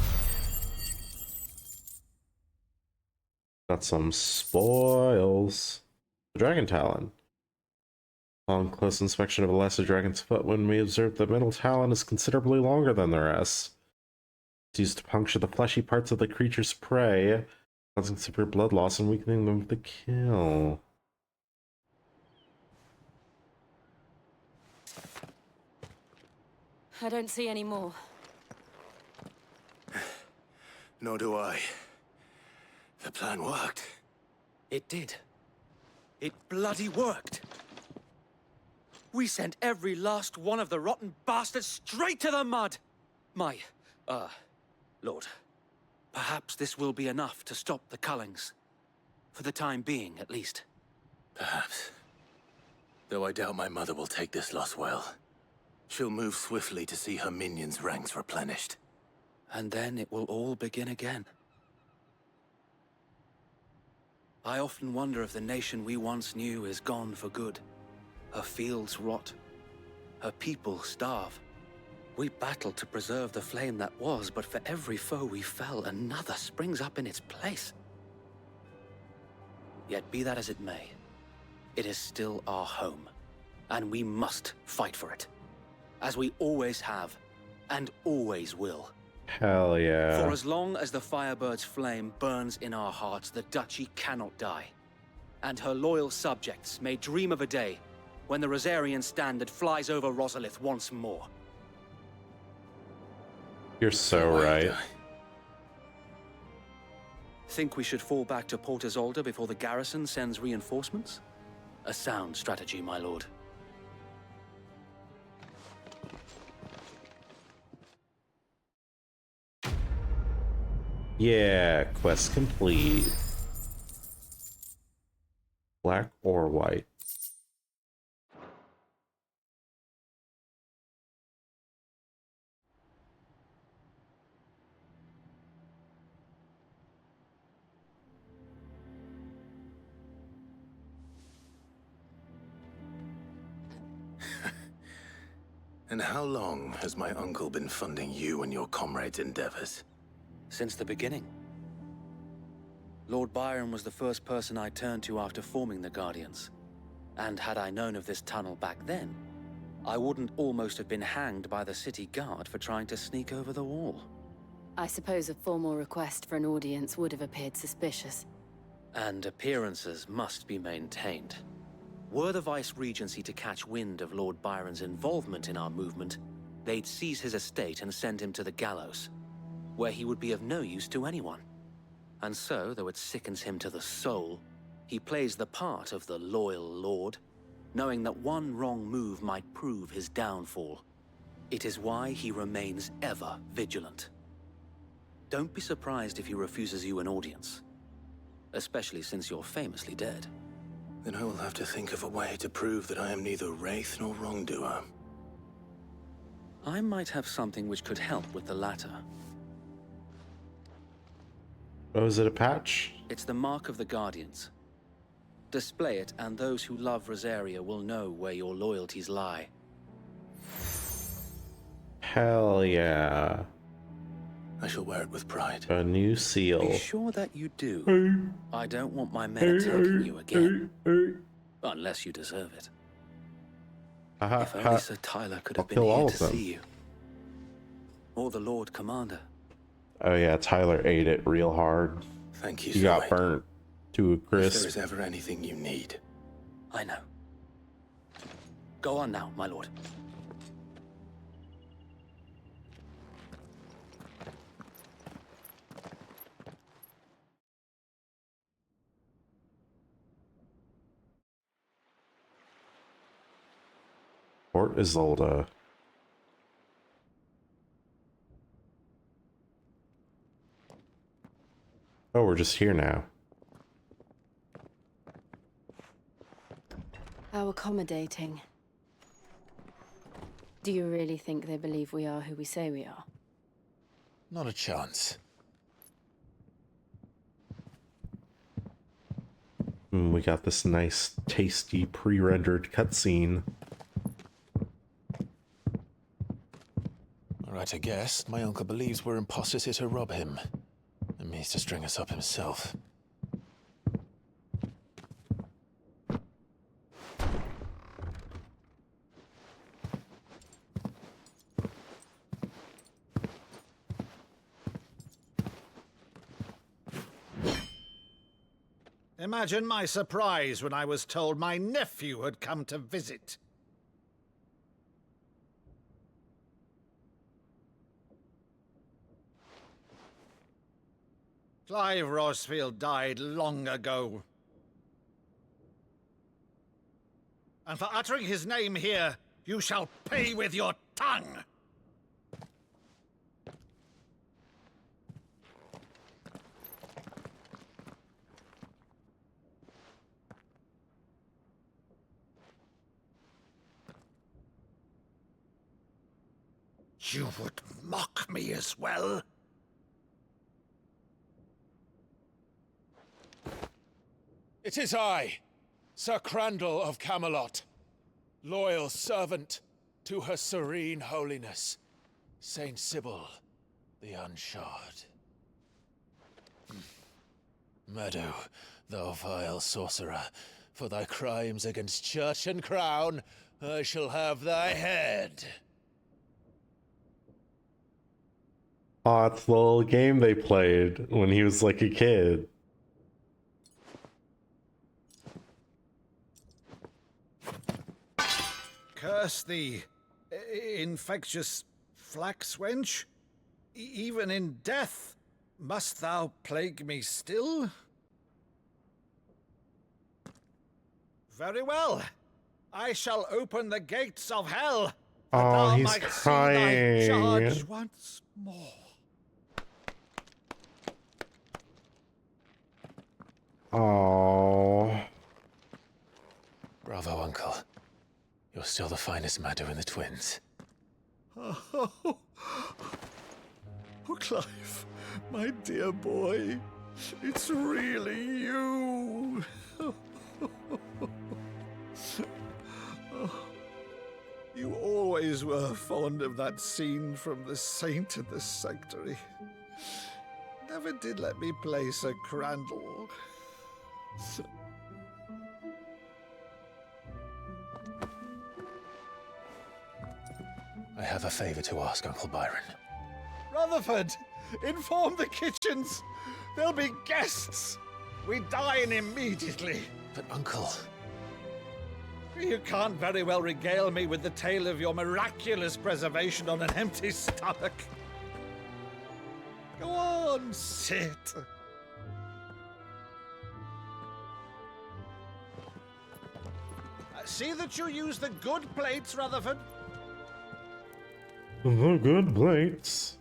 Got some spoils. The Dragon Talon. On close inspection of a lesser dragon's foot, when we observe the middle talon is considerably longer than the rest. It's used to puncture the fleshy parts of the creature's prey, causing severe blood loss and weakening them with the kill. I don't see any more. Nor do I. The plan worked. It did. It bloody worked. We sent every last one of the rotten bastards straight to the mud! My, Lord, perhaps this will be enough to stop the Cullings. For the time being, at least. Perhaps. Though I doubt my mother will take this loss well. She'll move swiftly to see her minions' ranks replenished. And then it will all begin again. I often wonder if the nation we once knew is gone for good. Her fields rot. Her people starve. We battled to preserve the flame that was, but for every foe we fell, another springs up in its place. Yet be that as it may, it is still our home, and we must fight for it. As we always have, and always will. Hell yeah. For as long as the Firebird's flame burns in our hearts, the Duchy cannot die. And her loyal subjects may dream of a day when the Rosarian standard flies over Rosalith once more. You're so right. Think we should fall back to Port Isolde before the garrison sends reinforcements? A sound strategy, my lord. Yeah, quest complete. Black or white? And how long has my uncle been funding you and your comrades' endeavors? Since the beginning. Lord Byron was the first person I turned to after forming the Guardians. And had I known of this tunnel back then, I wouldn't almost have been hanged by the city guard for trying to sneak over the wall. I suppose a formal request for an audience would have appeared suspicious. And appearances must be maintained. Were the Vice-Regency to catch wind of Lord Byron's involvement in our movement, they'd seize his estate and send him to the gallows, where he would be of no use to anyone. And so, though it sickens him to the soul, he plays the part of the loyal lord, knowing that one wrong move might prove his downfall. It is why he remains ever vigilant. Don't be surprised if he refuses you an audience, especially since you're famously dead. Then I will have to think of a way to prove that I am neither wraith nor wrongdoer. I might have something which could help with the latter. Oh, is it a patch? It's the mark of the Guardians. Display it, and those who love Rosaria will know where your loyalties lie. Hell yeah. I shall wear it with pride. A new seal. Be sure that you do. I don't want my men attacking you again. Unless you deserve it. If only Sir Tyler could have been here to see you. Or the Lord Commander. Oh yeah, Tyler ate it real hard. Thank you, He got burnt to a crisp. If there is ever anything you need. I know. Go on now, my lord. Port Isolde. Oh, we're just here now. How accommodating. Do you really think they believe we are who we say we are? Not a chance. We got this nice, tasty, pre-rendered cutscene. Alright, I guess. My uncle believes we're imposters here to rob him. And means to string us up himself. Imagine my surprise when I was told my nephew had come to visit. Clive Rosfield died long ago. And for uttering his name here, you shall pay with your tongue! You would mock me as well? It is I, Sir Crandall of Camelot, loyal servant to Her Serene Holiness, Saint Sybil the Unshod. Meadow, thou vile sorcerer, for thy crimes against church and crown, I shall have thy head. Oh, it's the little game they played when he was like a kid. Curse thee, infectious flax wench. Even in death, must thou plague me still? Very well. I shall open the gates of hell, that Oh, thou he's might crying. see thy charge once more. Oh. Bravo, Uncle. You're still the finest Meadow in the twins. Oh, Clive, my dear boy, it's really you. You always were fond of that scene from The Saint and the Sanctuary. Never did let me play Sir Crandall. I have a favor to ask, Uncle Byron. Rutherford, inform the kitchens. There'll be guests. We dine immediately. But, Uncle... You can't very well regale me with the tale of your miraculous preservation on an empty stomach. Go on, sit. See that you use the good plates, Rutherford. The good plates.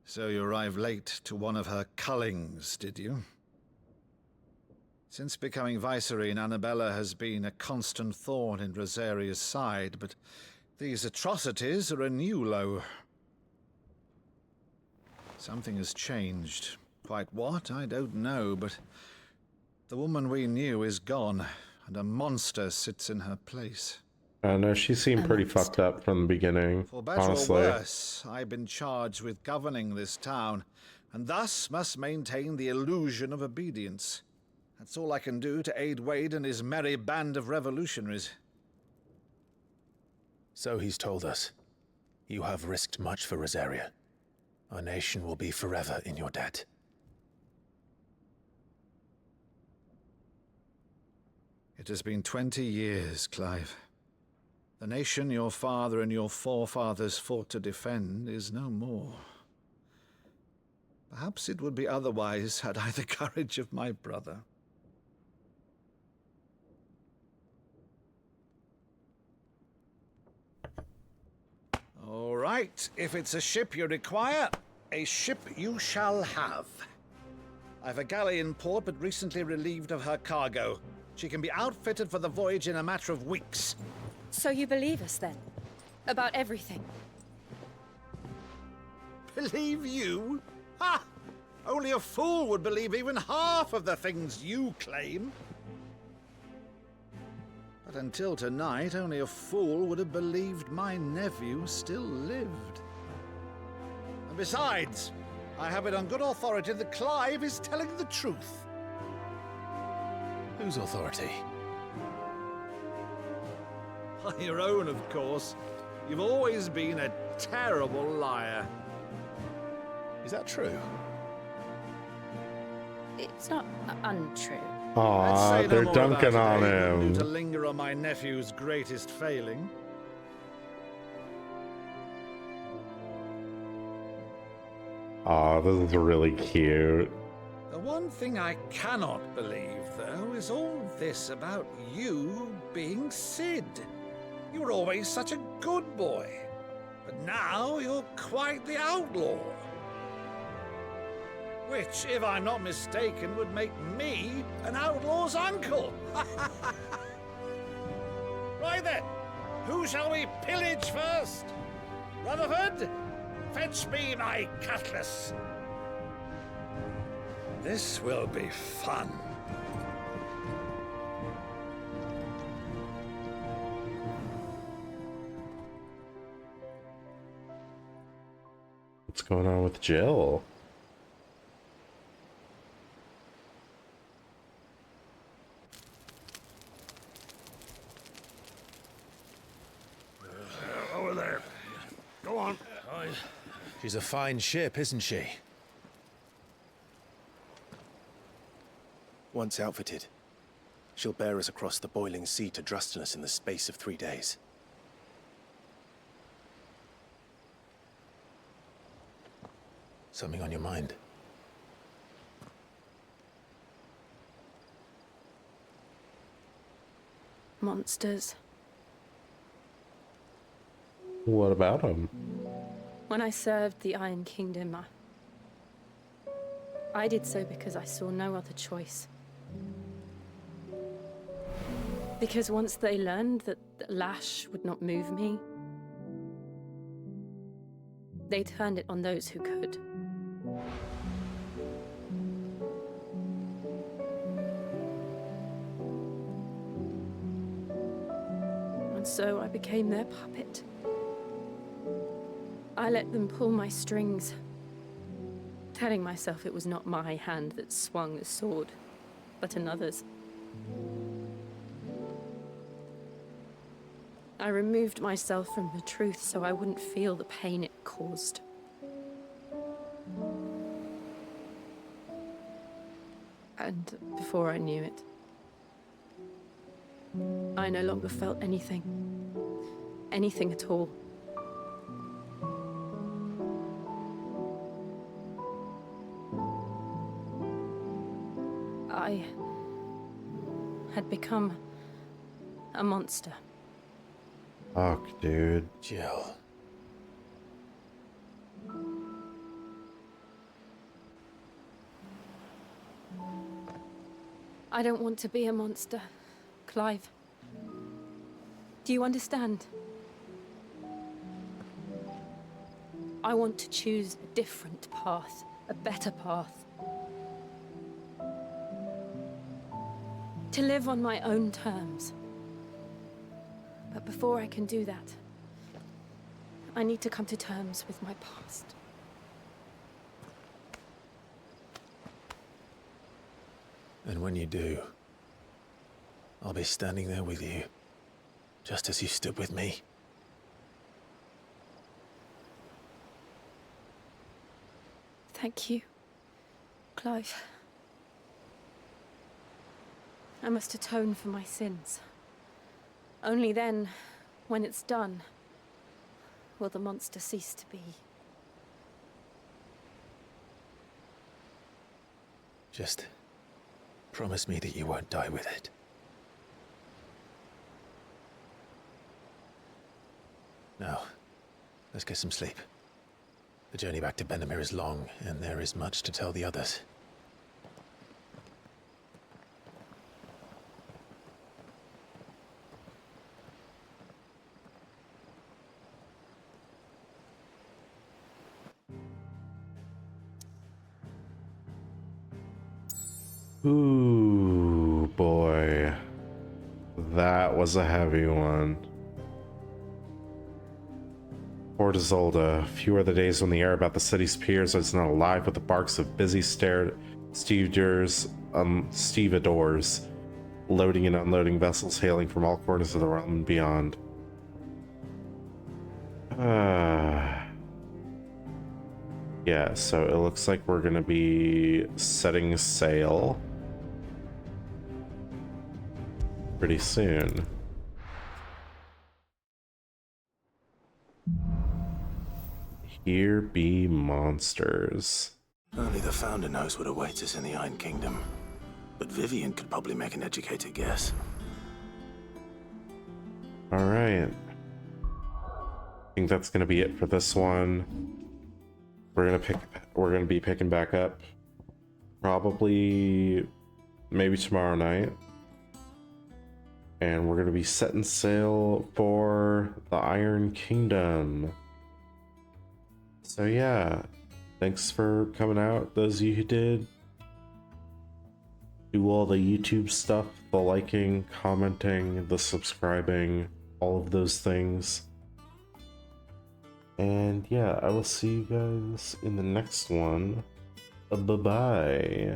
So you arrived late to one of her cullings, did you? Since becoming Vicereine, Annabella has been a constant thorn in Rosaria's side, but these atrocities are a new low. Something has changed. Quite what, I don't know, but the woman we knew is gone, and a monster sits in her place. No, she seemed pretty fucked up from the beginning, For better honestly. or worse, I've been charged with governing this town, and thus must maintain the illusion of obedience. That's all I can do to aid Wade and his merry band of revolutionaries. So he's told us. You have risked much for Rosaria. Our nation will be forever in your debt. It has been 20 years, Clive. The nation your father and your forefathers fought to defend is no more. Perhaps it would be otherwise had I the courage of my brother. Right, if it's a ship you require, a ship you shall have. I've a galley in port, but recently relieved of her cargo. She can be outfitted for the voyage in a matter of weeks. So you believe us then? About everything? Believe you? Ha! Only a fool would believe even half of the things you claim. But until tonight, only a fool would have believed my nephew still lived. And besides, I have it on good authority that Clive is telling the truth. Whose authority? On your own, of course. You've always been a terrible liar. Is that true? It's not untrue. Aw, they're dunking on him. To linger on my nephew's greatest failing. Aw, this is really cute. The one thing I cannot believe, though, is all this about you being Sid. You were always such a good boy, but now you're quite the outlaw. Which, if I'm not mistaken, would make me an outlaw's uncle. Right then, who shall we pillage first? Rutherford, fetch me my cutlass. This will be fun. What's going on with Jill? Over there. Go on. She's a fine ship, isn't she? Once outfitted, she'll bear us across the boiling sea to Drustinus in the space of 3 days. Something on your mind? Monsters. What about him? When I served the Iron Kingdom, I did so because I saw no other choice. Because once they learned that the lash would not move me, they turned it on those who could. And so I became their puppet. I let them pull my strings, telling myself it was not my hand that swung the sword, but another's. I removed myself from the truth so I wouldn't feel the pain it caused. And before I knew it, I no longer felt anything. Anything at all. I had become a monster. Fuck, dude. Jill. I don't want to be a monster, Clive. Do you understand? I want to choose a different path, a better path. To live on my own terms. But before I can do that, I need to come to terms with my past. And when you do, I'll be standing there with you, just as you stood with me. Thank you, Clive. I must atone for my sins. Only then, when it's done, will the monster cease to be. Just promise me that you won't die with it. Now, Let's get some sleep. The journey back to Benamir is long, and there is much to tell the others. Ooh, boy. That was a heavy one. Port Isolde. Few are the days when the air about the city's piers is not alive with the barks of busy stevedores, loading and unloading vessels hailing from all corners of the realm and beyond. Yeah, so it looks like we're gonna be setting sail pretty soon. Here be monsters. Only the Founder knows what awaits us in the Iron Kingdom. But Vivian could probably make an educated guess. Alright. I think that's gonna be it for this one. We're gonna be picking back up probably maybe tomorrow night. And we're gonna be setting sail for the Iron Kingdom. So yeah, thanks for coming out, those of you who did. Do all the YouTube stuff, the liking, commenting, the subscribing, all of those things. And yeah, I will see you guys in the next one. Bye-bye.